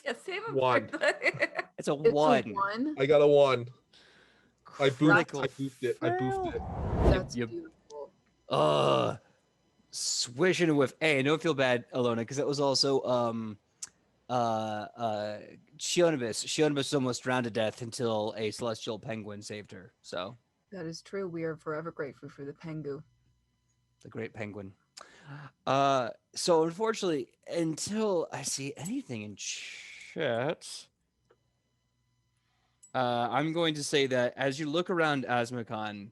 Yeah, save them One. for the... It's a It's one. a 1. I got a 1. I Critical boofed it. I boofed it. That's you- beautiful. Swishing with hey, don't feel bad, Alona, because it was also Shionibus. Shionibus almost drowned to death until a celestial penguin saved her. So That is true. We are forever grateful for the Pengu. the great penguin. So unfortunately, until I see anything in chat, I'm going to say that as you look around Asmacon,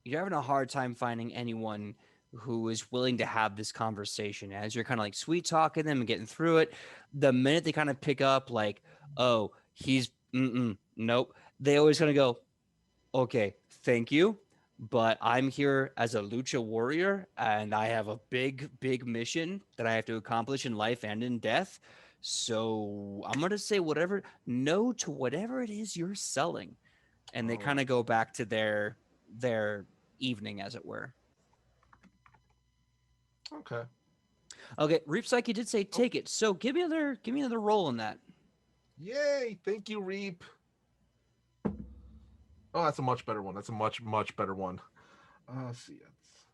you're having a hard time finding anyone who is willing to have this conversation. As you're kind of like sweet talking them and getting through it, the minute they kind of pick up, like, oh, he's nope, they always kind of go, okay, thank you, but I'm here as a lucha warrior and I have a big mission that I have to accomplish in life and in death. So I'm going to say no to whatever it is you're selling. And they kind of go back to their evening, as it were. Okay. Okay, Reap Psyche did say take it. So give me another roll in that. Yay! Thank you, Reap. Oh, that's a much better one. That's a much better one. Let's see. Let's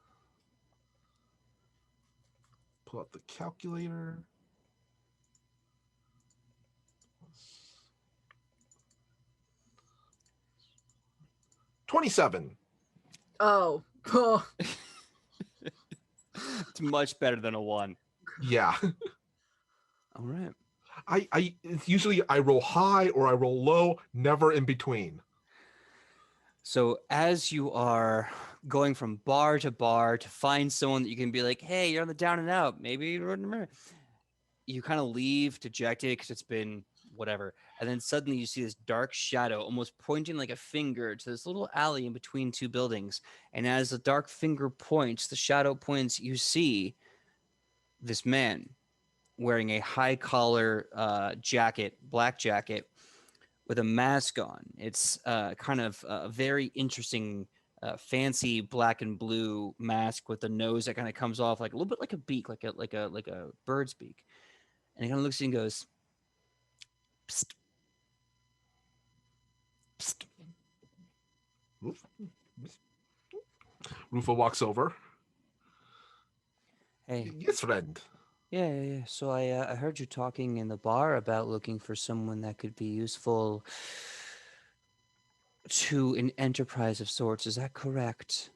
pull out the calculator. 27. Oh. It's much better than a 1. Yeah. All right. It's usually I roll high or I roll low, never in between. So as you are going from bar to bar to find someone that you can be like, hey, you're on the down and out, maybe you kind of leave dejected because it's been whatever. And then suddenly you see this dark shadow almost pointing like a finger to this little alley in between two buildings. And as the dark finger points, the shadow points, you see this man wearing a high collar jacket, black jacket, with a mask on. It's kind of a very interesting, fancy black and blue mask with a nose that kind of comes off like a little bit like a beak, like a bird's beak. And he kind of looks at you and goes, psst, psst. Rufa walks over. Hey. Yes, friend. Yeah. So I heard you talking in the bar about looking for someone that could be useful to an enterprise of sorts. Is that correct?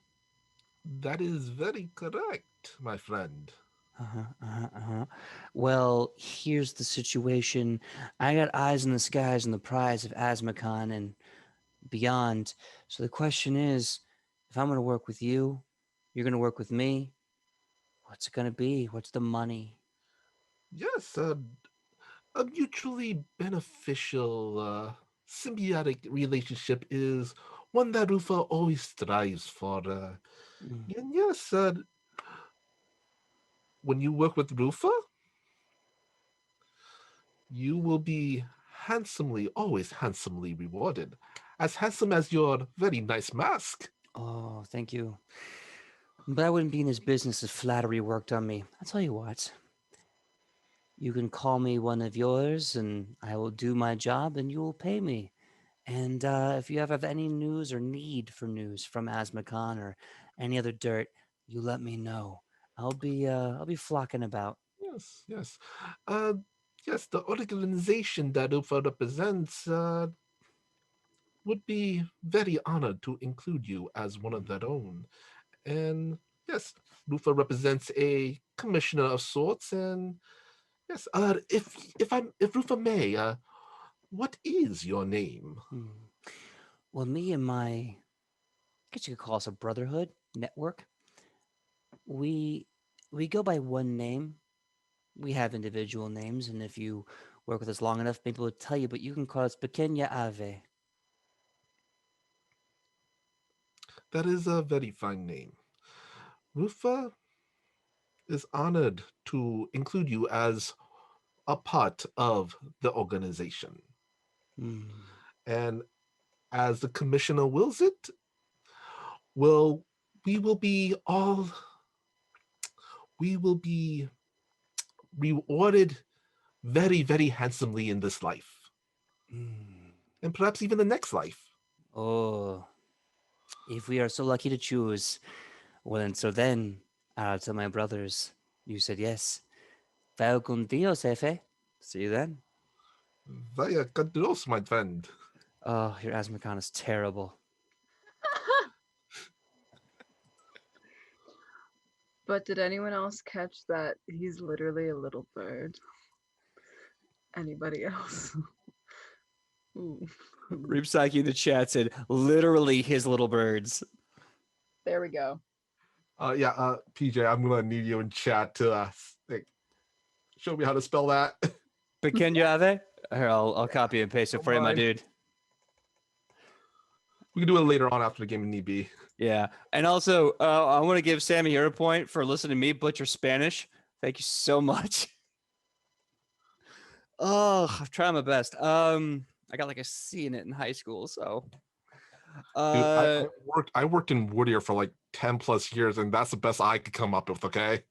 That is very correct, my friend. Well, here's the situation. I got eyes in the skies on the prize of Asmacon and beyond. So the question is, if I'm going to work with you, you're going to work with me. What's it going to be? What's the money? Yes, a mutually beneficial, symbiotic relationship is one that Rufa always strives for. And yes, when you work with Rufa, you will be always handsomely rewarded. As handsome as your very nice mask. Oh, thank you. But I wouldn't be in this business if flattery worked on me. I'll tell you what. You can call me one of yours, and I will do my job, and you will pay me. And if you ever have any news or need for news from Asmacon or any other dirt, you let me know. I'll be flocking about. Yes. Yes, the organization that Rufa represents would be very honored to include you as one of their own. And yes, Rufa represents a commissioner of sorts. And yes, if Rufa may, what is your name? Well, me and my, I guess you could call us a brotherhood network. We we go by one name. We have individual names, and if you work with us long enough, maybe we'll tell you. But you can call us Pequeña Ave. That is a very fine name. Rufa is honored to include you as a part of the organization. Hmm. And as the commissioner wills it, will we will be all we will be rewarded very, very handsomely in this life. Hmm. And perhaps even the next life. Oh, if we are so lucky to choose, well, and so then I'll tell my brothers. You said yes. Veo contigo, Sefe. See you then. Vaya cadros, my friend. Oh, your Asmacon is terrible. But did anyone else catch that he's literally a little bird? Anybody else? Ooh. Ripsaki in the chat said, literally his little birds. There we go. PJ, I'm gonna need you in chat to show me how to spell that. Pequeña Ave? Here, I'll copy and paste it Don't for you, my mind. dude. We can do it later on after the game if need be. Yeah. And also, I want to give Sammy here a point for listening to me butcher Spanish. Thank you so much. Oh, I've tried my best. I got like a C in it in high school, so. Dude, I worked in Whittier for like 10 plus years, and that's the best I could come up with, okay?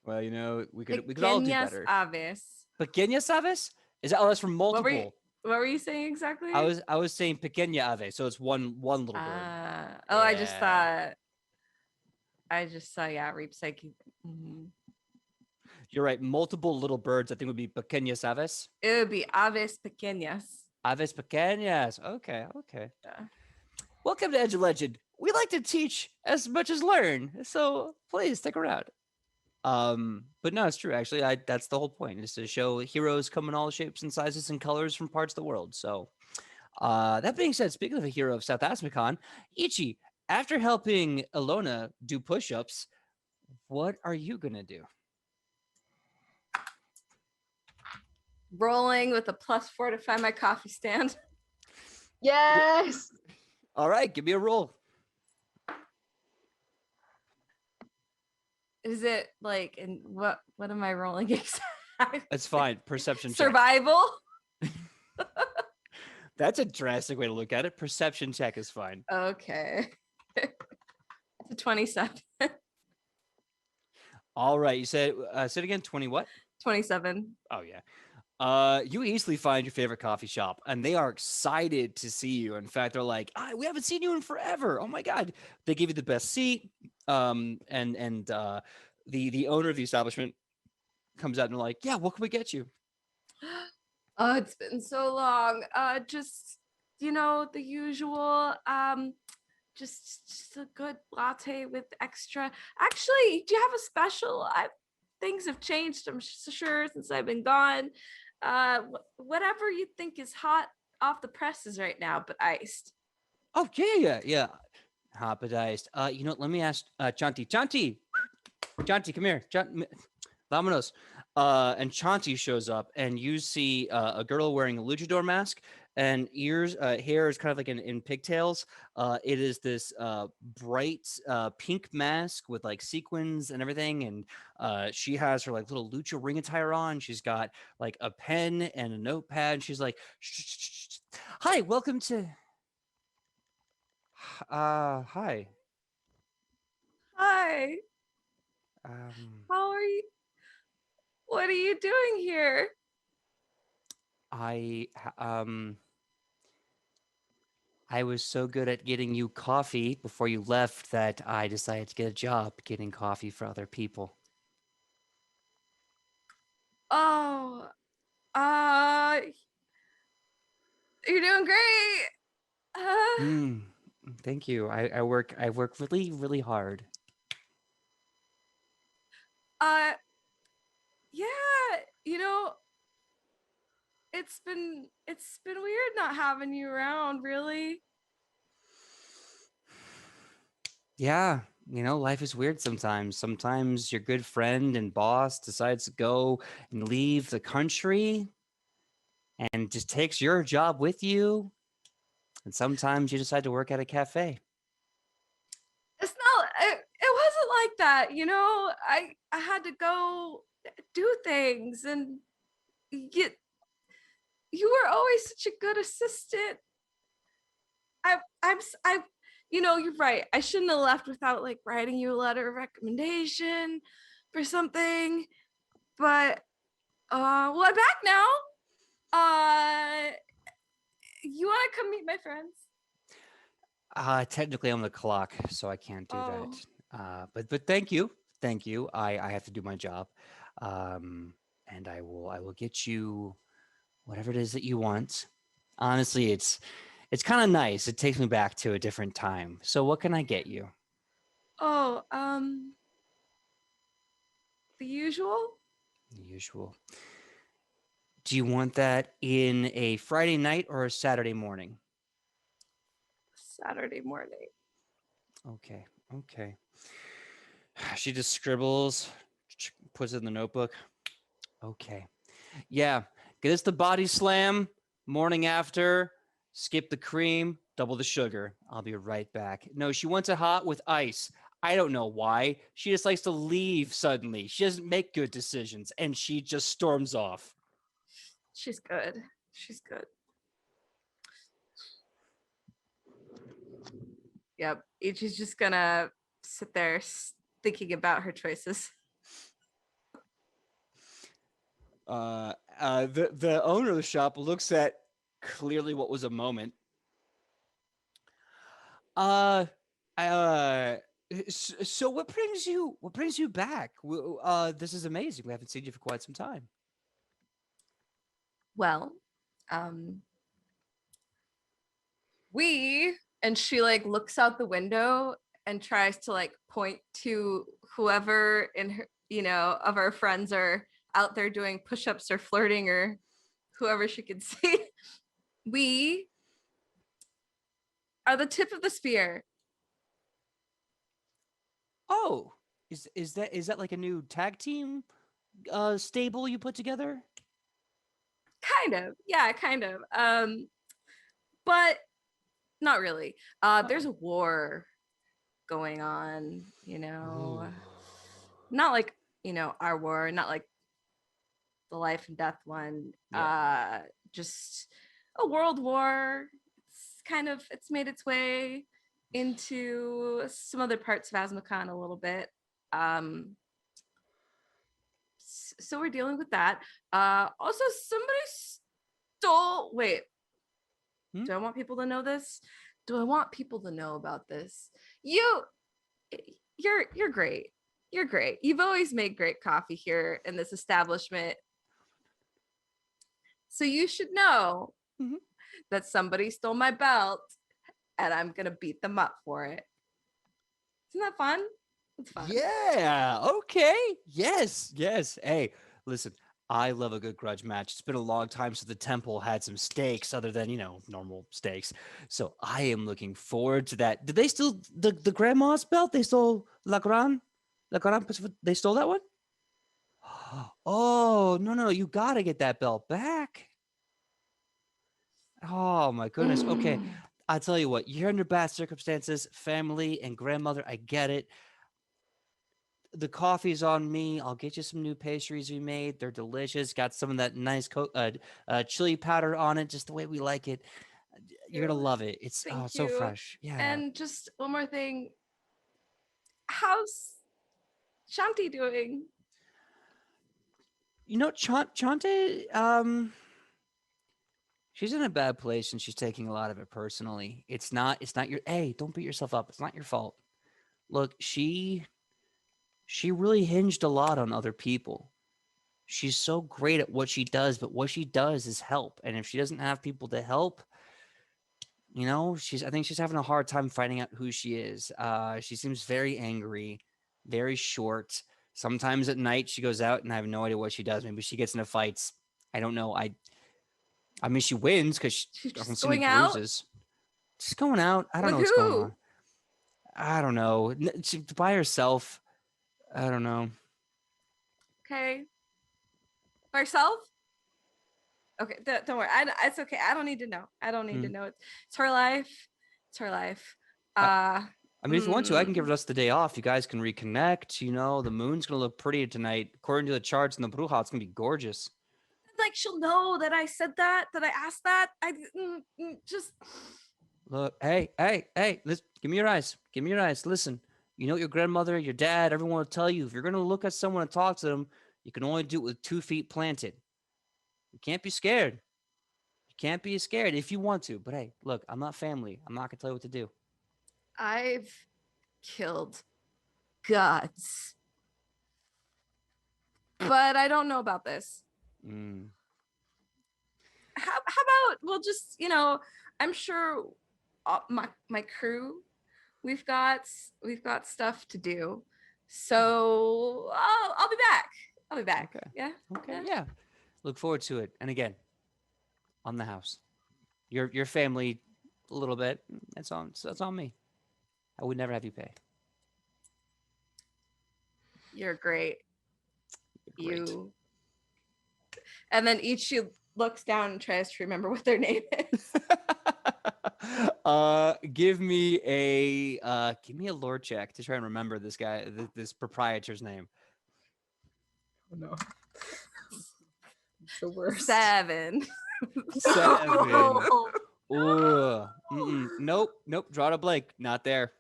Well, you know, we could all do Pequeñas better. aves. Pequeña sabes? Is that that's from multiple? What were you saying exactly? I was saying pequeña ave, so it's one little bird. Oh, Yeah. I just saw, yeah, Reap Psyche. You're right. Multiple little birds, I think, would be pequeñas aves. It would be aves pequeñas. Aves pequeñas. Okay. Yeah. Welcome to Edge of Legend. We like to teach as much as learn, so please stick around. But no, it's true. Actually, that's the whole point, is to show heroes come in all shapes and sizes and colors from parts of the world. So, that being said, speaking of a hero of South Asmacon, Ichi, after helping Ilona do push-ups, what are you gonna do? Rolling with a +4 to find my coffee stand. Yes. All right, give me a roll. Is it like, and what am I rolling exactly? That's fine. Perception check. Survival? That's a drastic way to look at it. Perception check is fine. Okay. It's a 27. All right, you said it again. 20 what? 27. Oh yeah. You easily find your favorite coffee shop, and they are excited to see you. In fact, they're like, "We haven't seen you in forever. Oh my god!" They give you the best seat. And the owner of the establishment comes out and they're like, "Yeah, what can we get you?" Oh, it's been so long. Just the usual. Just a good latte with extra. Actually, do you have a special? Things have changed, I'm sure, since I've been gone. Whatever you think is hot off the presses right now, but iced. Oh yeah. Hot but iced. Let me ask Chanti. Chanti, come here. Vámonos. And Chanti shows up, and you see a girl wearing a luchador mask, and hair is kind of like in pigtails. It is this bright pink mask with like sequins and everything, and she has her like little lucha ring attire on. She's got like a pen and a notepad. She's like, shh. Hi, welcome to. Hi. Hi. How are you? What are you doing here? I was so good at getting you coffee before you left that I decided to get a job getting coffee for other people. Oh, you're doing great. Thank you. I work really, really hard. Yeah, it's been weird not having you around, really. Yeah, life is weird sometimes. Sometimes your good friend and boss decides to go and leave the country and just takes your job with you. And sometimes you decide to work at a cafe. It's not it wasn't like that, I had to go do things, and you were always such a good assistant. I you're right. I shouldn't have left without like writing you a letter of recommendation for something. But well, I'm back now. You want to come meet my friends? Technically I'm on the clock, so I can't do Oh. that. But thank you. Thank you. I have to do my job. And I will get you whatever it is that you want. Honestly, it's kind of nice. It takes me back to a different time. So what can I get you? Oh, the usual. The usual. Do you want that in a Friday night or a Saturday morning? Saturday morning. Okay. Okay. She just scribbles, puts it in the notebook. Okay. Yeah. Get us the body slam, morning after, skip the cream, double the sugar. I'll be right back. No, she wants it hot with ice. I don't know why. She just likes to leave suddenly. She doesn't make good decisions, and she just storms off. She's good. She's good. Yep. Ichi's just gonna sit there thinking about her choices. The owner of the shop looks at clearly what was a moment. So what brings you back? This is amazing. We haven't seen you for quite some time. Well, and she like looks out the window and tries to like point to whoever in her, of our friends are out there doing push-ups or flirting or whoever she could see. We are the tip of the spear. Oh, is that like a new tag team stable you put together? Kind of. Yeah, kind of. But not really. There's a war going on, not like, our war, not like the life and death one. Yeah. Just a world war. It's made its way into some other parts of Azmokan a little bit. So we're dealing with that. Also, somebody wait. Do I want people to know this? Do I want people to know about this? You're great. You're great. You've always made great coffee here in this establishment. So you should know that somebody stole my belt and I'm going to beat them up for it. Isn't that fun? It's fun. Yeah. Okay. Yes. Hey, listen, I love a good grudge match. It's been a long time since the temple had some stakes other than, normal stakes. So I am looking forward to that. Did they still, the grandma's belt? They stole La Gran? They stole that one? Oh, no. You got to get that belt back. Oh, my goodness. Okay. I'll tell you what, you're under bad circumstances, family and grandmother. I get it. The coffee's on me. I'll get you some new pastries we made. They're delicious. Got some of that nice chili powder on it, just the way we like it. You're gonna love it. It's so fresh. Yeah. And just one more thing. How's Shanti doing? Chante, she's in a bad place and she's taking a lot of it personally. It's not your, hey, don't beat yourself up. It's not your fault. Look, she really hinged a lot on other people. She's so great at what she does, but what she does is help. And if she doesn't have people to help, I think she's having a hard time finding out who she is. She seems very angry, very short. Sometimes at night she goes out and I have no idea what she does. Maybe she gets into fights. I don't know. I mean, she wins because She's I don't just see any going out bruises. She's going out. I don't know with what's going who? on. I don't know. She, by herself. I don't know. Okay, by herself. Okay, don't worry. It's okay. I don't need to know. I don't need to know. It's her life. It's her life. I mean, if you want to, I can give us the day off. You guys can reconnect. You know, the moon's gonna look pretty tonight. According to the charts in the Bruja, it's gonna be gorgeous. Like she'll know that I said that I asked that. Just Look, hey, listen, give me your eyes. Give me your eyes. Listen, you know what your grandmother, your dad, everyone will tell you. If you're gonna look at someone and talk to them, you can only do it with 2 feet planted. You can't be scared. You can't be scared if you want to. But hey, look, I'm not family. I'm not gonna tell you what to do. I've killed gods, but I don't know about this. Mm. How about we'll just I'm sure my crew we've got stuff to do, so I'll be back. I'll be back. Okay. Yeah. Okay. Yeah. Look forward to it. And again, on the house, your family, a little bit. That's on me. I would never have you pay. You're great. You're great. You. And then Ichi looks down and tries to remember what their name is. Give me a lore check to try and remember this guy, this proprietor's name. Oh no. It's the worst. 7. 7. Oh. Ooh. Nope. Draw a blank. Not there.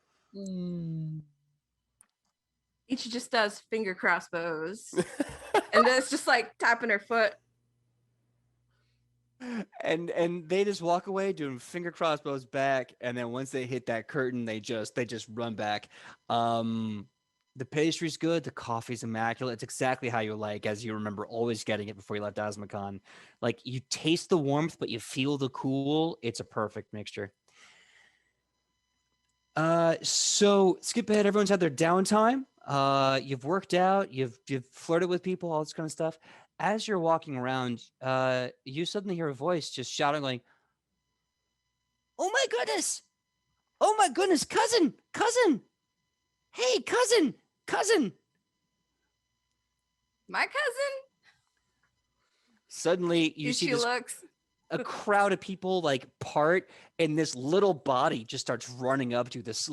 Ichi just does finger crossbows. And then it's just like tapping her foot. And they just walk away doing finger crossbows back, and then once they hit that curtain, they just run back. The pastry's good, the coffee's immaculate. It's exactly how you like, as you remember always getting it before you left Azmacan. Like, you taste the warmth, but you feel the cool. It's a perfect mixture. So skip ahead. Everyone's had their downtime. You've worked out, you've flirted with people, all this kind of stuff. As you're walking around, you suddenly hear a voice just shouting, like, "Oh my goodness! Oh my goodness, cousin! Hey, cousin!" My cousin? Suddenly, you see Ichi this looks. a crowd of people like part, and this little body just starts running up to this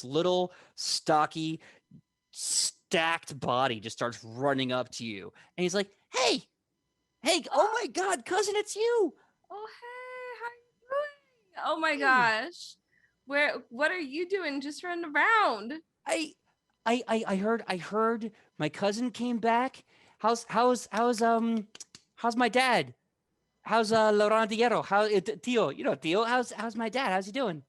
little stocky stacked body just starts running up to you, and he's like, hey, oh my god, cousin, it's you. Oh, hey, how you doing? Oh my gosh. What are you doing just running around? I heard my cousin came back. How's my dad? How's Laurent Diero? How Tio? You know Tio. How's my dad? How's he doing?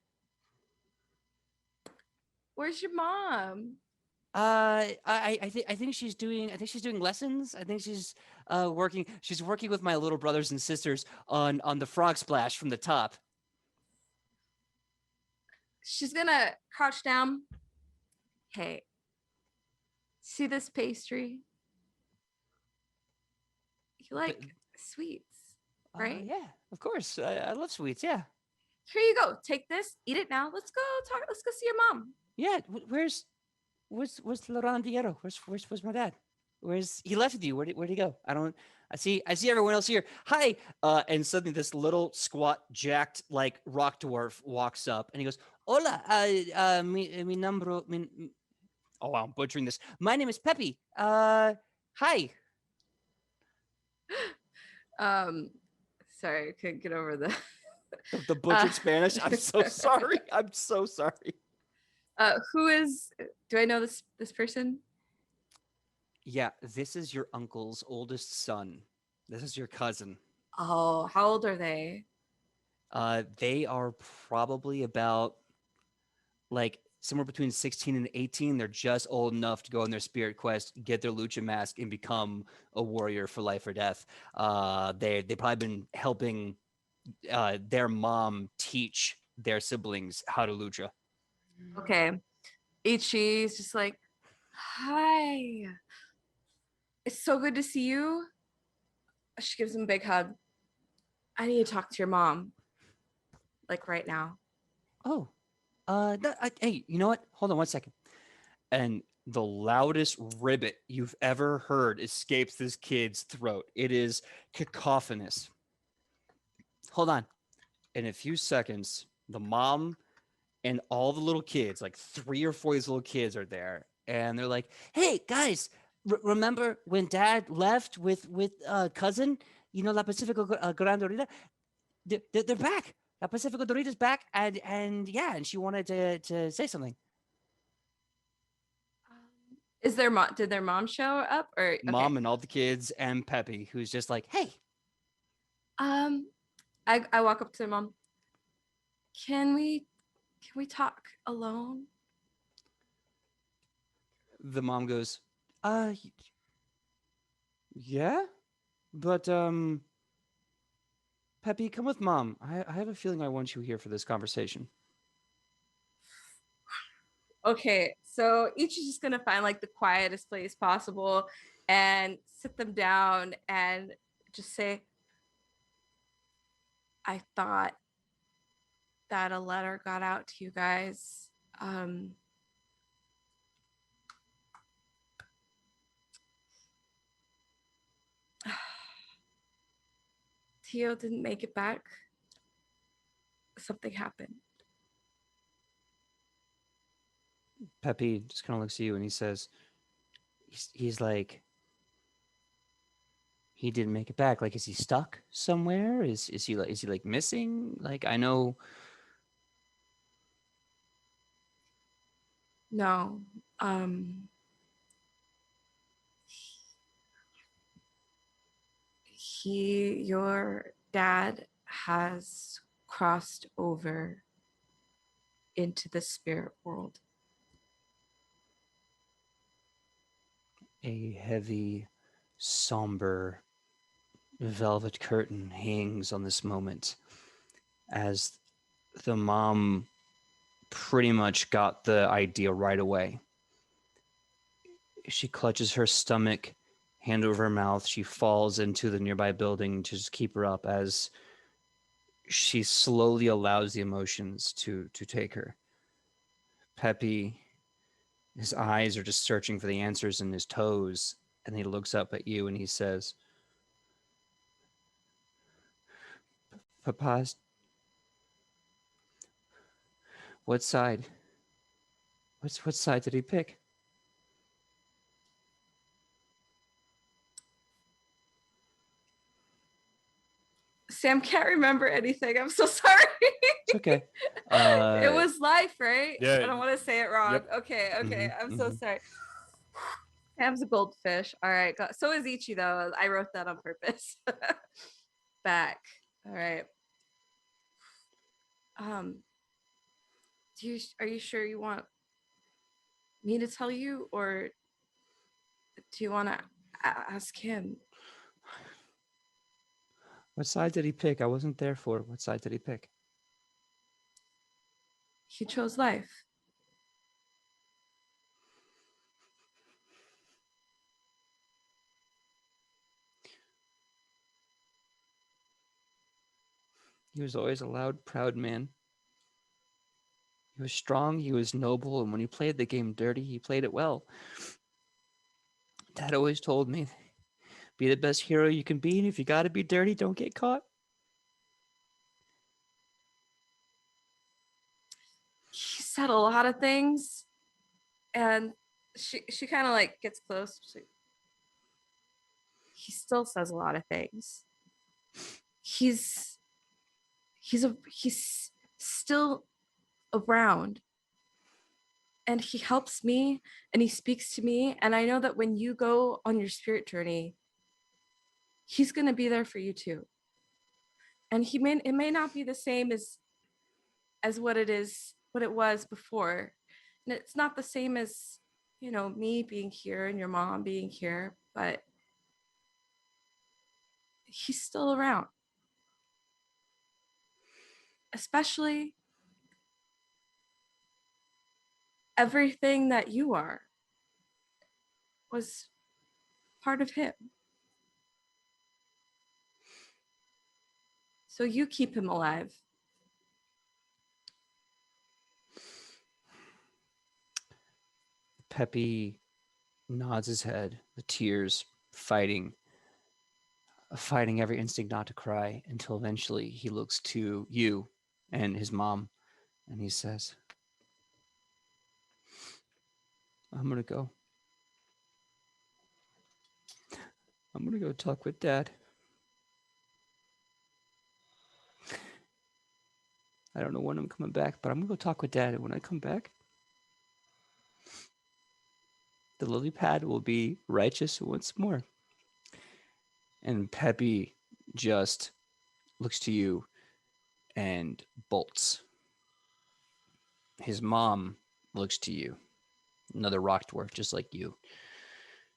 Where's your mom? I think she's doing lessons. I think she's working with my little brothers and sisters on the frog splash from the top. She's gonna crouch down. Hey, see this pastry? You like sweets, right? Yeah, of course. I love sweets. Yeah. Here you go. Take this. Eat it now. Let's go talk. Let's go see your mom. Yeah. Where's Laurent Diero? Where's my dad? Where's he left with you? Where'd he go? I see everyone else here. Hi. And suddenly this little squat, jacked like rock dwarf walks up and he goes, "Hola, mi nombro, oh wow, I'm butchering this. My name is Pepe. Hi." Sorry, I couldn't get over the The butchered Spanish. I'm so sorry. I'm so sorry. Do I know this person? Yeah, this is your uncle's oldest son. This is your cousin. Oh, how old are they? They are probably about like somewhere between 16 and 18. They're just old enough to go on their spirit quest, get their lucha mask, and become a warrior for life or death. They've probably been helping their mom teach their siblings how to lucha. Okay. Ichi's just like, hi. It's so good to see you. She gives him a big hug. I need to talk to your mom. Like right now. Oh, hey, you know what? Hold on one second. And the loudest ribbit you've ever heard escapes this kid's throat. It is cacophonous. Hold on. In a few seconds, the mom and all the little kids, like 3 or 4 of these little kids, are there, and they're like, "Hey guys, remember when Dad left with cousin? You know, La Pacifico Gran Dorita? They're back. La Pacifico Dorita's back, and yeah, and she wanted to say something." Is their mom? Did their mom show up or okay? Mom and all the kids and Peppy, who's just like, "Hey." I walk up to mom. Can we talk alone? The mom goes, yeah, but Peppy, come with mom. I have a feeling I want you here for this conversation. Okay, so each is just gonna find like the quietest place possible and sit them down and just say, I thought that a letter got out to you guys. Tio didn't make it back. Something happened. Peppy just kind of looks at you and he says, he's like, he didn't make it back. Like, is he stuck somewhere? Is he like missing? Like, I know. No. Your dad has crossed over into the spirit world. A heavy, somber velvet curtain hangs on this moment as the mom pretty much got the idea right away. She clutches her stomach, hand over her mouth. She falls into the nearby building to just keep her up as she slowly allows the emotions to take her. Peppy, his eyes are just searching for the answers in his toes, and he looks up at you and he says, Papa's, what side? What side did he pick? Sam can't remember anything. I'm so sorry. It's okay. It was life, right? Yeah. I don't want to say it wrong. Yep. Okay. Mhm, I'm so mhm. sorry. Sam's a goldfish. All right. So is Ichi, though. I wrote that on purpose. Back. All right. Are you sure you want me to tell you, or do you want to ask him? What side did he pick? I wasn't there for it. What side did he pick? He chose life. He was always a loud, proud man. He was strong, he was noble, and when he played the game dirty, he played it well. Dad always told me, be the best hero you can be, and if you gotta be dirty, don't get caught. He said a lot of things, and she kind of like gets close. He still says a lot of things. He's still around, and he helps me and he speaks to me, and I know that when you go on your spirit journey, he's going to be there for you too. And it may not be the same as what it was before, and it's not the same as, you know, me being here and your mom being here, but he's still around, especially everything that you are was part of him. So you keep him alive. Peppy nods his head, the tears fighting every instinct not to cry, until eventually he looks to you and his mom and he says, I'm going to go. I'm going to go talk with Dad. I don't know when I'm coming back, but I'm going to go talk with Dad. And when I come back, the lily pad will be righteous once more. And Peppy just looks to you and bolts. His mom looks to you, another rock dwarf just like you.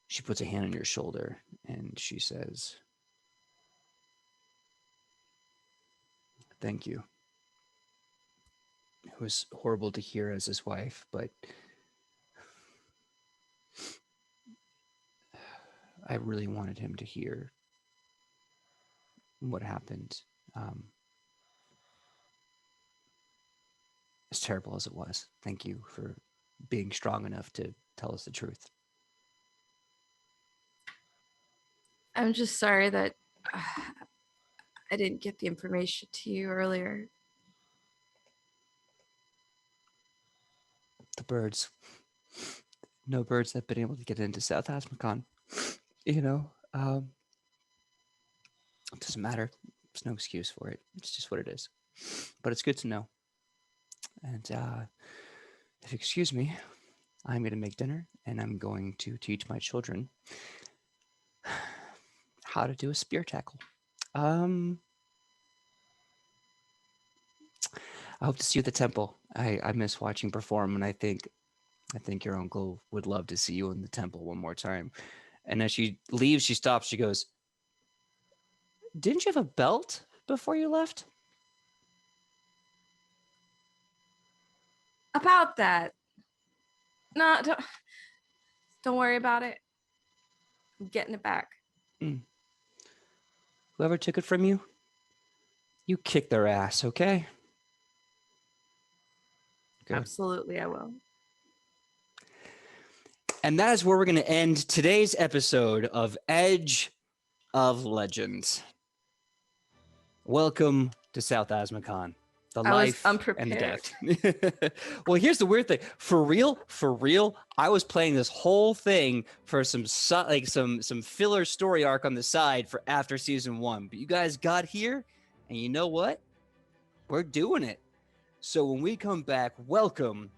She puts a hand on your shoulder and she says, thank you. It was horrible to hear as his wife, but I really wanted him to hear what happened. As terrible as it was, thank you for being strong enough to tell us the truth. I'm just sorry that I didn't get the information to you earlier. The birds. No birds have been able to get into South Asmacon. You know, it doesn't matter. There's no excuse for it. It's just what it is. But it's good to know. And if you excuse me, I'm going to make dinner and I'm going to teach my children how to do a spear tackle. I hope to see you at the temple. I miss watching perform, and I think your uncle would love to see you in the temple one more time. And as she leaves, she stops. She goes, didn't you have a belt before you left? About that. No, don't worry about it. I'm getting it back. Whoever took it from you, you kick their ass, okay? Good. Absolutely, I will. And that is where we're going to end today's episode of Edge of Legends. Welcome to South Asmacon. The life and the death. Well, here's the weird thing. For real, I was playing this whole thing for some filler story arc on the side for after season 1. But you guys got here, and you know what? We're doing it. So when we come back, welcome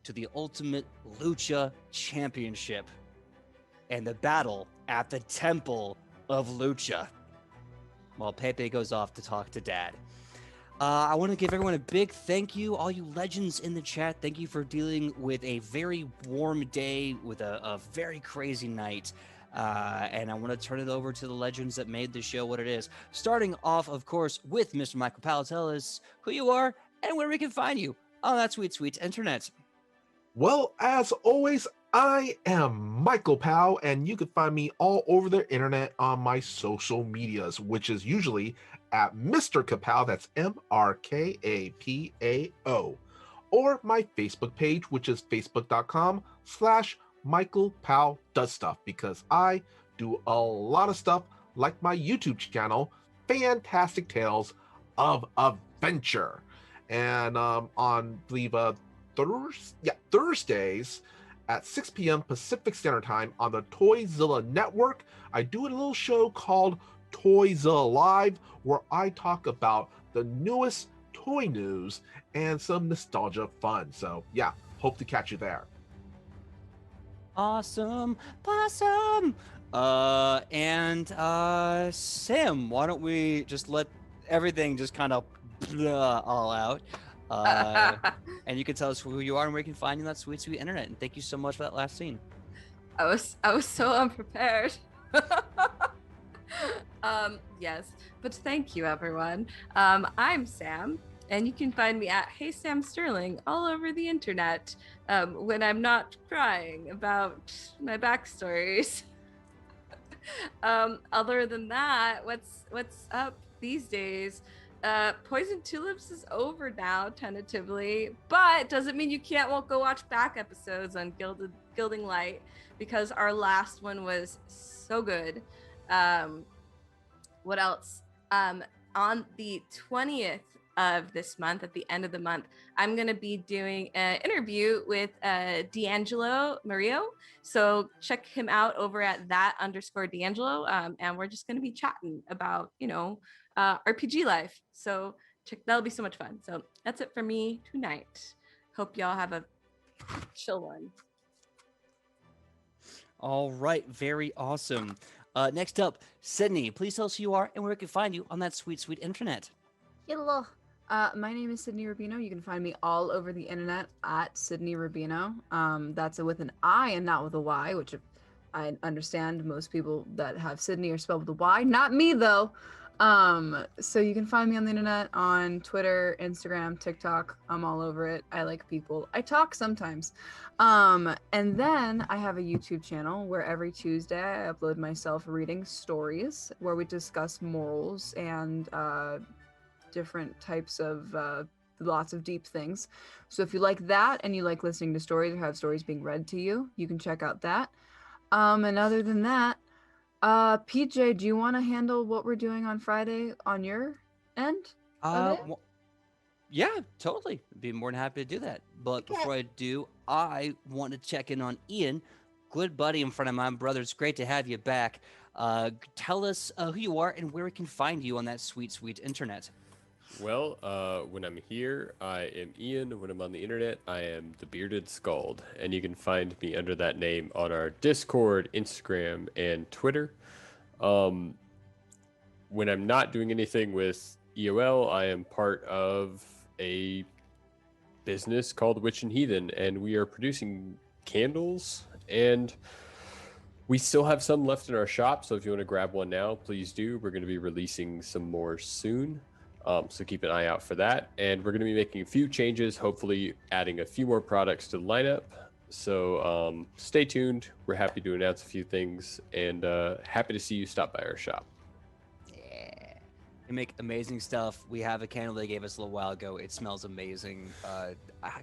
to the Ultimate Lucha Championship and the battle at the Temple of Lucha. While Pepe goes off to talk to Dad. I want to give everyone a big thank you, all you legends in the chat. Thank you for dealing with a very warm day with a very crazy night. And I want to turn it over to the legends that made the show what it is. Starting off, of course, with Mr. Michael Powell. Tell us who you are and where we can find you on that sweet, sweet internet. Well, as always, I am Michael Powell, and you can find me all over the internet on my social medias, which is usually at Mr. Kapow, that's MRKAPAO, or my Facebook page, which is facebook.com/Michael Powell Does Stuff, because I do a lot of stuff like my YouTube channel, Fantastic Tales of Adventure. And on, I believe, Thursdays at 6 p.m. Pacific Standard Time on the Toyzilla Network, I do a little show called Toyzilla Live, where I talk about the newest toy news and some nostalgia fun. So yeah, hope to catch you there. Awesome. Possum. And Sam, why don't we just let everything just kind of all out? And you can tell us who you are and where you can find you on that sweet, sweet internet. And thank you so much for that last scene. I was so unprepared. Yes, but thank you, everyone. I'm Sam, and you can find me at Hey Sam Sterling all over the internet when I'm not crying about my backstories. Other than that, what's up these days? Poison Tulips is over now, tentatively, but doesn't mean you won't go watch back episodes on Gilding Light, because our last one was so good. What else? On the 20th of this month, at the end of the month, I'm going to be doing an interview with D'Angelo Mario. So check him out over at _D'Angelo. And we're just going to be chatting about, RPG life. So that'll be so much fun. So that's it for me tonight. Hope y'all have a chill one. All right, very awesome. Next up, Sidney, please tell us who you are and where we can find you on that sweet, sweet internet. Hello. My name is Sidney Rubino. You can find me all over the internet at Sidney Rubino. That's with an I and not with a Y, which I understand most people that have Sidney are spelled with a Y. Not me, though. So you can find me on the internet, on Twitter, Instagram, TikTok. I'm all over it. I like people. I talk sometimes. And then I have a YouTube channel where every Tuesday I upload myself reading stories where we discuss morals and different types of lots of deep things. So if you like that and you like listening to stories or have stories being read to you, you can check out that. And other than that, PJ, do you want to handle what we're doing on Friday on your end? Well, yeah, totally. I'd be more than happy to do that. But before I do, I want to check in on Ian, good buddy in front of my brother. It's great to have you back. Tell us who you are and where we can find you on that sweet, sweet internet. Well, when I'm here, I am Ian. When I'm on the internet, I am the Bearded Skald. And you can find me under that name on our Discord, Instagram, and Twitter. When I'm not doing anything with EOL, I am part of a business called Witch and Heathen, and we are producing candles, and we still have some left in our shop, so if you want to grab one now, please do. We're going to be releasing some more soon. So keep an eye out for that. And we're going to be making a few changes, hopefully adding a few more products to the lineup. So stay tuned. We're happy to announce a few things, and happy to see you stop by our shop. Yeah. They make amazing stuff. We have a candle they gave us a little while ago. It smells amazing. I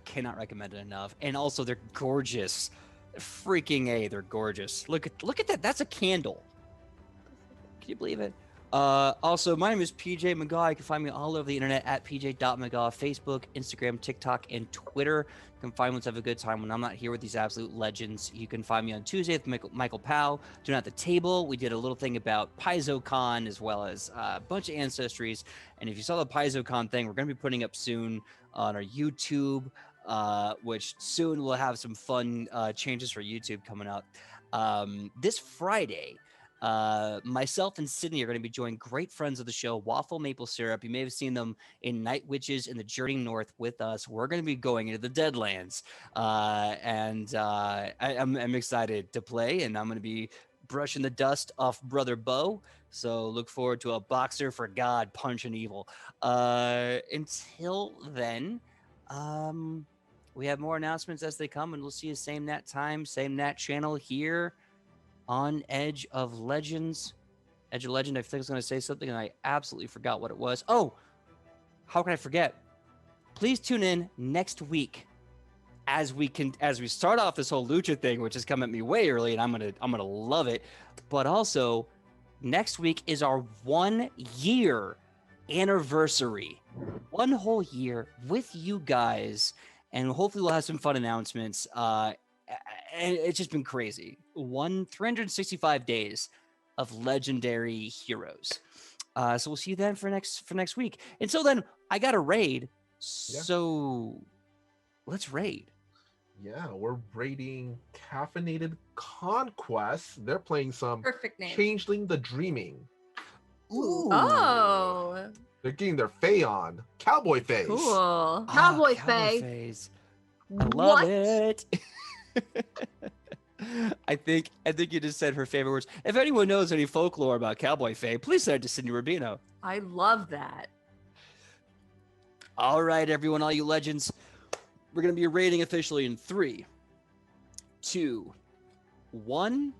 cannot recommend it enough. And also, they're gorgeous. Freaking A, they're gorgeous. Look at that. That's a candle. Can you believe it? Also, my name is PJ Megaw. You can find me all over the internet at pj.megaw, Facebook, Instagram, TikTok, and Twitter. You can find me to have a good time when I'm not here with these absolute legends. You can find me on Tuesday with Michael Powell doing At the Table. We did a little thing about PaizoCon as well as a bunch of ancestries. And if you saw the PaizoCon thing, we're going to be putting up soon on our YouTube, which soon we'll have some fun changes for YouTube coming up. This Friday, myself and Sidney are going to be joining great friends of the show, Waffle Maple Syrup. You may have seen them in Night Witches in the Journey North with us. We're going to be going into the Deadlands, and I'm excited to play, and I'm going to be brushing the dust off Brother Bo. So look forward to a boxer for God punching evil. Until then, we have more announcements as they come, and we'll see you same Nat time, same Nat channel here on Edge of Legends. Edge of Legend, I think I was going to say something, and I absolutely forgot what it was. Oh, how can I forget? Please tune in next week as we start off this whole lucha thing, which has come at me way early, and I'm gonna love it. But also, next week is our 1 year anniversary. 1 whole year with you guys, and hopefully we'll have some fun announcements. And it's just been crazy. 365 days of legendary heroes. So we'll see you then for next week. Until then, I got a raid. So let's raid. Yeah, we're raiding Caffeinated Conquest. They're playing some Perfect name. Changeling the Dreaming. Ooh. Oh, They're getting their Fae on. Cowboy Fae. cool. Cowboy Cowboy Fae. phase. I love it. I think you just said her favorite words. If anyone knows any folklore about Cowboy Fae, please send it to Sidney Rubino. I love that. All right, everyone, all you legends, we're going to be raiding officially in 3, 2, 1.